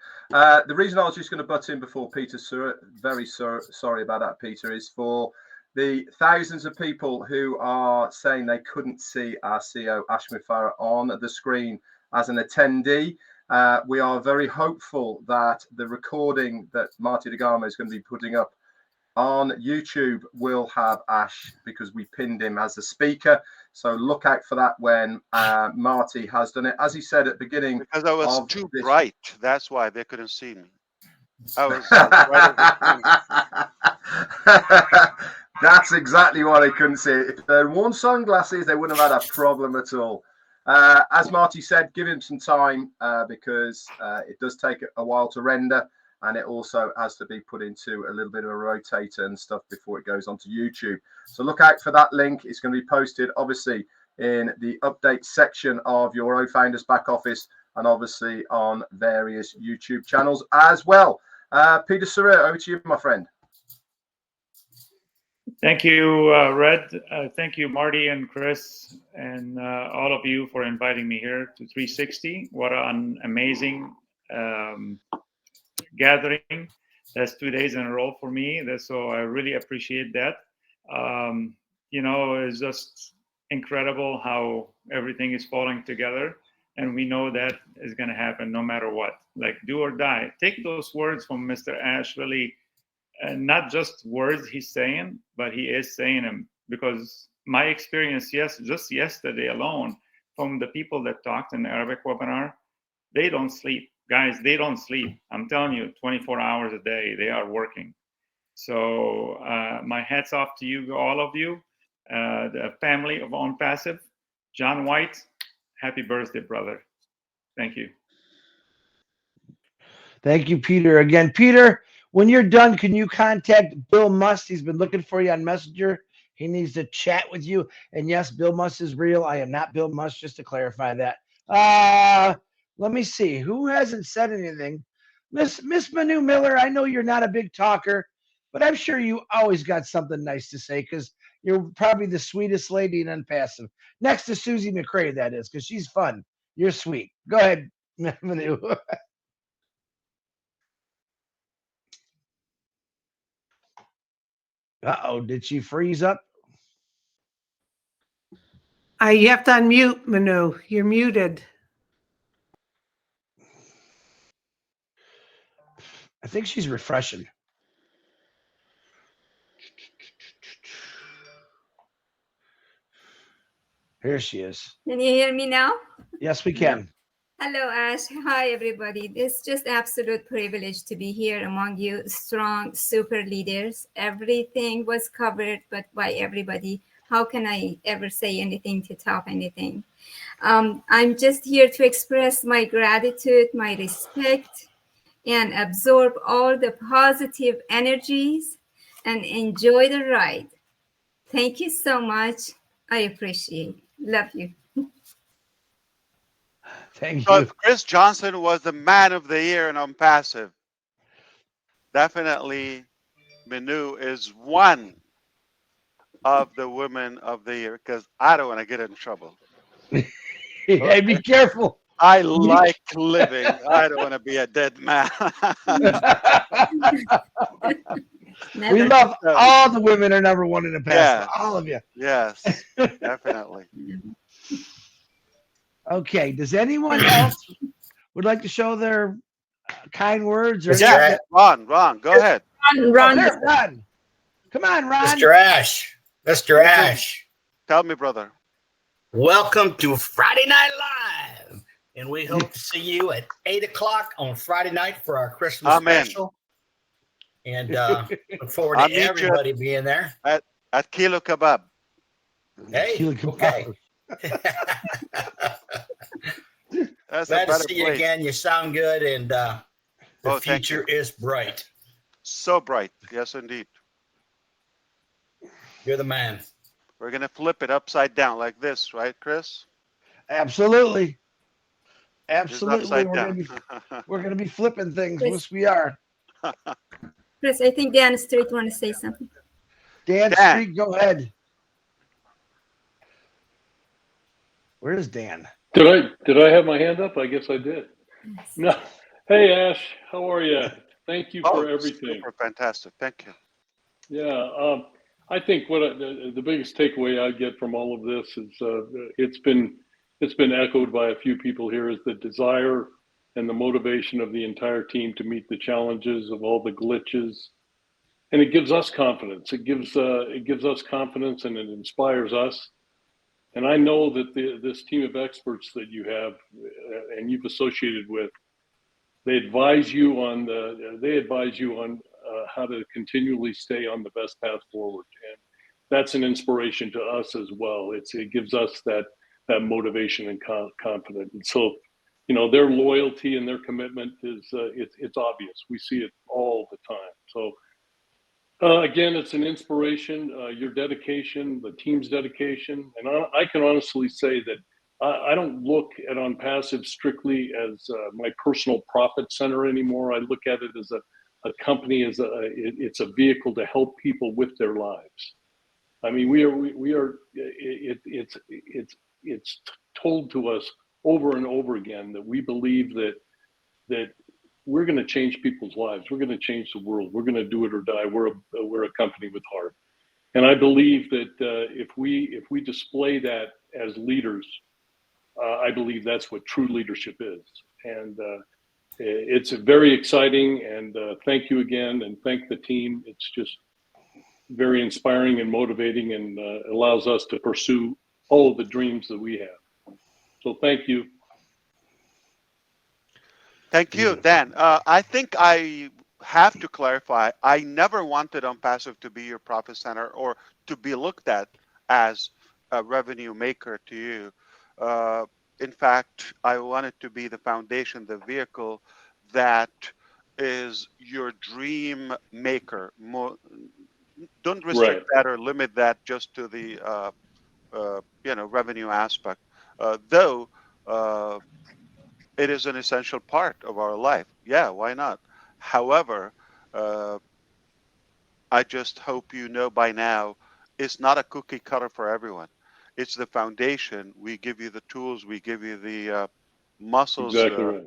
The reason I was just going to butt in before Peter Surratt, very sorry about that, Peter, is for the thousands of people who are saying they couldn't see our CEO, Ash Mufareh, on the screen as an attendee. We are very hopeful that the recording that Marty DeGarmo is going to be putting up on YouTube will have Ash, because we pinned him as a speaker. So look out for that when Marty has done it. As he said at the beginning, because I was too bright. That's why they couldn't see me. I was That's exactly why they couldn't see it. If they'd worn sunglasses, they wouldn't have had a problem at all. As Marty said, give him some time because it does take a while to render. And it also has to be put into a little bit of a rotator and stuff before it goes onto YouTube. So look out for that link. It's going to be posted, obviously, in the update section of your O-Founders back office and obviously on various YouTube channels as well. Peter Surratt, over to you, my friend. Thank you, Red. Thank you, Marty and Chris, and all of you for inviting me here to 360. What an amazing gathering. That's 2 days in a row for me. So I really appreciate that. You know, it's just incredible how everything is falling together. And we know that is going to happen no matter what. Like, do or die. Take those words from Mr. Ash, really, not just words he's saying, but he is saying them. Because my experience, just yesterday alone, from the people that talked in the Arabic webinar, they don't sleep. Guys, they don't sleep. I'm telling you, 24 hours a day, they are working. So my hat's off to you, all of you, the family of ONPASSIVE. John White, happy birthday, brother. Thank you. Thank you, Peter. Again, Peter, when you're done, can you contact Bill Must? He's been looking for you on Messenger. He needs to chat with you. And yes, Bill Must is real. I am not Bill Must, just to clarify that. Let me see. Who hasn't said anything? Miss Manu Miller, I know you're not a big talker, but I'm sure you always got something nice to say because you're probably the sweetest lady in ONPASSIVE. Next to Susie McCrae, that is, because she's fun. You're sweet. Go ahead, Manu. Uh-oh, did she freeze up? You have to unmute, Manu. You're muted. I think she's refreshing. Here she is. Can you hear me now? Yes, we can. Hello, Ash. Hi, everybody. It's just absolute privilege to be here among you, strong, super leaders. Everything was covered, but by everybody. How can I ever say anything to top anything? I'm just here to express my gratitude, my respect, and absorb all the positive energies and enjoy the ride. Thank you so much. I appreciate it. Love you. Thank you. Chris Johnson was the man of the year in ONPASSIVE. Definitely, Manu is one of the women of the year because I don't want to get in trouble. Hey, be careful. I like living. I don't want to be a dead man. We love all the women are number one in the past. Yeah. All of you. Yes, definitely. Okay. Does anyone else would like to show their kind words? Or Yeah, Ron, go ahead. Ron. There's Ron. Come on, Ron. Mr. Ash. Mr. Ash. Tell me, brother. Welcome to Friday Night Live. And we hope to see you at 8 o'clock on Friday night for our Christmas Amen. special. And look forward to everybody being there. At Kilo Kebab. Hey, okay. That's Glad a to better see you place. again. You sound good, and the Thank you. future is bright. So bright. Yes, indeed. You're the man. We're going to flip it upside down like this, right, Chris? Absolutely. It's Absolutely. upside We're gonna be flipping things. Chris. Yes, we are. Chris, I think Dan Street want to say something. Dan Street, go ahead. Where is Dan? Did I have my hand up? I guess I did. No. Hey Ash, how are you? Thank you for everything. Super fantastic. Thank you. Yeah, I think what the biggest takeaway I get from all of this is it's been echoed by a few people here, is the desire and the motivation of the entire team to meet the challenges of all the glitches, and it gives us confidence. It gives us confidence, and it inspires us. And I know that this team of experts that you have and you've associated with, they advise you on how to continually stay on the best path forward, and that's an inspiration to us as well. It gives us that motivation and confidence. And so, their loyalty and their commitment is it's obvious. We see it all the time. So again, it's an inspiration. Your dedication, the team's dedication, and I can honestly say that I don't look at OnPassive strictly as my personal profit center anymore. I look at it as a company, it's a vehicle to help people with their lives. I mean, it's told to us over and over again that we believe that we're going to change people's lives. We're going to change the world. We're going to do it or die. We're a company with heart, and I believe that if we display that as leaders, I believe that's what true leadership is. And it's very exciting. And thank you again, and thank the team. It's just very inspiring and motivating, and allows us to pursue all of the dreams that we have. So thank you. Thank you, Dan. I think I have to clarify, I never wanted OnPassive to be your profit center or to be looked at as a revenue maker to you. In fact, I want it to be the foundation, the vehicle that is your dream maker. Don't restrict that or limit that just to the revenue aspect, though it is an essential part of our life. Yeah, why not? However, I just hope you know by now, it's not a cookie cutter for everyone. It's the foundation. We give you the tools, we give you the muscles, Exactly right.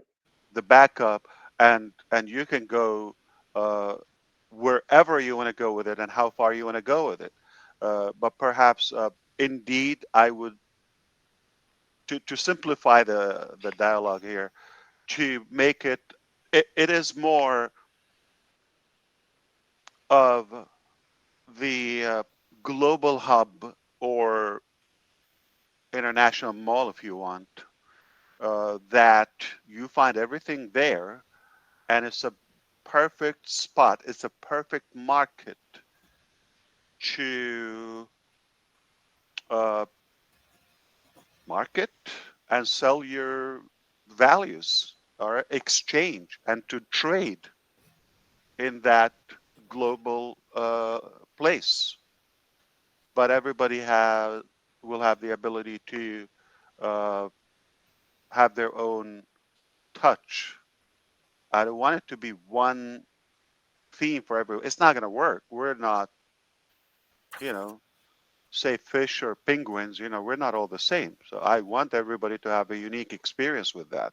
the backup, and you can go wherever you want to go with it and how far you want to go with it. But perhaps, indeed, I would, to simplify the dialogue here, to make it is more of the global hub or international mall, if you want, that you find everything there, and it's a perfect spot. It's a perfect market to market and sell your values, or exchange and to trade in that global place. But everybody will have the ability to have their own touch. I don't want it to be one theme for everyone. It's not going to work. We're not, say fish or penguins, we're not all the same. So I want everybody to have a unique experience with that.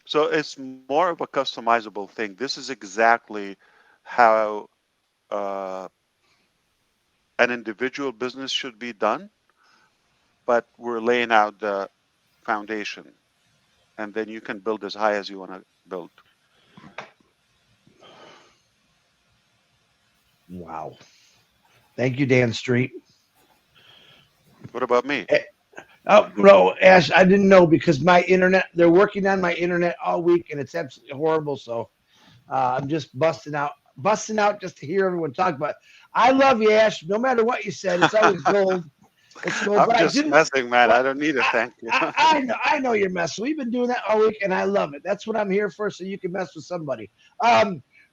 So it's more of a customizable thing. This is exactly how an individual business should be done, but we're laying out the foundation, and then you can build as high as you want to build. Wow. Thank you, Dan Street. What about me? Oh no, Ash, I didn't know because my internet. They're working on my internet all week, and it's absolutely horrible. So I'm just busting out just to hear everyone talk. But I love you, Ash. No matter what you said, it's always gold. It's gold. I'm But I just do. messing, man. Well, I don't need a thank you. I know you're messing. We've been doing that all week, and I love it. That's what I'm here for, so you can mess with somebody.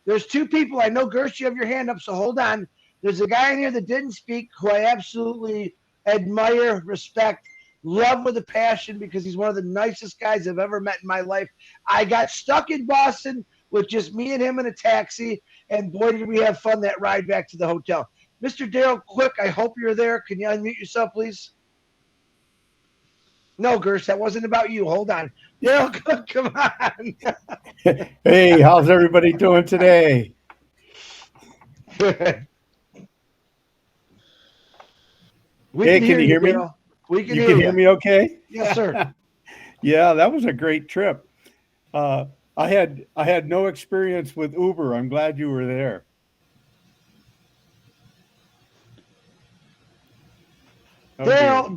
There's two people. I know, Gersh, you have your hand up, so hold on. There's a guy in here that didn't speak who I absolutely admire, respect, love with a passion because he's one of the nicest guys I've ever met in my life. I got stuck in Boston with just me and him in a taxi, and boy, did we have fun that ride back to the hotel. Mr. Daryl Quick, I hope you're there. Can you unmute yourself, please? No, Gersh, that wasn't about you. Hold on. Daryl, come on. Hey, how's everybody doing today? Hey, can you hear me? Daryl. We can You hear can you. hear me okay? Yes, sir. Yeah, that was a great trip. I had no experience with Uber. I'm glad you were there. Oh,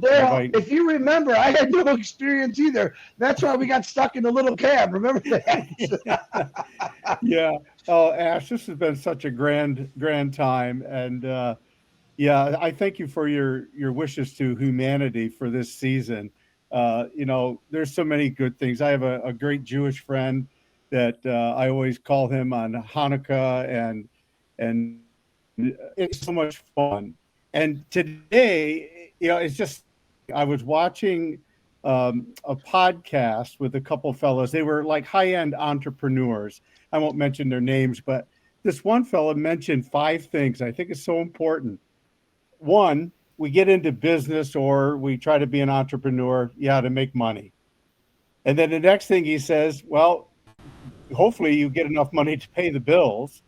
Daryl, if you remember, I had no experience either. That's why we got stuck in the little cab. Remember that? Yeah. Oh, Ash, this has been such a grand time. And yeah, I thank you for your wishes to humanity for this season. There's so many good things. I have a great Jewish friend that I always call him on Hanukkah, and it's so much fun. And today, it's just, I was watching a podcast with a couple fellows. They were like high-end entrepreneurs. I won't mention their names, but this one fellow mentioned 5 things I think is so important. One, we get into business or we try to be an entrepreneur, to make money. And then the next thing he says, well, hopefully you get enough money to pay the bills.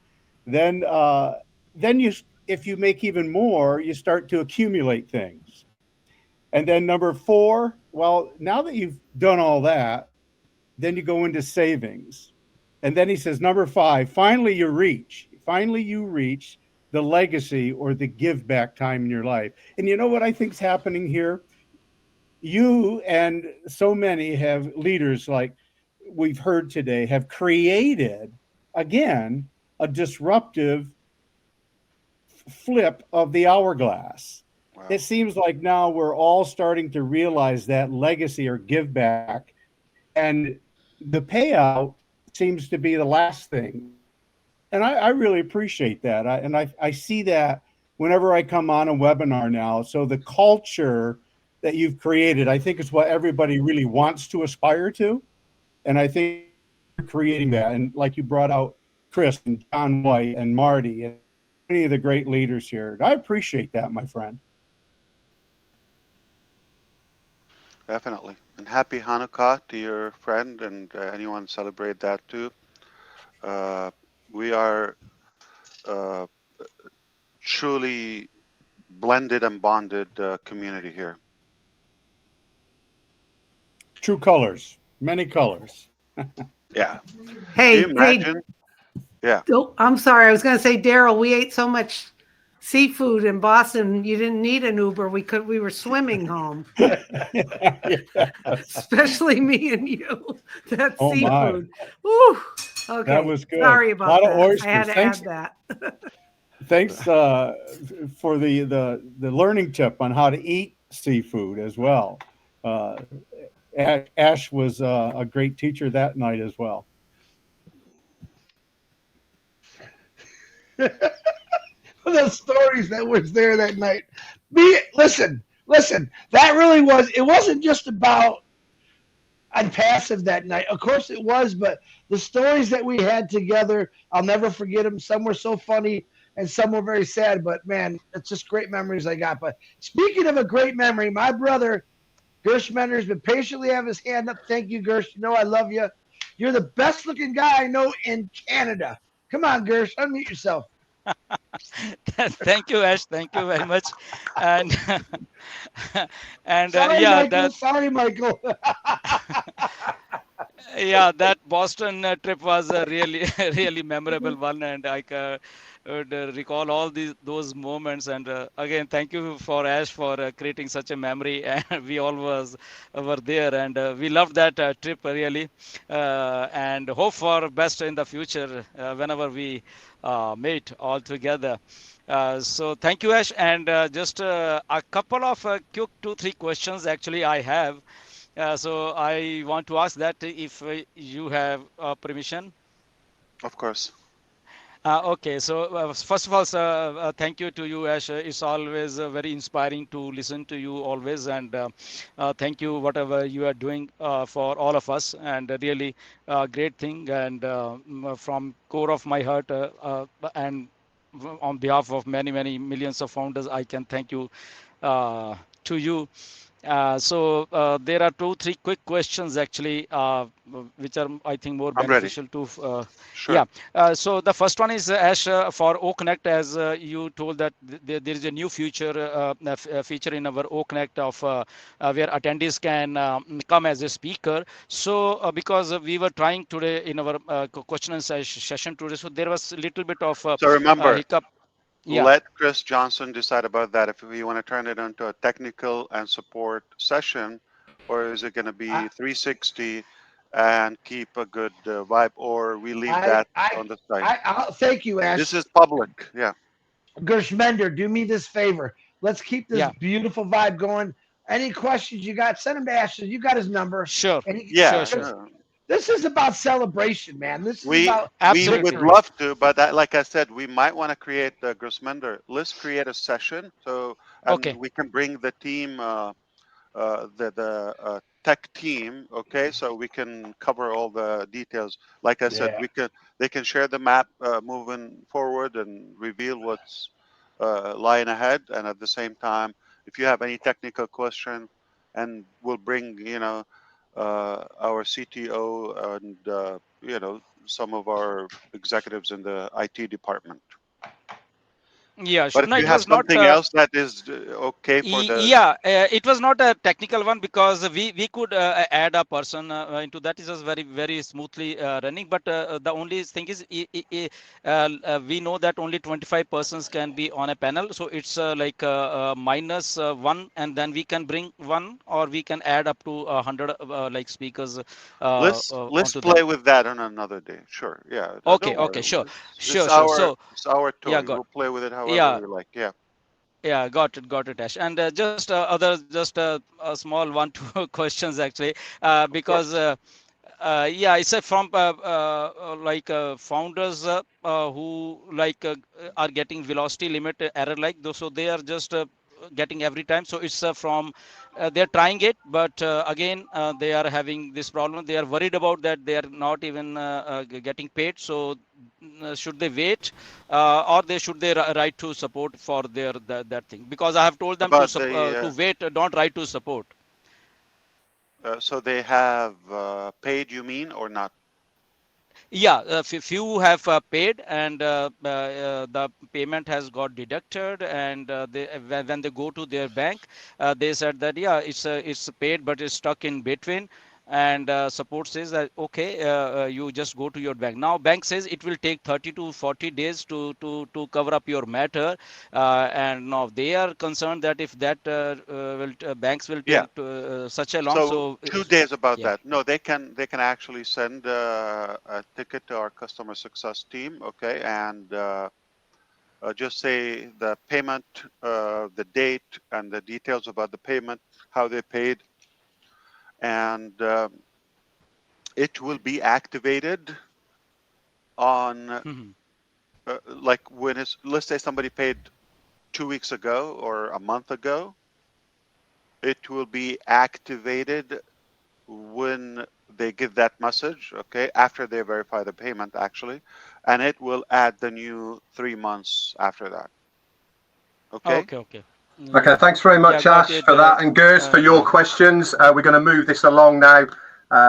Then if you make even more, you start to accumulate things. And then number 4, well, now that you've done all that, then you go into savings. And then he says, number 5, finally you reach the legacy or the give back time in your life. And you know what I think is happening here? You and so many have leaders like we've heard today have created, again, a disruptive flip of the hourglass. Wow. It seems like now we're all starting to realize that legacy or give back, and the payout seems to be the last thing. And I really appreciate that. I see that whenever I come on a webinar now. So the culture that you've created, I think is what everybody really wants to aspire to. And I think you're creating that. And like you brought out Chris and John White and Marty and many of the great leaders here. I appreciate that, my friend. Definitely. And happy Hanukkah to your friend and anyone celebrate that too. We are truly blended and bonded community here. True colors, many colors. Yeah. Hey, Can you imagine? Yeah. Oh, I'm sorry. I was going to say, Daryl, we ate so much seafood in Boston. You didn't need an Uber. We were swimming home. Especially me and you. That seafood. Woo. Okay. That was good. Sorry about a lot that. Of oysters. I had to add that. Thanks for the learning tip on how to eat seafood as well. Ash was a great teacher that night as well. The stories that was there that night. Listen, that really was, it wasn't just about ONPASSIVE that night. Of course it was, but the stories that we had together, I'll never forget them. Some were so funny and some were very sad, but man, it's just great memories I got. But speaking of a great memory, my brother, Gersh Mender's been patiently having his hand up. Thank you, Gersh. You know I love you. You're the best looking guy I know in Canada. Come on, Gersh, unmute yourself. Thank you, Ash. Thank you very much. And sorry, Michael. Sorry, Michael. Yeah, that Boston trip was a really really memorable one, and I would recall all those moments. And again, thank you for Ash for creating such a memory. And we all were there, and we loved that trip really, and hope for best in the future whenever we meet all together. So thank you, Ash, and just a couple of quick 2-3 questions actually I have. So I want to ask that if you have permission. Of course. Okay, so first of all, sir, thank you to you, Ash. It's always very inspiring to listen to you always, and thank you whatever you are doing for all of us, and really great thing. And from core of my heart, and on behalf of many millions of founders, I can thank you to you. So there are 2-3 quick questions actually, which are I think more I'm ready. beneficial to. Sure. Yeah. So the first one is Ash, for OConnect, as you told that there is a new feature in our OConnect of where attendees can come as a speaker. So because we were trying today in our question and session today, so there was a little bit of So remember, hiccup. Yeah. let Chris Johnson decide about that. If we want to turn it into a technical and support session, or is it going to be 360 and keep a good vibe, or we leave that on the side? I'll thank you, Ash. This is public. Yeah. Gershmender, do me this favor. Let's keep this Yeah. beautiful vibe going. Any questions you got, send them to Ash. You got his number. Sure. Yeah. Sure. This is about celebration, man. This is We about would love to, but like I said, we might want to create Grossmender. Let's create a session and we can bring the team, the tech team. Okay, so we can cover all the details. Like I said, they can share the map moving forward and reveal what's lying ahead, and at the same time, if you have any technical question, and we'll bring our CTO and some of our executives in the IT department. Yeah, But if no, you it have was not. something else that is okay for the Yeah, it was not a technical one because we could add a person into that. It was very smoothly running. But the only thing is, we know that only 25 persons can be on a panel. So it's like minus one, and then we can bring one, or we can add up to 100 like speakers. let's Onto play that. with that on another day. Sure. Yeah. Okay. Don't worry. Sure. It's So our yeah, toy. We'll play with it however yeah. we like. Yeah. Yeah, got it, Ash. And just a small one, two questions actually, because yeah, it's from like founders who like are getting velocity limit error like those, so they are just getting every time. So it's from they're trying it, but again they are having this problem. They are worried about that they are not even getting paid. So should they wait, or should they write to support for their that thing? Because I have told them About to wait, don't write to support. So they have paid, you mean, or not? Yeah, few have paid, and the payment has got deducted, and when they go to their bank, they said that yeah, it's paid, but it's stuck in between. And support says that okay, you just go to your bank. Now bank says it will take 30 to 40 days to cover up your matter, and now they are concerned that if that banks will take such a long. So 2 days about yeah. that. No, they can actually send a ticket to our customer success team, okay, and just say the payment, the date, and the details about the payment, how they paid, and it will be activated on like when it's, let's say somebody paid 2 weeks ago or a month ago, it will be activated when they give that message, okay, after they verify the payment actually, and it will add the new 3 months after that. Okay. Okay. Okay, thanks very much, Ash, for that, and Gers for your questions. We're going to move this along now.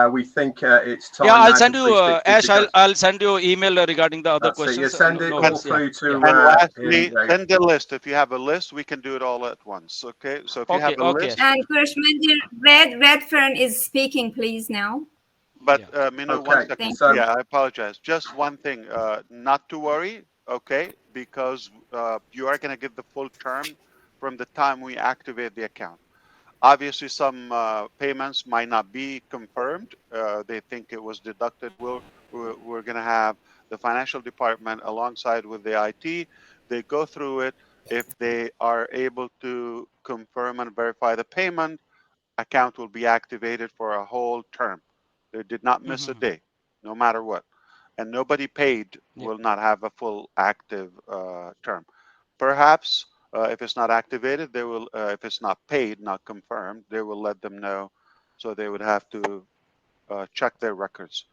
We think it's time. Yeah, I'll now send for you, 360 Ash. because I'll send you email regarding the other that's it. questions. You send it no all worries, through to. And lastly, send the list. If you have a list, we can do it all at once. Okay. So if you have a list. And Gershmender, Redfern is speaking, please now. But Minu, one Okay, second. so Yeah, I apologize. Just one thing, not to worry, okay? Because you are going to get the full term from the time we activate the account. Obviously, some payments might not be confirmed. They think it was deducted. We're going to have the financial department alongside with the IT. They go through it. If they are able to confirm and verify the payment, account will be activated for a whole term. They did not miss a day, no matter what. And nobody paid will not have a full active term. Perhaps if it's not activated, they will. If it's not paid, not confirmed, they will let them know. So they would have to check their records.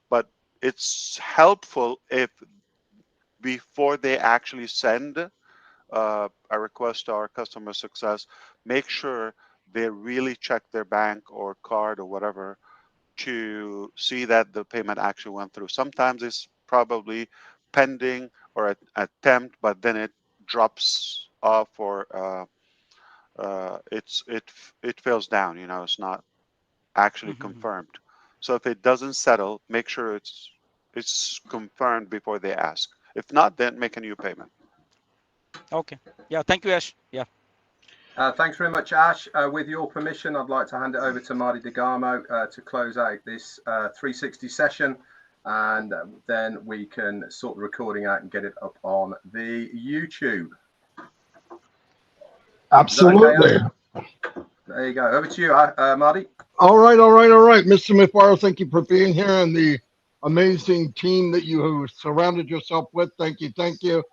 But it's helpful if before they actually send a request to our customer success, make sure they really check their bank or card or whatever to see that the payment actually went through. Sometimes it's probably pending or an attempt, but then it drops off or it fails down. You know, it's not actually confirmed. So if it doesn't settle, make sure it's confirmed before they ask. If not, then make a new payment. Okay. Yeah. Thank you, Ash. Yeah. Thanks very much, Ash. With your permission, I'd like to hand it over to Marty DeGarmo to close out this 360 session, and then we can sort the recording out and get it up on the YouTube. Absolutely. Okay, there you go. Over to you, Marty. All right. Mr. Mufareh, thank you for being here and the amazing team that you have surrounded yourself with. Thank you.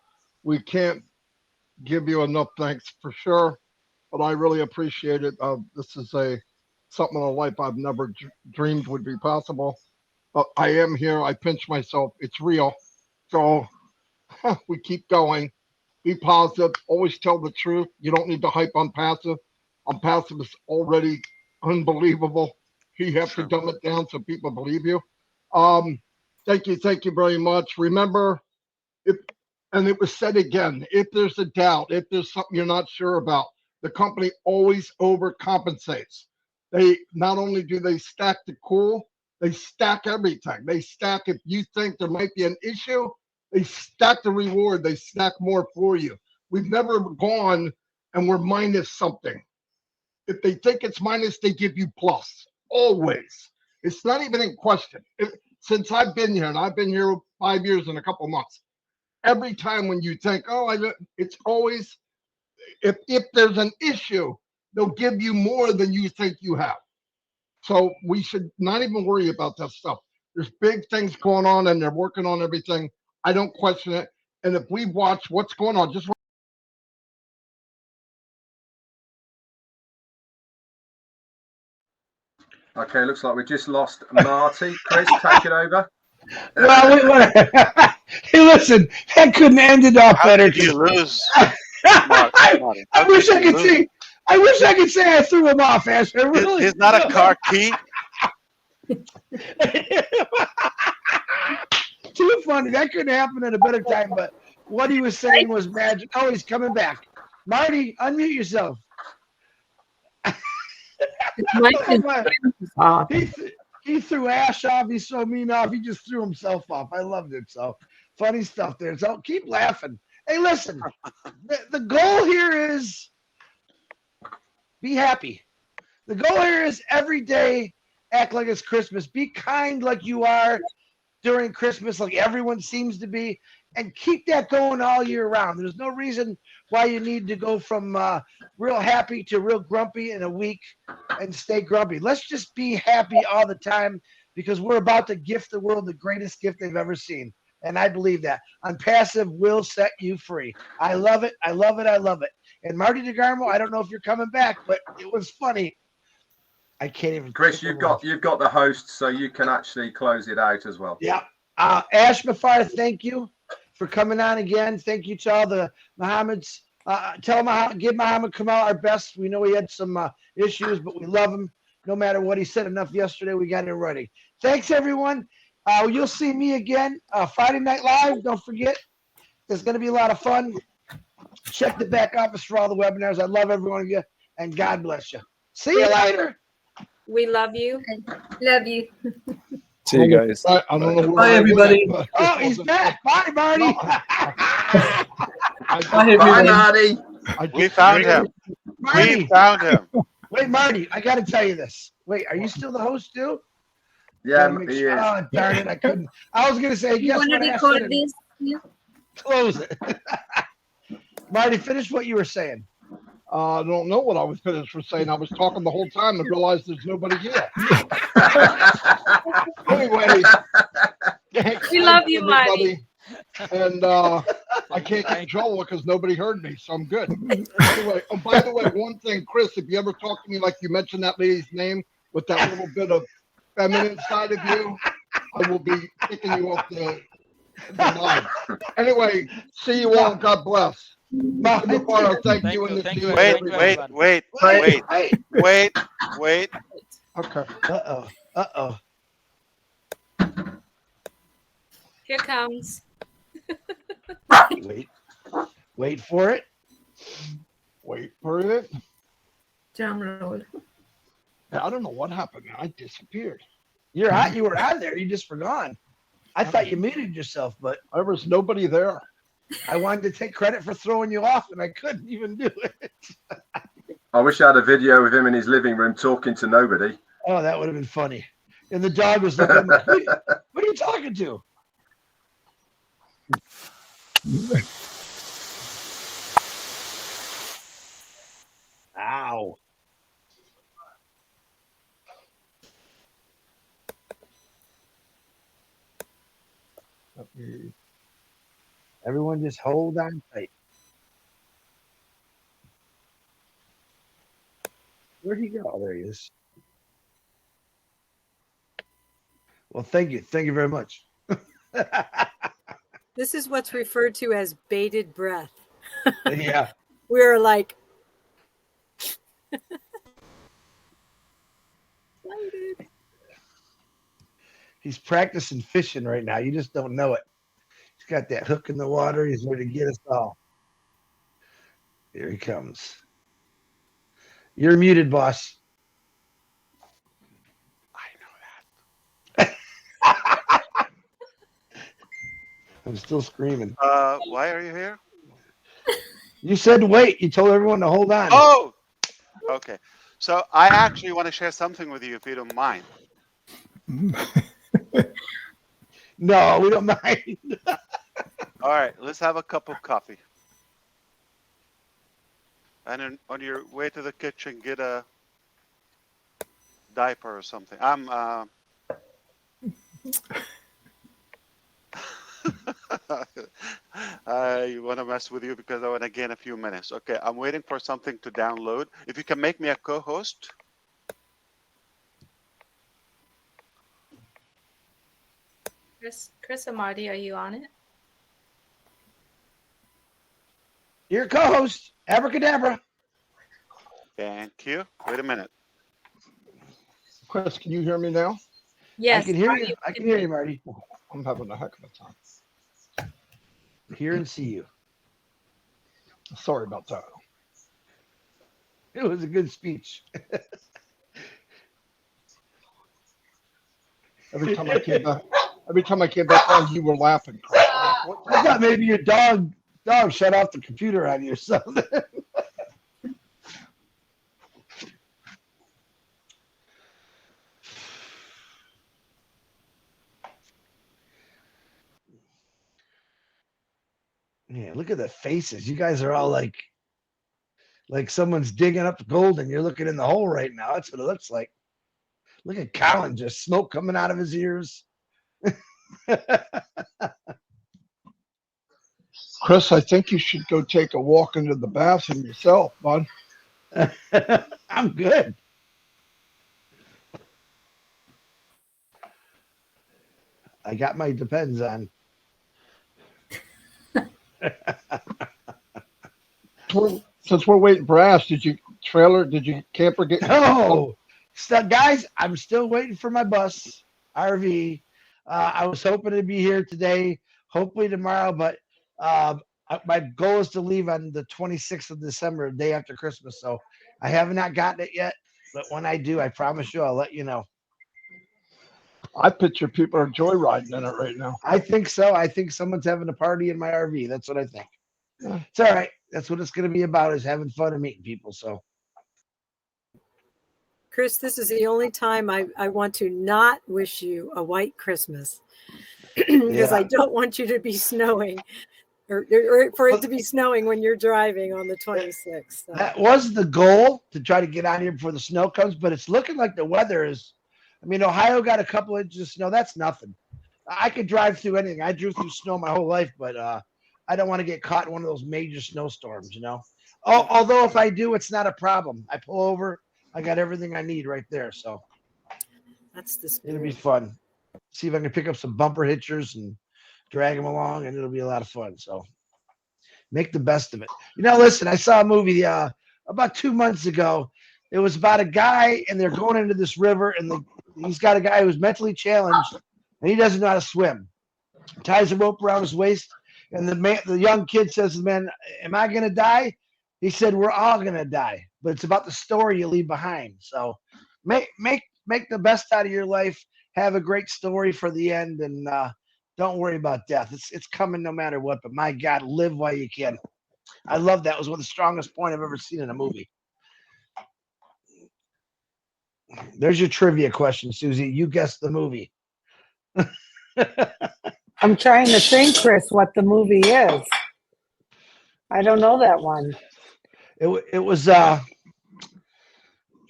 We can't give you enough thanks for sure, but I really appreciate it. This is something in a life I've never dreamed would be possible. But I am here. I pinch myself. It's real. So we keep going. Be positive. Always tell the truth. You don't need to hype on passive. On passive is already unbelievable. You have to dumb it down so people believe you. Thank you very much. Remember, and it was said again, if there's a doubt, if there's something you're not sure about, the company always overcompensates. They not only do they stack the cool, they stack everything. They stack if you think there might be an issue, they stack the reward. They stack more for you. We've never gone and we're minus something. If they think it's minus, they give you plus. Always. It's not even in question. Since I've been here, and I've been here 5 years and a couple months, every time when you think, it's always, if there's an issue, they'll give you more than you think you have. So we should not even worry about that stuff. There's big things going on and they're working on everything. I don't question it. And if we watch what's going on, just Okay, looks like we just lost Marty. Chris, take it over. Well, hey, listen, that couldn't end it off better. How did you lose? I wish I could say. I wish I could say I threw him off, Ash. Really, it's not a car key. Too funny. That couldn't happen at a better time. But what he was saying was magic. Oh, he's coming back. Marty, unmute yourself. He threw Ash off. He's so mean off. He just threw himself off. I loved it. So funny stuff there. So keep laughing. Hey, listen. The goal here is be happy. The goal here is every day act like it's Christmas. Be kind like you are during Christmas, like everyone seems to be, and keep that going all year round. There's no reason why you need to go from real happy to real grumpy in a week and stay grumpy. Let's just be happy all the time because we're about to gift the world the greatest gift they've ever seen. And I believe that. OnPassive will set you free. I love it. I love it. I love it. And Marty DeGarmo, I don't know if you're coming back, but it was funny. I can't even. Chris, you've got the host, so you can actually close it out as well. Yeah. Ash Mufareh, thank you for coming on again. Thank you to all the Mohammeds. Give Mohammed Kamal our best. We know he had some issues, but we love him. No matter what he said enough yesterday, we got it ready. Thanks, everyone. You'll see me again Friday Night Live. Don't forget. There's going to be a lot of fun. Check the back office for all the webinars. I love every one of you, and God bless you. See you later. We love you. Love you. See you guys. I don't know where Bye, I everybody. went, but Oh, he's back. Bye, Marty. Bye, Marty. We found him. Marty. We found him. Wait, Marty, I got to tell you this. Wait, are you still the host too? Yeah, Gotta make he sure- is. Oh, darn it, I couldn't. I was going to say, You guess want to what? I record said this? Yeah. Close it. Marty, finish what you were saying. I don't know what I was finished for saying. I was talking the whole time and realized there's nobody here. Anyway, We love you, Marty. And I can't get in trouble because nobody heard me, so I'm good. Anyway, oh, by the way, one thing, Chris, if you ever talk to me like you mentioned that lady's name with that little bit of feminine side of you, I will be kicking you off the line. Anyway, see you all. God bless. Mufareh, thank you. And Thank you. Wait. Okay. Uh-oh. Here comes. Wait for it. Wait for it. Drum roll. I don't know what happened. I disappeared. You were out there. You just forgot. I thought you muted yourself, but there was nobody there. I wanted to take credit for throwing you off, and I couldn't even do it. I wish I had a video of him in his living room talking to nobody. Oh, that would have been funny. And the dog was looking like, what are you talking to? Ow. Everyone just hold on tight. Where'd he go? Oh, there he is. Well, thank you. Thank you very much. This is what's referred to as bated breath. Yeah. We're like, He's practicing fishing right now. You just don't know it. He's got that hook in the water. He's ready to get us all. Here he comes. You're muted, boss. I know that. I'm still screaming. Why are you here? You said wait. You told everyone to hold on. Oh, okay. So I actually want to share something with you, if you don't mind. No, we don't mind. All right, let's have a cup of coffee. And then on your way to the kitchen, get a diaper or something. I want to mess with you because I want to gain a few minutes. Okay, I'm waiting for something to download. If you can make me a co-host. Chris and Marty, are you on it? You're a co-host. Abracadabra. Thank you. Wait a minute. Chris, can you hear me now? Yes. I can hear you. I can hear you, Marty. I'm having a heck of a time. Hear and see you. Sorry about that. It was a good speech. Every time I came back on, you were laughing. I thought maybe your dog shut off the computer on you or something. Yeah, look at the faces. You guys are all like someone's digging up gold and you're looking in the hole right now. That's what it looks like. Look at Colin, just smoke coming out of his ears. Chris, I think you should go take a walk into the bathroom yourself, bud. I'm good. I got my Depends on. Since we're waiting for Ash, did you camper get? No, guys, I'm still waiting for my bus RV. I was hoping to be here today, hopefully tomorrow, but my goal is to leave on the 26th of December, the day after Christmas. So I have not gotten it yet, but when I do, I promise you, I'll let you know. I picture people are joyriding in it right now. I think so. I think someone's having a party in my RV. That's what I think. Yeah. It's all right. That's what it's going to be about, is having fun and meeting people. So, Chris, this is the only time I want to not wish you a white Christmas because I don't want you to be snowing or for it to be snowing when you're driving on the 26th. So. that was the goal, to try to get out here before the snow comes, but it's looking like the weather is, I mean, Ohio got a couple inches of snow. That's nothing. I could drive through anything. I drove through snow my whole life, but I don't want to get caught in one of those major snowstorms, you know. Although if I do, it's not a problem. I pull over, I got everything I need right there. So that's the spirit. It'll be fun. See if I can pick up some bumper hitchers and drag them along, and it'll be a lot of fun. So make the best of it. You know, listen, I saw a movie about 2 months ago. It was about a guy, and they're going into this river, and he's got a guy who's mentally challenged, and he doesn't know how to swim. Ties a rope around his waist, and the young kid says to the man, "Am I going to die?" He said, "We're all going to die, but it's about the story you leave behind." So make the best out of your life. Have a great story for the end, and don't worry about death. It's coming no matter what. But my God, live while you can. I love that. It was one of the strongest point I've ever seen in a movie. There's your trivia question, Susie. You guessed the movie. I'm trying to think, Chris, what the movie is. I don't know that one. It was trying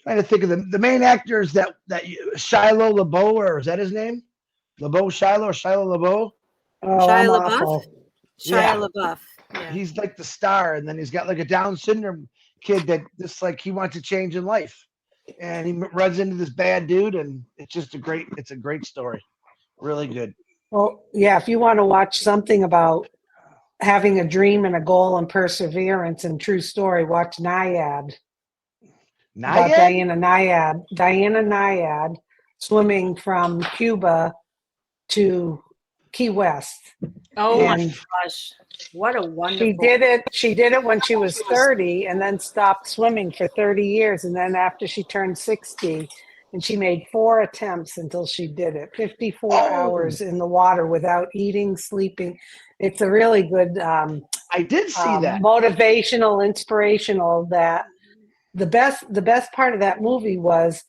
to think of the main actors that Shiloh LaBeouf, or is that his name? LaBeouf Shiloh or Shiloh LaBeouf? Oh, Shia LaBeouf. Shia LaBeouf. Yeah. He's like the star, and then he's got like a Down syndrome kid that just like he wants to change in life, and he runs into this bad dude, and it's just a great story, really good. Well, yeah, if you want to watch something about having a dream and a goal and perseverance and true story, watch Naiad. About Diana Naiad swimming from Cuba to Key West. Oh my And gosh. What a wonderful. She did it when she was 30 and then stopped swimming for 30 years. And then after she turned 60, and she made 4 attempts until she did it, 54 hours in the water without eating, sleeping. It's a really good I did see that. Motivational, inspirational. That the best part of that movie was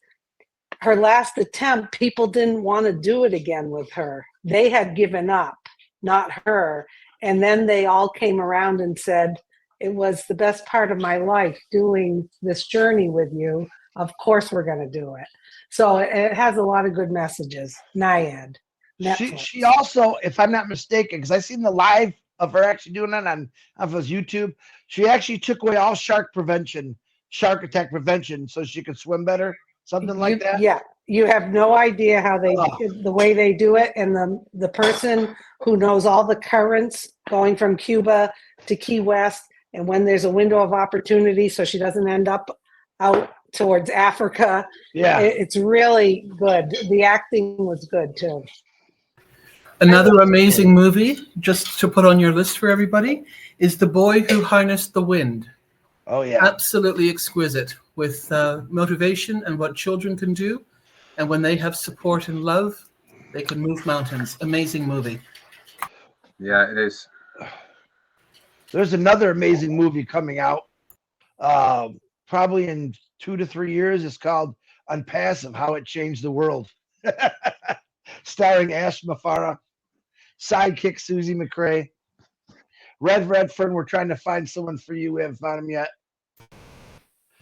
her last attempt. People didn't want to do it again with her. They had given up, not her. And then they all came around and said, "It was the best part of my life doing this journey with you. Of course we're going to do it." So it has a lot of good messages. Naiad. She also, if I'm not mistaken, because I seen the live of her actually doing that on his YouTube, she actually took away all shark attack prevention, so she could swim better, something like that. Yeah, you have no idea how the way they do it, and the person who knows all the currents going from Cuba to Key West, and when there's a window of opportunity, so she doesn't end up out towards Africa. Yeah, it's really good. The acting was good too. Another amazing movie, just to put on your list for everybody, is The Boy Who Harnessed the Wind. Oh, yeah. Absolutely exquisite with motivation and what children can do. And when they have support and love, they can move mountains. Amazing movie. Yeah, it is. There's another amazing movie coming out probably in 2 to 3 years. It's called ONPASSIVE, How It Changed the World. Starring Ash Mufareh, sidekick Susie McCrae. Redfern, we're trying to find someone for you. We haven't found him yet.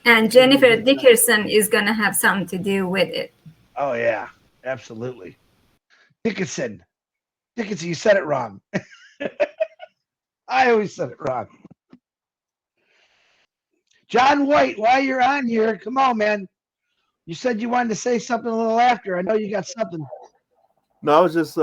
And Jennifer Dickerson is going to have something to do with it. Oh, yeah, absolutely. Dickinson, you said it wrong. I always said it wrong. John White, while you're on here, come on, man. You said you wanted to say something a little after. I know you got something. No, I was just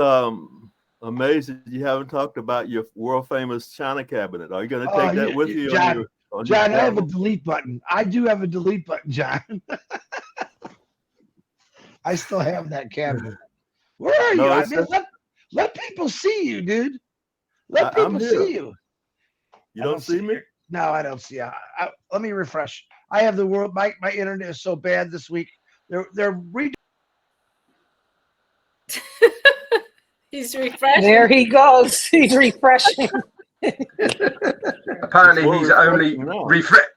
amazed that you haven't talked about your world famous China cabinet. Are you going to take that with you? John, on John, your I have a delete button. I do have a delete button, John. I still have that cabinet. Where are you? I mean, let people see you, dude. Let people see you. You don't see me? No, I don't see you. Let me refresh. I have the world. My internet is so bad this week. They're He's refreshing. There he goes. He's refreshing. Apparently, We're he's only refreshing now. refresh.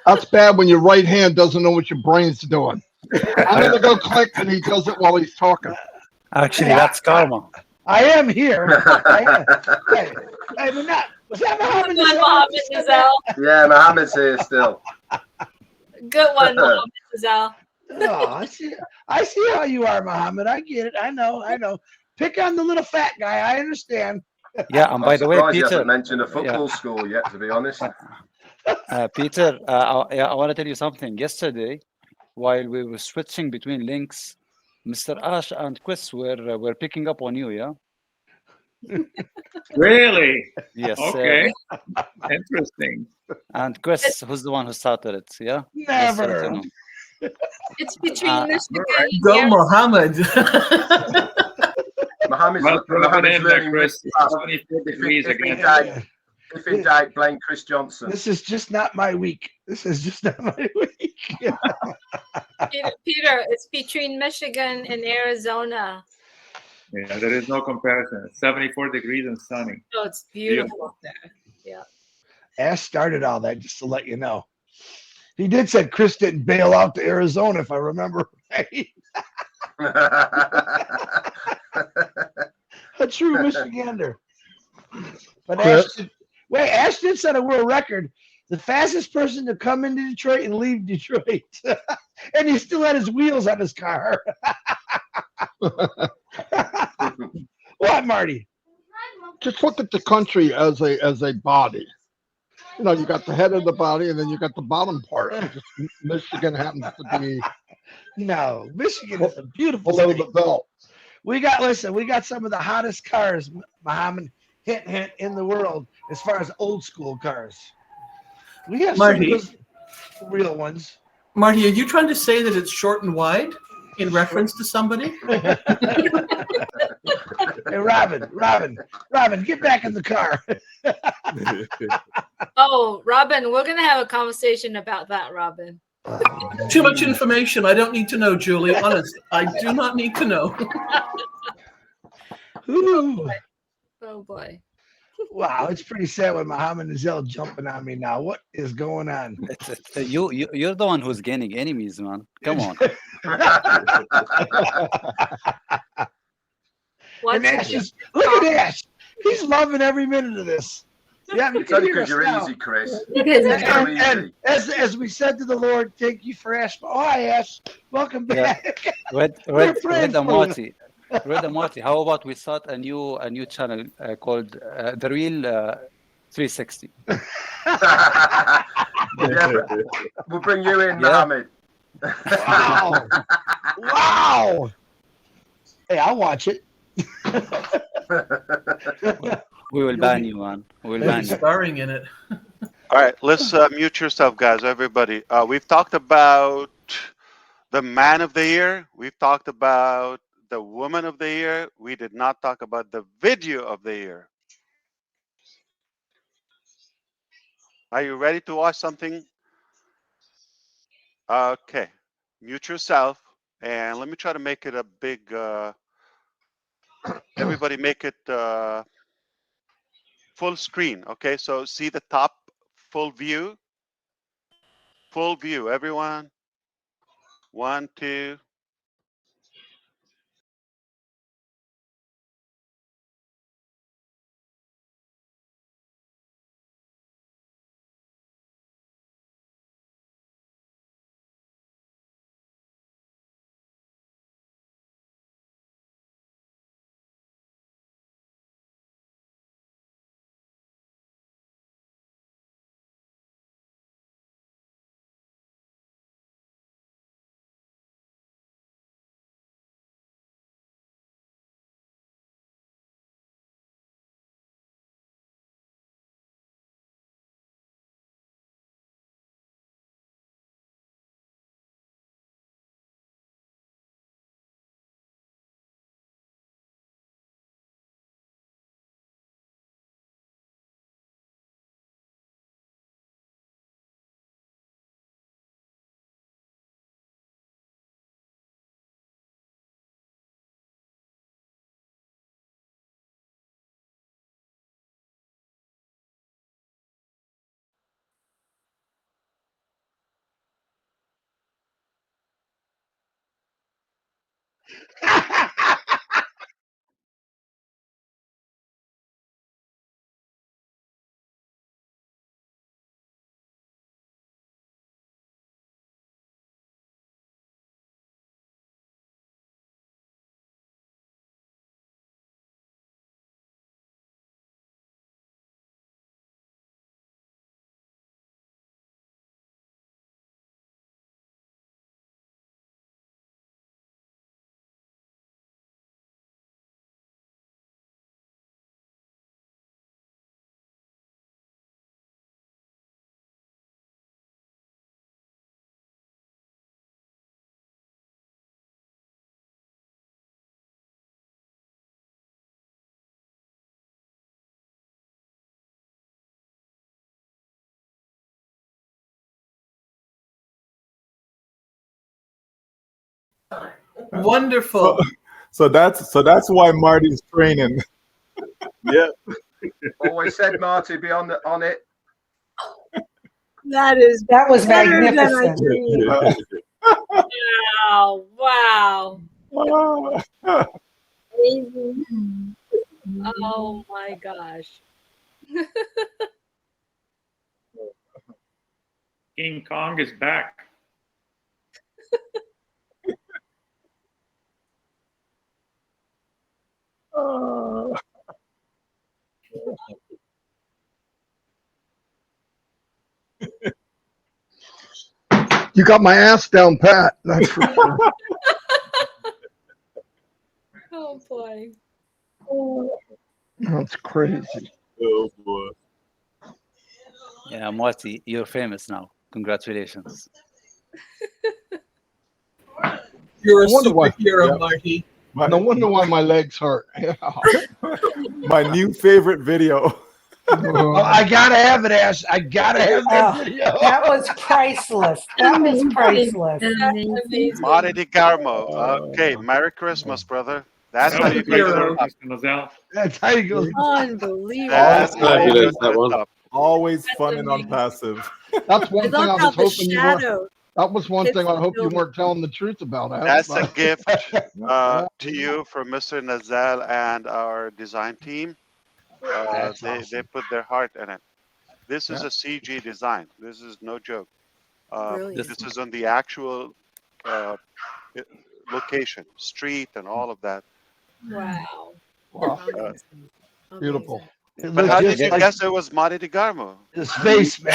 That's bad when your right hand doesn't know what your brain's doing. I'm gonna go click, and he does it while he's talking. Actually, that's karma. I am here. I am. Hey, was that Mohammed Good one, Nizal? Mohammed Nizal. Yeah, Mohammed's here still. Good one, Mohammed Nizal. Oh, I see how you are, Mohammed. I get it. I know. Pick on the little fat guy. I understand. Yeah, and by I'm the way, surprised you Peter. haven't mentioned a football score yet, to be honest. Peter, I want to tell you something. Yesterday, while we were switching between links, Mr. Ash and Chris were picking up on you, yeah? Really? Yes, Okay. Interesting. And Chris, who's the one who started it, yeah? Just so that you know. It's between Michigan and Go, Arizona. Mohammed. Mohammed's Rub it in there, learning Chris. really fast. 74 degrees again. If in doubt, blame Chris Johnson. This is just not my week. Peter, it's between Michigan and Arizona. Yeah, there is no comparison. It's 74 degrees and sunny. So it's beautiful up there. Yeah. Ash started all that, just to let you know. He did say Chris didn't bail out to Arizona, if I remember right. A true Michigander. But Ash did set a world record. The fastest person to come into Detroit and leave Detroit. And he still had his wheels on his car. What, Marty? Just look at the country as a body. You know, you got the head of the body, and then you got the bottom part. Just Michigan happens to be No, Michigan is a beautiful below state. the belt. We got some of the hottest cars, Muhammad, hint, in the world as far as old school cars. We have Marty. some good real ones. Marty, are you trying to say that it's short and wide in reference to somebody? Hey, Robin, get back in the car. Oh, Robin, we're gonna have a conversation about that, Robin. Too much information. I don't need to know, Julie. Honest, I do not need to know. Oh boy. Wow, it's pretty sad when Mohammed Nizal jumping on me now. What is going on? You're the one who's gaining enemies, man. Come on. And Ash look at Ash. He's loving every minute of this. Yeah, It's only because you're easy, Chris. And as we said to the Lord, thank you for Ash. Oh, hi, Ash. Welcome back. Red praying and for you. Marty. Red and Marty, how about we start a new channel called The Real 360? Yeah, we'll bring you in, Mohammed. Wow. Hey, I'll watch it. We will ban you, man. We will ban you. Starring in it. All right, let's mute yourself, guys, everybody. We've talked about the man of the year. We've talked about the woman of the year. We did not talk about the video of the year. Are you ready to watch something? Okay, mute yourself. And let me try to make it a big, everybody make it full screen. Okay, so see the top full view? Full view, everyone. 1, 2. Wonderful. So that's why Marty's training. Yeah. Always said, Marty, be on it. That was better than I magnificent. dreamed. Wow. Wow. Oh my gosh. King Kong is back. You got my ass down pat. That's for sure. Oh boy. That's crazy. Oh boy. Yeah, Marty, you're famous now. Congratulations. You're a No wonder why- superhero, Yep. Marty. No wonder why my legs hurt. Yeah. My new favorite video. Oh, I gotta have it, Ash. I gotta have that Oh, video. that was priceless. That was priceless. Amazing. Marty DeGarmo. Okay, Merry Christmas, brother. That's how you go to the top. Mr. Nozell. That's how you go. Unbelievable. That's how you go Fabulous, to that the one. top. Always fun That's and amazing. unpassive. That's one I thing I love how was the hoping you weren't. shadow That was one hits thing I the hope you building. weren't telling the truth about. That's a But- gift to you from Mr. Nazal and our design team. That's They awesome. put their heart in it. This is Yeah. a CG design. This is no joke. Brilliant. This is on the actual location, street, and all of that. Wow. Wow. Amazing. Beautiful. It But looks how did just you like guess it was Marty DeGarmo? his face, man.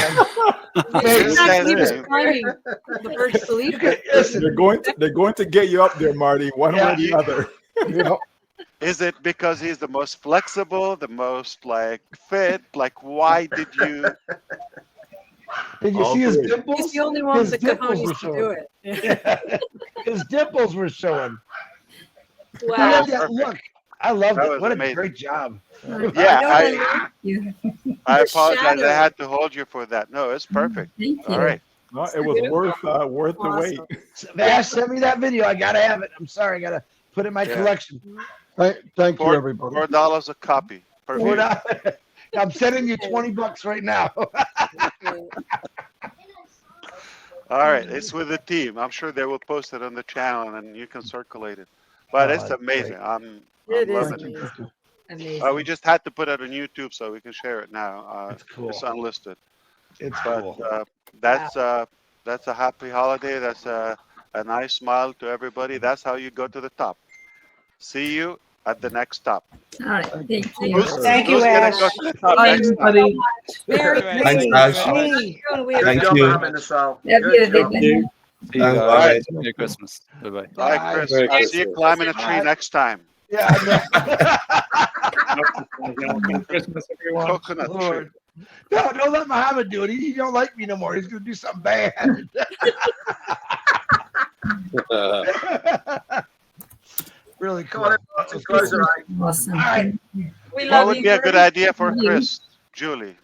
It's not he was Listen, climbing the Burj Khalifa. They're going to get you up there, Marty, one way or the other. Yeah. is it because he's the most flexible, the most like fit? Like, why did you? Did you All see his three. dimples? He's the only one with His the dimples were cojones to do showing. it. Yeah. His dimples were showing. Wow. Yeah, That was yeah, perfect. look, I loved That it. was What a amazing. great job. Yeah, You. I The apologize. I shadow. had to hold you for that. No, it's perfect. Thank All you. right. No, it was Beautiful. worth the wait. Ash, send me that video. I gotta have it. I'm sorry, I gotta put it in my Yeah. collection. Thank you, everybody. $4 a copy. Per We're view. not- I'm sending you $20 right now. All right, it's with the team. I'm sure they will post it on the channel and you can circulate it. But Oh, it's that's amazing. great. I'm It is loving it. amazing. Amazing. We just had to put it on YouTube so we can share it now. It's cool. It's unlisted. It's But cool. that's a happy holiday. That's a nice smile to everybody. That's how you go to the top. See you at the next stop. All right. Thank you. Thank you, Who's gonna Ash. go to the top Bye, next time? everybody. Very Thanks, Me, Ash. me. We Good Thank job, you. Mohammed Nassal. Love Good you, job. everybody. See you Thanks, guys. bye. Merry Christmas. Bye bye. Bye, Bye. Chris. Merry I'll see you Christmas. climbing a tree Bye. next time. Yeah, I Merry Christmas, everyone. Coconut know. tree. Lord. No, don't let Muhammad do it. He don't like me no more. He's gonna do something bad. Really Come cool. on, everyone, to close it out. Awesome. All right. We What love would you. be a good idea for Chris, Julie?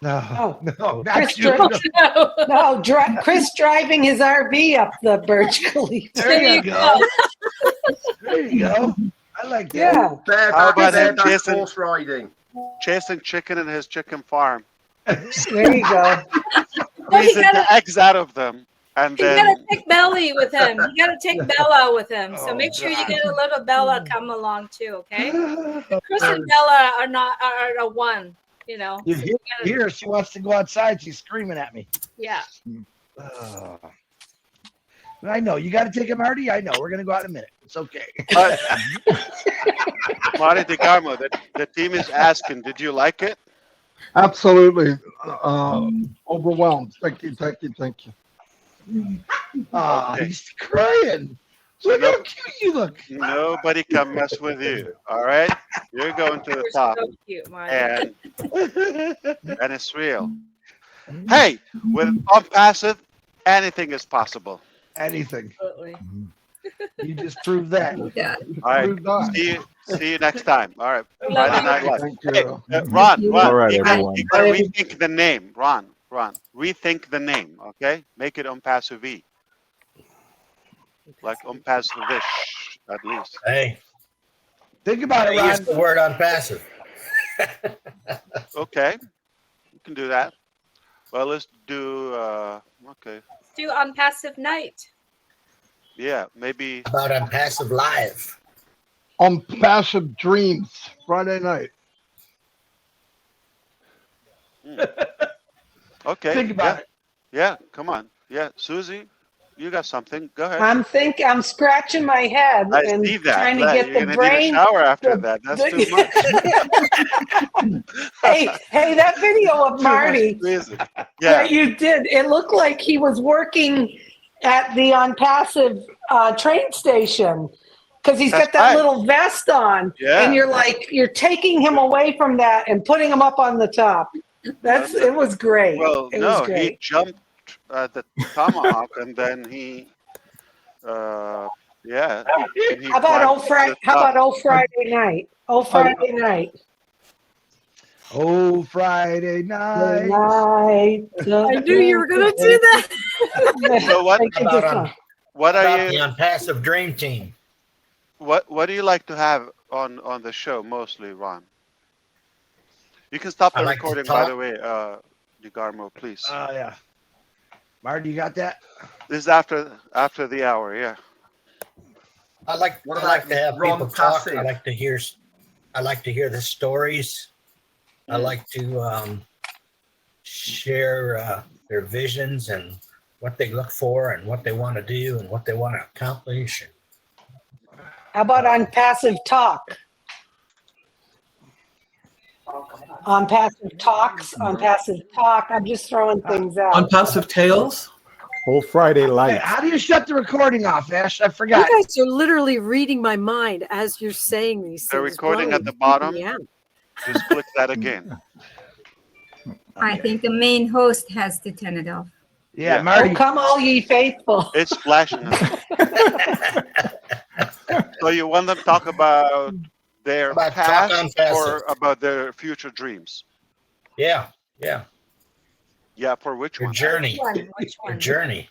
No, Oh, no, not Chris, you. no, Chris driving his RV up the Burj Khalifa. There you go. There you go. I like that. Yeah. How Bareback, about him bareback chasing, horse riding. chasing chicken in his chicken farm? There you go. Squeezing the eggs out of them. And You then gotta take Belly with him. You gotta take Bella with him. So Oh, make sure you God. get a little Bella come along too, okay? Chris and Bella are a one, you know. You So hear, you gotta- hear her, she wants to go outside. She's screaming at me. yeah. I know. You got to take him, Marty. I know. We're going to go out in a minute. It's okay. Marty DeGarmo, the team is asking, did you like it? Absolutely. Overwhelmed. Thank you. Thank you. Thank you. Okay. He's crying. Look how cute you look. Nobody can mess with you. All right? You're going to the You're top. so cute, Marty. And it's real. Hey, with ONPASSIVE, anything is possible. Anything. Absolutely. You just proved that. Yeah. All right. Proved that. See you next time. All right. Love Friday you. Night Live. Thank Hey, you. Ron, All right, you gotta everyone. rethink the name. Ron, rethink the name, okay? Make it ONPASSIVE. like unpassive-ish, at least. Hey, think about it, I use Ron. the word unpassive. Okay, you can do that. Well, let's do. Okay. Let's do unpassive night. Yeah, maybe. How about unpassive live? Unpassive dreams, Friday night. Okay. Think about it. Yeah, come on. Yeah, Susie, you got something. Go ahead. I'm scratching my head I and see that. trying to Like, get you're the gonna brain. need a shower after that. That's too much. hey, that video of Too much Marty reason. that Yeah. you did, it looked like he was working at the unpassive train station because he's That's got that right. little vest on, Yeah. and you're taking him away from that and putting him up on the top. It was great. Well, It was no, he great. jumped at the tomahawk and then he, yeah. he How about climbed to the top. Friday night? Oh, Friday night. Oh, Friday night. Night. I knew you were going to do that. So what? What How are about you? the unpassive dream team? What do you like to have on the show mostly, Ron? You can stop the I like to recording, by talk. the way, DeGarmo, please. Yeah. Marty, you got that? This is after the hour, yeah. I like What to have Ron people talk. Passive? I like to hear the stories. I like to share their visions and what they look for and what they want to do and what they want to accomplish. How about unpassive talk? Unpassive talks, unpassive talk. I'm just throwing things out. Unpassive tales. Whole Friday Hey, lights. how do you shut the recording off, Ash? I You forgot. guys are literally reading my mind as you're saying these The things. recording at the Whoa. bottom. Yeah. Just click that again. I think the main host has to turn it off. Yeah, Yeah. Marty. Oh, come all ye faithful. It's flashing. So you want them to talk about their About talk past unpassive. or about their future dreams? Yeah. Yeah, for which Your one? journey. Which Your one? journey.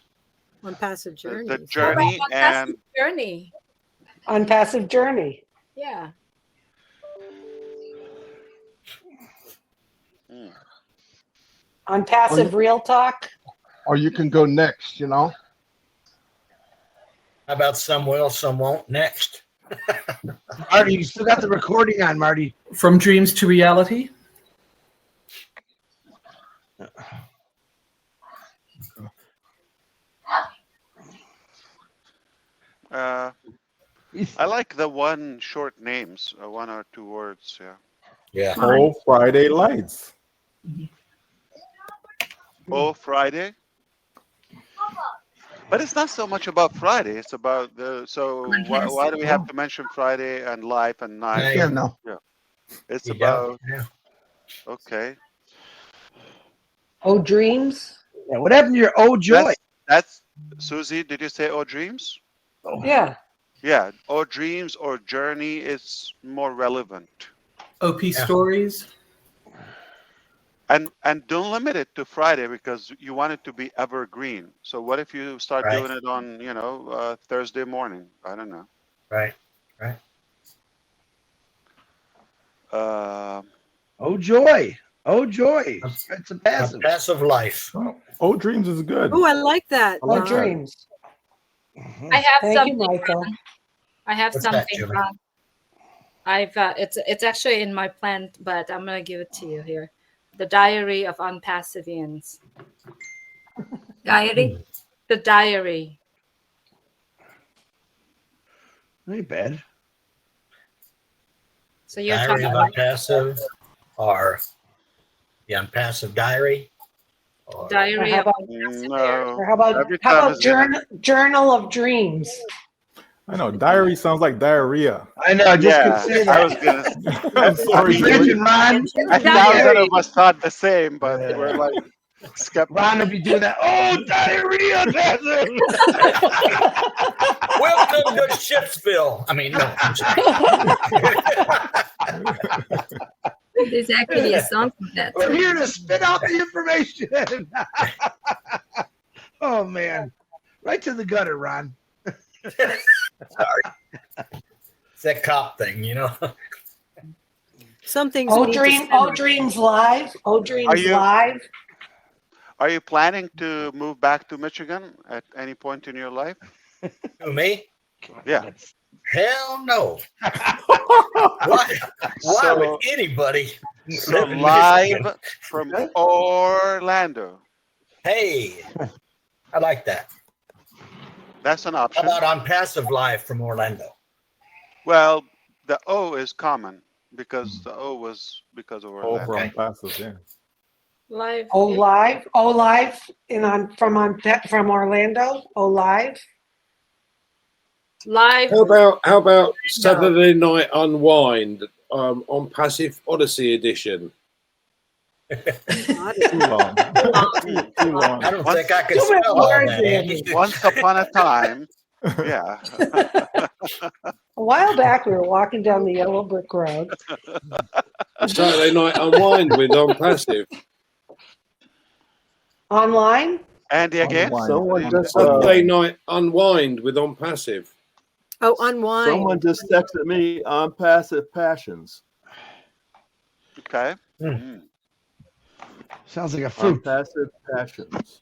Unpassive journey. The How about journey unpassive and journey? Unpassive journey. Yeah. Unpassive real talk. Or you can go next, you know. How about some will, some won't? Next. Marty, you still got the recording on, Marty. From dreams to reality. I like the one short names, 1 or 2 words. Yeah. Yeah. Whole Friday lights. Oh, Friday. But it's not so much about Friday. It's about the. So why do we have to mention Friday and life and night? Yeah, no. Yeah. It's You about. don't. Yeah. Okay. Oh, dreams. Yeah, what happened to your oh joy? That's Susie. Did you say oh dreams? Yeah. Yeah. Or dreams or journey is more relevant. OP stories. And don't limit it to Friday because you want it to be evergreen. So what if you start Right. doing it on Thursday morning? I don't know. Right. Oh joy. Oh joy. It's a passive. Passive life. Oh, dreams is good. Oh, I like that. I like Oh, that. dreams. I have Thank something. you, Michael. Ron. I have What's that, something. Julie? Ron. I've it's actually in my plan, but I'm gonna give it to you here. The Diary of Unpassivians. Diary. The Diary. Ain't bad. So you're Diary talking of about unpassive, or the unpassive diary. Or Diary How of about, No. or how about Every time it's journal of dreams? I know diary sounds like diarrhea. I know. I just could say that. I was gonna. I'm sorry. Imagine Ron. 1,000 of us thought the same, but we're like skeptical. Ron will be doing that. Oh, diarrhea. welcome to Shipsville. I mean, no. There's actually a song for that. We're here to spit out the information. Oh man, right to the gutter, Ron. Sorry. It's that cop thing, you know. Some things. Oh, need to dream. simmer. Oh, dreams live. Oh, dreams live. Are you planning to move back to Michigan at any point in your life? Who, me? Yeah. Hell no. Why would anybody So live in live Michigan? from Orlando. Hey, I like that. That's an How option. about on passive live from Orlando? Well, the O is common because the O was because of Oh, Orlando. from passive, yeah. Live. Oh, live. Oh, live. From Orlando. Oh, live. Live. How about Saturday Night Unwind on Passive Odyssey edition? Too long. Too long. I don't think I can spell all that, Andy. Once upon a time, yeah. A while back, we were walking down the yellow brick road. Saturday Night Unwind with on Passive. Online? Andy again? Someone just Saturday Night Unwind with on Passive. Oh, unwind. Someone just texted me on passive passions. Okay. Sounds like a fruit. Passive passions.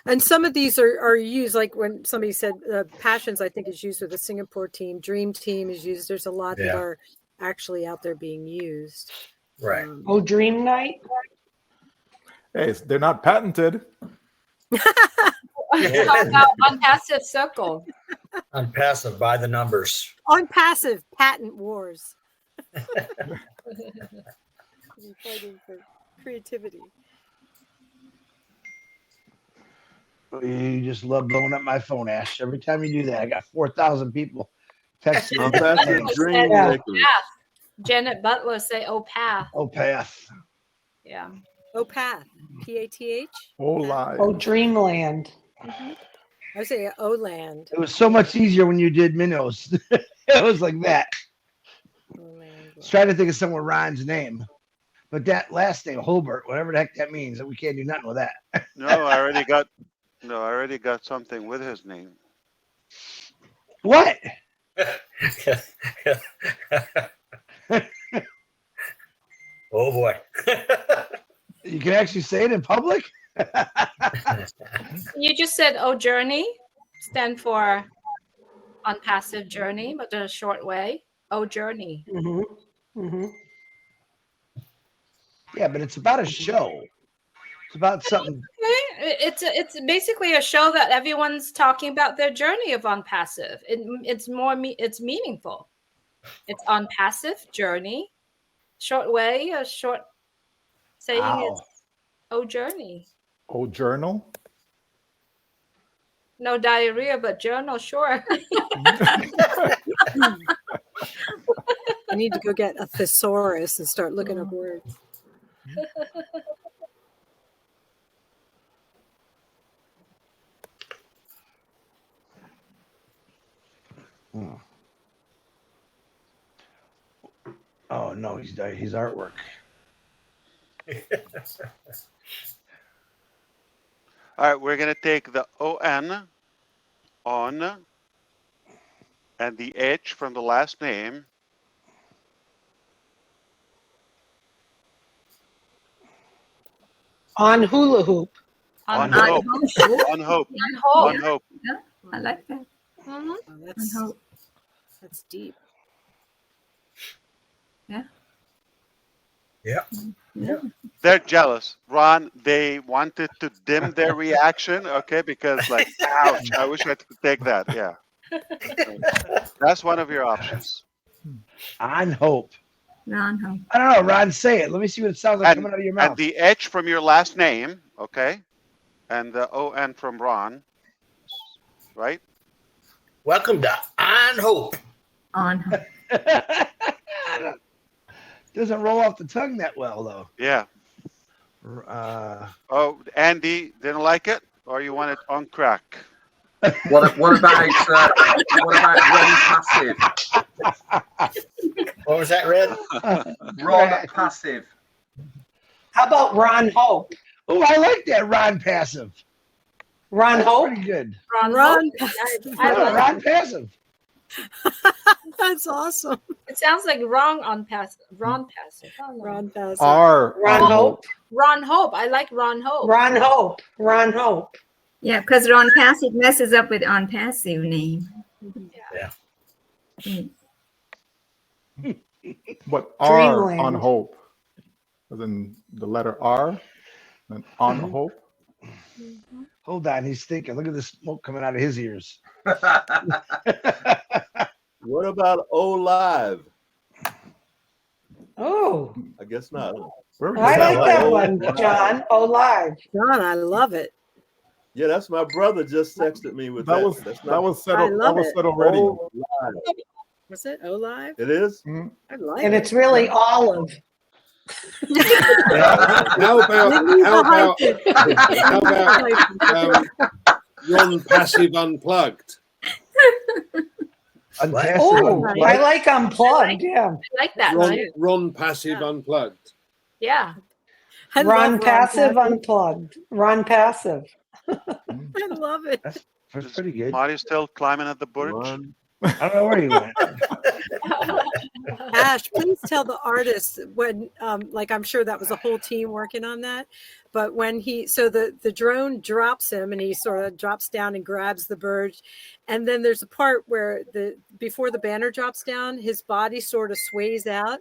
And some of these are used, like when somebody said passions, I think is used with the Singapore team. Dream team is used. There's a lot that are actually out there being used. Right. Oh, dream night? Hey, they're not patented. How about unpassive circle? On passive by the numbers. On passive patent wars. Fighting for creativity. You just love blowing up my phone, Ash. Every time you do that, I got 4,000 people texting me. Janet Butler say, "Oh, path." Oh, path. Yeah. Oh, path. PATH. Oh, live. Oh, dreamland. I say O land. It was so much easier when you did minnows. It was like that. I was trying to think of someone Ron's name, but that last name, Holbert, whatever the heck that means, we can't do nothing with that. No, I already got something with his name. What? Oh boy. You can actually say it in public? You just said, "Oh, journey," stand for unpassive journey, but in a short way. Oh, journey. Yeah, but it's about a show. It's about something. Okay. It's basically a show that everyone's talking about their journey of unpassive. It's meaningful. It's unpassive journey, short way, a short saying. Ow. It's oh journey. Oh, journal. No diarrhea, but journal, sure. I need to go get a thesaurus and start looking up words. Oh no, he's artwork. All right, we're going to take the ON, on, and the H from the last name. On hula hoop. On hope. On hope. On hope. Yeah, I like that. Oh, that's deep. Yeah. Yeah. They're jealous. Ron, they wanted to dim their reaction, okay, because like, ouch, I wish I could take that. Yeah. That's one of your options. On hope. On hope. I don't know, Ron, say it. Let me see what it sounds like coming out of your mouth. And the H from your last name, okay, and the ON from Ron, right? Welcome to On Hope. On hope. Doesn't roll off the tongue that well, though. Yeah. Oh, Andy didn't like it, or you want it on crack? What about Ron Passive? What was that, Red? Ron Passive. How about Ron Hope? Oh, I like that Ron Passive. Ron Hope. Pretty good. Ron Ron Passive. That's awesome. It sounds like wrong on passive. Ron Passive. Oh, no. Ron Passive. Ron Hope. Ron Hope. I like Ron Hope. Ron Hope. Ron Hope. Yeah, because Ron Passive messes up with ONPASSIVE name. Yeah. But R Dreamland. on hope, as in the letter R, and on hope. Hold on, he's thinking. Look at the smoke coming out of his ears. What about O Live? Oh, I guess not. I like that one, John. Oh, live. John, I love it. Yeah, that's my brother just texted me with That that. was That's that was I settled. That love was it. settled already. O Live. Was it Olive? It is? I like And it. it's really olive. How about Ron Passive Unplugged? Oh, I like unplugged. Yeah. I like that Ron, too. Ron Passive Unplugged. Yeah. I love Ron Ron Passive Passive. Unplugged. Ron Passive. I love it. That's pretty good. Marty's still climbing at the bridge. I don't know where he went. Ash, please tell the artist when, like, I'm sure that was a whole team working on that. But when the drone drops him and he sort of drops down and grabs the bird. And then there's a part where before the banner drops down, his body sort of sways out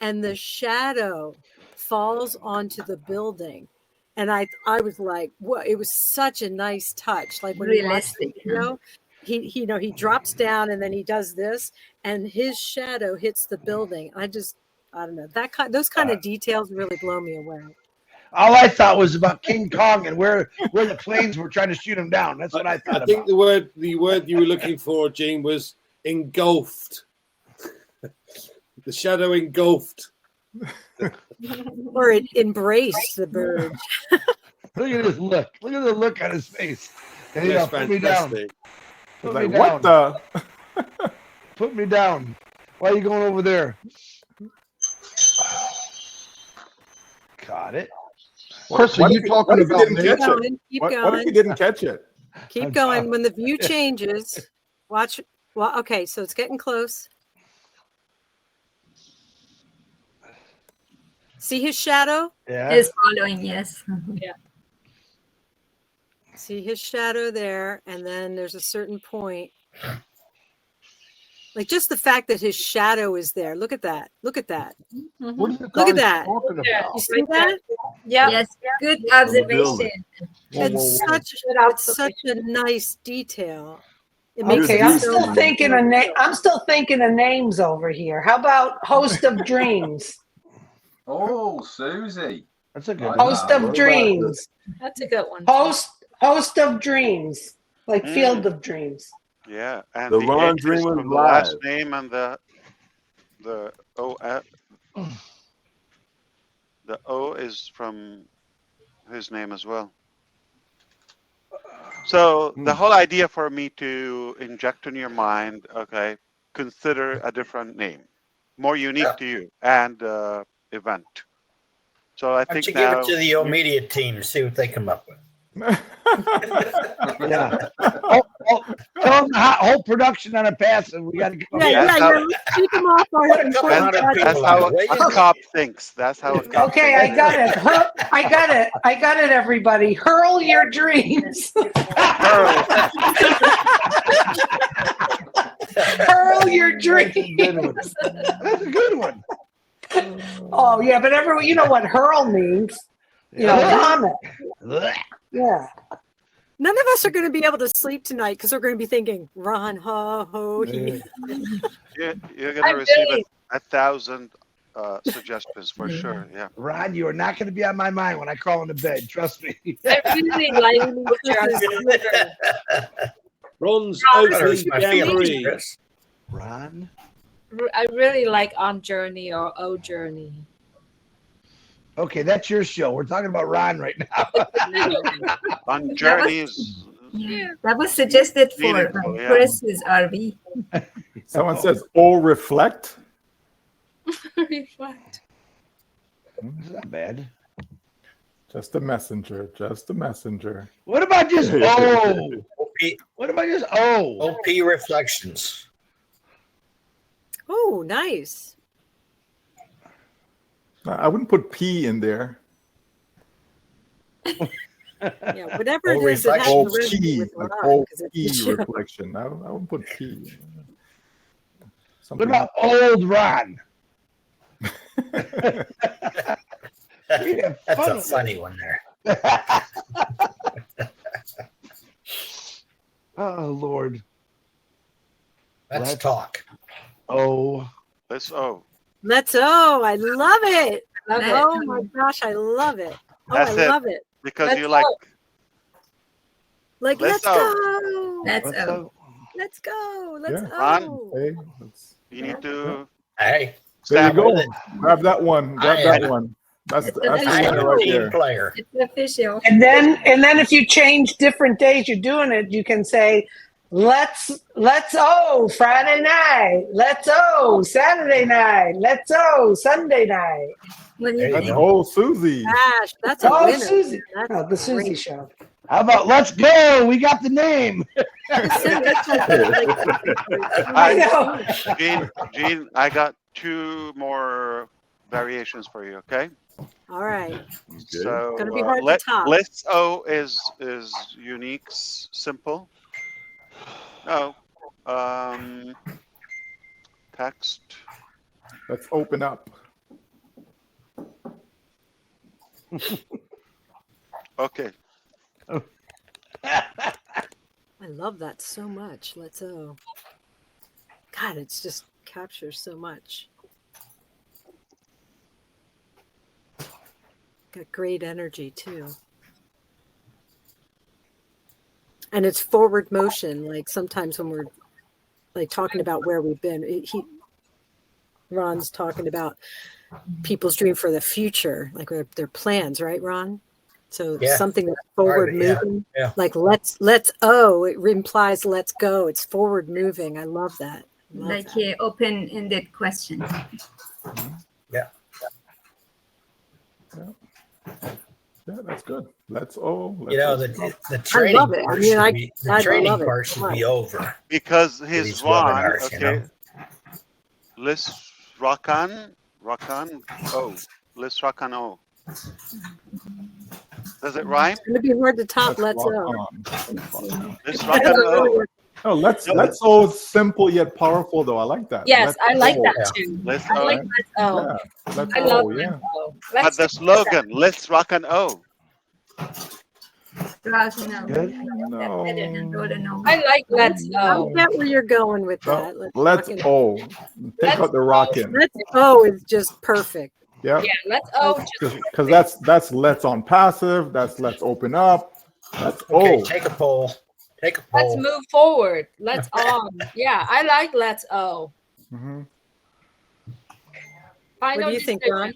and the shadow falls onto the building. And I was like, what? It was such a nice touch. Like when Realistic, you watch the video, he drops down and then he does this and his shadow hits the building. I don't know, those kind of details really blow me away. All I thought was about King Kong and where the planes were trying to shoot him down. That's what I thought. I think the word you were looking for, Gene, was engulfed. The shadow engulfed. Or it embraced the bird. Look at his look. Look at the look on his face. And That's put me down. fantastic. Put Like, me what down. the? Put me down. Why are you going over there? Got it. Chris, are What you if he- talking what if he about didn't me? catch Keep it? going, keep What if going. he didn't catch it? Keep going. When the view changes, watch. Well, okay, so it's getting close. See his shadow? Yeah. Is following, yes. Yeah. See his shadow there, and then there's a certain point. Like just the fact that his shadow is there. Look at that. Look at that. What are you Look at guys that. talking about? You see that? Yeah. Yes, good observation. It's such a nice detail. It makes Okay, it I'm so still thinking of I'm still thinking of names over here. How about Host of Dreams? Oh, Susie. That's a good Host of Dreams. That's a good one. Host of Dreams. Like Field of Dreams. Yeah, and The the Ron H is Dreamers from the last Live. name and the O is from his name as well. So the whole idea for me to inject in your mind, okay, consider a different name, more unique to you, and event. So I Why think don't you give now it to the old media team and see what they come up with? Yeah. Tell them the whole production on a passive. We got to get. Keep them off our important that's how a cop thinks. That's how a cop Okay, I got it. I got it, everybody. Hurl your dreams. Hurl your dreams. That's a good one. Oh, yeah, but you know what hurl means. You know, vomit. Yeah. None of us are going to be able to sleep tonight because we're going to be thinking, Ron, ho. You're going to receive 1,000 suggestions for sure. Yeah. Ron, you are not going to be on my mind when I crawl into bed. Trust me. I really like what you're Ron's Ron, opening jamboree. Ron? I really like On Journey or O Journey. Okay, that's your show. We're talking about Ron right now. On Journeys. Yeah, that was suggested for Meaningful, yeah. Chris's RV. Someone says, "Oh, reflect." Reflect. It's not bad. Just a messenger. Just a messenger. What about just O? What about just O? OP Reflections. Oh, nice. I wouldn't put P in there. Yeah, whatever it is, it has to resonate with Ron, 'cause it's the show. Reflection. I wouldn't put P. What about old Ron? That's a funny one there. Oh Lord. Let's talk. Oh. Let's O. Let's O. I love it. Love it. Oh my gosh, I love it. Oh, That's I it. love it. Because Let's you like. O. Like, Let's let's O. go. Let's Let's O. O. Let's go. Let's Yeah. Ron, O. Hey, you need to Hey, there you stamp go. it. Grab that one. Grab I that am- one. That's It's the I official. am winner a right team there. player. It's official. And then if you change different days you're doing it, you can say, let's Friday night, let's Saturday night, let's Sunday night. What do There you you That's think? Susie. Gosh, that's a winner. Susie. That's Oh, the Susie great. show. How about let's go? We got the name. That's like I know. Gene, I got 2 more variations for you, okay? all right. So Gonna be hard to top. let's O is unique, simple. No. Text. Let's open up. Okay. I love that so much. Let's O. God, it's just captures so much. Got great energy too. And it's forward motion. Like sometimes when we're like talking about where we've been, Ron's talking about people's dream for the future, like their plans, right, Ron? So Yeah. something that's forward moving, like let's O, it implies let's go. It's forward moving. I love that. Like an open-ended question. Yeah. Yeah, that's good. Let's O. You know, let's go. the training love it. I part mean, should be, the I training love it part so should be much. over. Because for his these Ron, webinars, you okay. know? Let's rock on O. Let's rock on O. Does it rhyme? It's gonna be hard to top. Let's rock O. on. Let's rock on O. No, let's O is simple yet powerful though. I like that. Yes, I like O. that too. Let's I O. like let's O. Yeah, let's I love O, yeah. let's O. But Let's the slogan, let's rock on O. Rock and O. Good. No. Better than roll and O. I like let's I O. get where you're going with that. Let's rock it. O. Take out the rockin'. Let's O is just perfect. Yep. Yeah, let's O. Because that's let's on passive. That's let's open up. That's Okay, O. take a poll. Take a Let's poll. move forward. Let's on. Yeah, I like let's O. Mhm. Final What do you think, decision. Ron?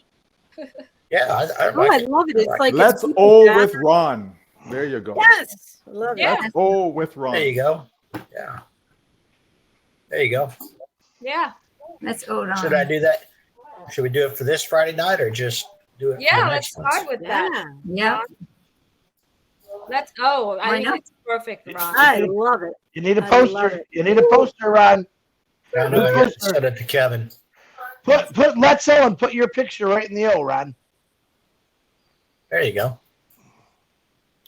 Yeah, I Oh, like I it. love it. It's like Let's it's O gathered. with Ron. There you go. Yes, I love Yeah. it. Let's O with Ron. There you go. Yeah. There you go. Yeah. Let's O, Ron. Should I do that? Should we do it for this Friday night or just do it for Yeah, the let's next ones? start with that. Yeah. Let's O. I Why think not? it's perfect, Ron. I love it. You need a I love poster. it. You need a poster, Ron. I know, I got to send it to Kevin. Put let's O and put your picture right in the O, Ron. There you go.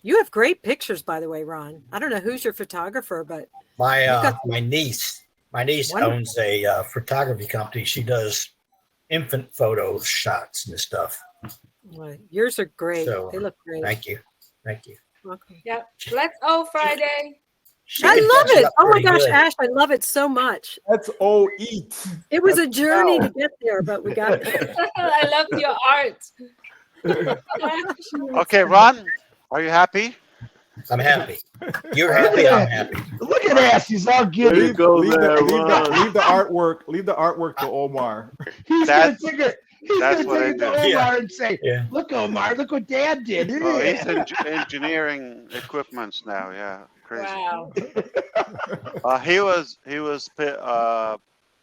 You have great pictures, by the way, Ron. I don't know who's your photographer, but My You've got- my niece Wonderful. owns a photography company. She does infant photo shots and stuff. well, yours are great. So, They look great. Thank you. Okay. Yep. Let's O Friday. She I can love fix it. up Oh my pretty gosh, good. Ash, I love it so much. Let's O eat. It was a Let's journey go. to get there, but we got there. I love your art. Okay, Ron, are you happy? I'm happy. You're happy. I'm happy. Look at Ash. He's all giddy. There you go there, Ron. Leave the artwork. Leave the artwork to Omar. He's That's- gonna take it. He's that's gonna what I take it to do. Omar Yeah. and say, Yeah. "Look, Omar, look what Dad did." Oh, he's engineering equipments now. Yeah, crazy. Wow. He was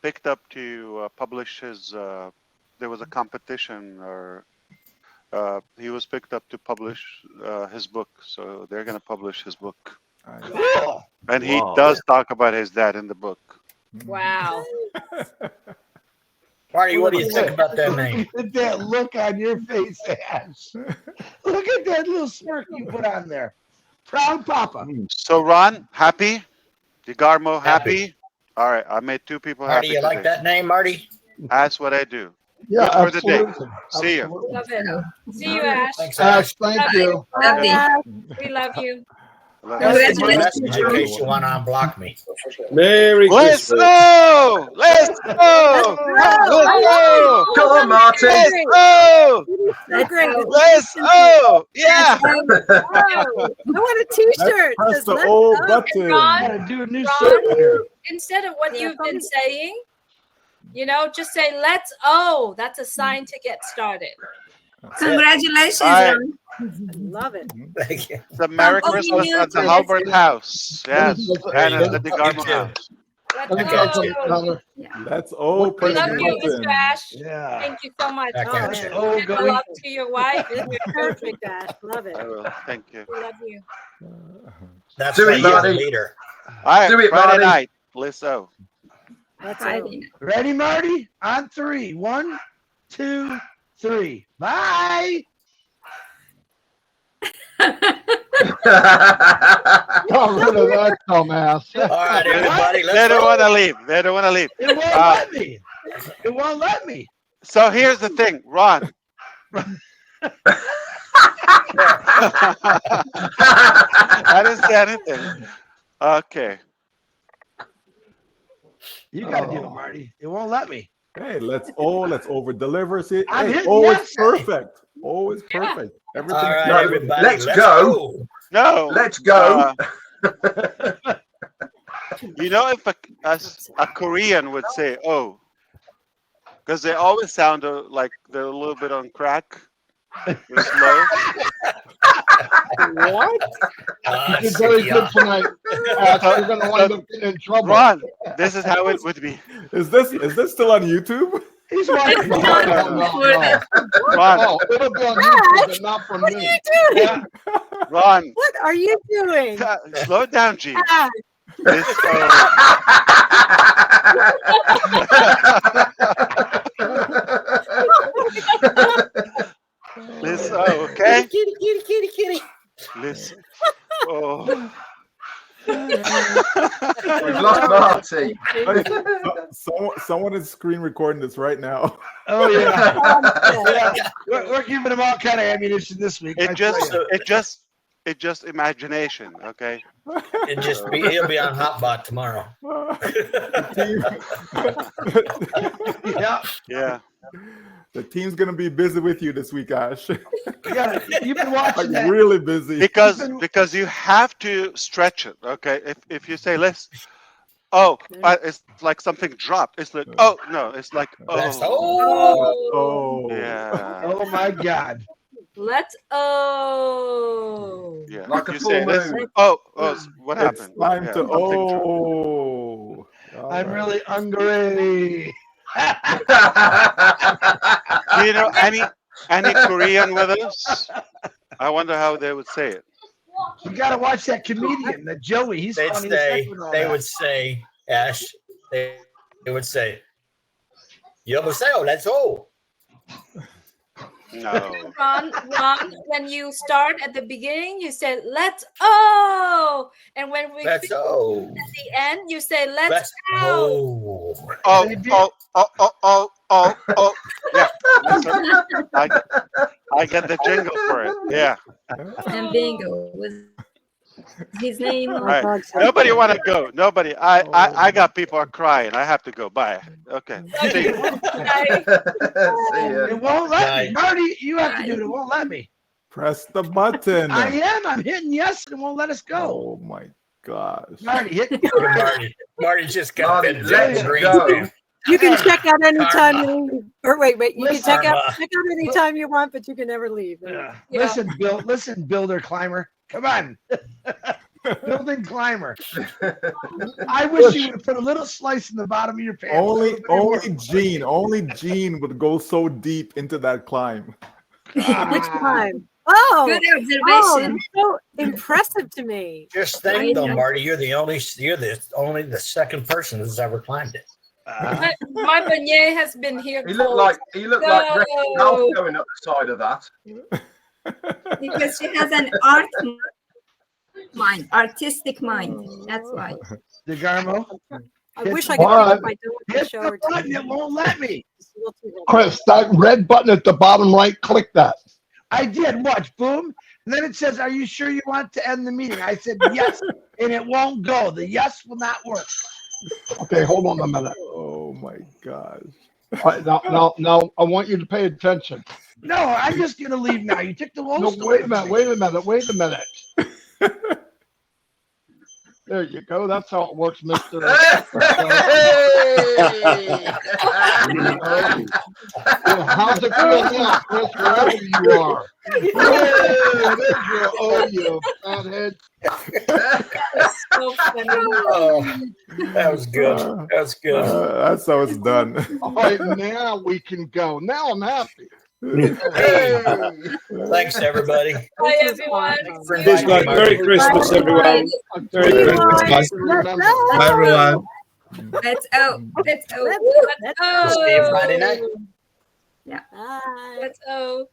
picked up to publish his. There was a competition or He was picked up to publish his book, so they're going to publish his book. Cool. And he does talk about his dad in the book. Wow. Marty, what do you think about that name? Look at that look on your face, Ash. Look at that little smirk you put on there. Proud Papa. So Ron, happy? DeGarmo, happy? All right, I made 2 people Marty, happy you like today. that name, Marty? That's what I do. Yeah, Good for the day. absolutely. See you. Love it. See you, Ash. Thanks, Ash, thank Love you. Love Happy. you. We love you. That's my message in case you want to unblock me. Merry Let's Christmas. go! Let's go! Let's go! Come on, Marty. Let's go! So great. Let's go! Yeah! I want a T-shirt. Press Says, the "Let's O go." button. Gotta do a new Ron, shirt here. instead of what you've been saying, just say let's that's a sign to get started. Congratulations, All right. Ron. Love it. Thank you. The Merry Oh, Christmas you at the too. Halbert house. Yes. And at the You DeGarmo too. house. Let's go. Let's O We press love the you, Mr. button. Ash. Yeah. Thank you so much. Back at you. Oh, Good going. luck to your wife. This is perfect, Ash. Love it. I will. Thank you. We love you. That's Do right, it, you're the Marty. leader. All right, Do it, Friday Marty. night. Let's go. Let's go. Friday. Ready, Marty? On 3. 1, 2, 3. Bye. Got rid of that dumbass. All right, everybody, They let's don't go. want to leave. They don't want to leave. It won't let me. It won't let me. So here's the thing, Ron. I didn't say anything. Okay. You gotta do it, Marty. It won't let me. Hey, let's over deliver. See, I'm hey, hitting O is yes. perfect. O is perfect. Everything. All right, No, everybody, let's go. No. Let's go. If a Korean would say, oh, because they always sound like they're a little bit on crack. They're slow. What? Ah, You did very shit, good yeah. tonight. Ash, you're going to wind up getting in trouble. Ron, this is how it would be. Is this still on YouTube? He's watching. No. Ron, Oh, it'll be on YouTube, but not from What are me. you doing? Yeah. Ron, What are you doing? slow it down, G. Ash, This, listen, okay? Kitty. Listen. Oh. We've lost Marty. Someone is screen recording this right now. Oh yeah. Yeah. We're giving him all kind of ammunition this week. I tell you. It's just imagination, okay? He'll be on Hotbot tomorrow. Yeah. Yeah. The team's gonna be busy with you this week, Ash. Yeah, you've been watching that. Really busy. Because you have to stretch it, okay? If you say it's like something dropped. It's like it's like yeah. Oh my God. Let's Yeah. Like If a you say full this, moon. what It's happened? time Yeah, to something dropped. I'm really hungry. Do you know any Korean with us? I wonder how they would say it. You got to watch that comedian, that Joey. He's They'd funny. say, would say, Ash, they would say, Yoboseo, let's go. No. Ron, when you start at the beginning, you say let's and when we Let's finish go. at the end, you say let's go. Oh. Yeah. I get the jingle for it. Yeah. And bingo was his name. All right. Nobody want to go. Nobody. I got people are crying. I have to go. Bye. Okay. See you. It won't let me. Marty, you have to do it. It won't let me. Press the button. I am. I'm hitting yes. It won't let us go. Oh my gosh. Marty, hit. Marty just got Marty, that let's green go. stamp. you can check out anytime Karma. you leave. Or wait, you can check out Karma. anytime you want, but you can never leave. Yeah. Listen, builder climber. Come on. Building climber. I wish you would have put a little slice in the bottom of your pants. Only Gene would go so deep into that climb. Which time? Oh, Good oh, observation. that's so impressive to me. Just I think, though, know. Marty, you're the only the second person who's ever climbed it. My beignet has been here. He looked like Ralph going up the side of that. Because she has an artistic mind. That's why. DeGarmo. I wish I could pick up my dog and Hit show the her to button. you. It won't let me. Chris, that red button at the bottom right, click that. I did. Watch. Boom. And then it says, "Are you sure you want to end the meeting?" I said, "Yes," and it won't go. The yes will not work. Okay, hold on a minute. Oh my gosh. All right, now, I want you to pay attention. No, I'm just gonna leave now. You took the No, most. wait a minute. There you go. That's how it works, Mr. How's it feel now, Chris, wherever you are? You fathead. Oh, that was good. That was good. That's how it's done. All right, now we can go. Now I'm happy. Thanks, everybody. Bye, everyone. Merry Christmas, everyone. Merry Christmas. Bye, everyone. Let's go. See you Friday night. Yeah. Bye. Let's go.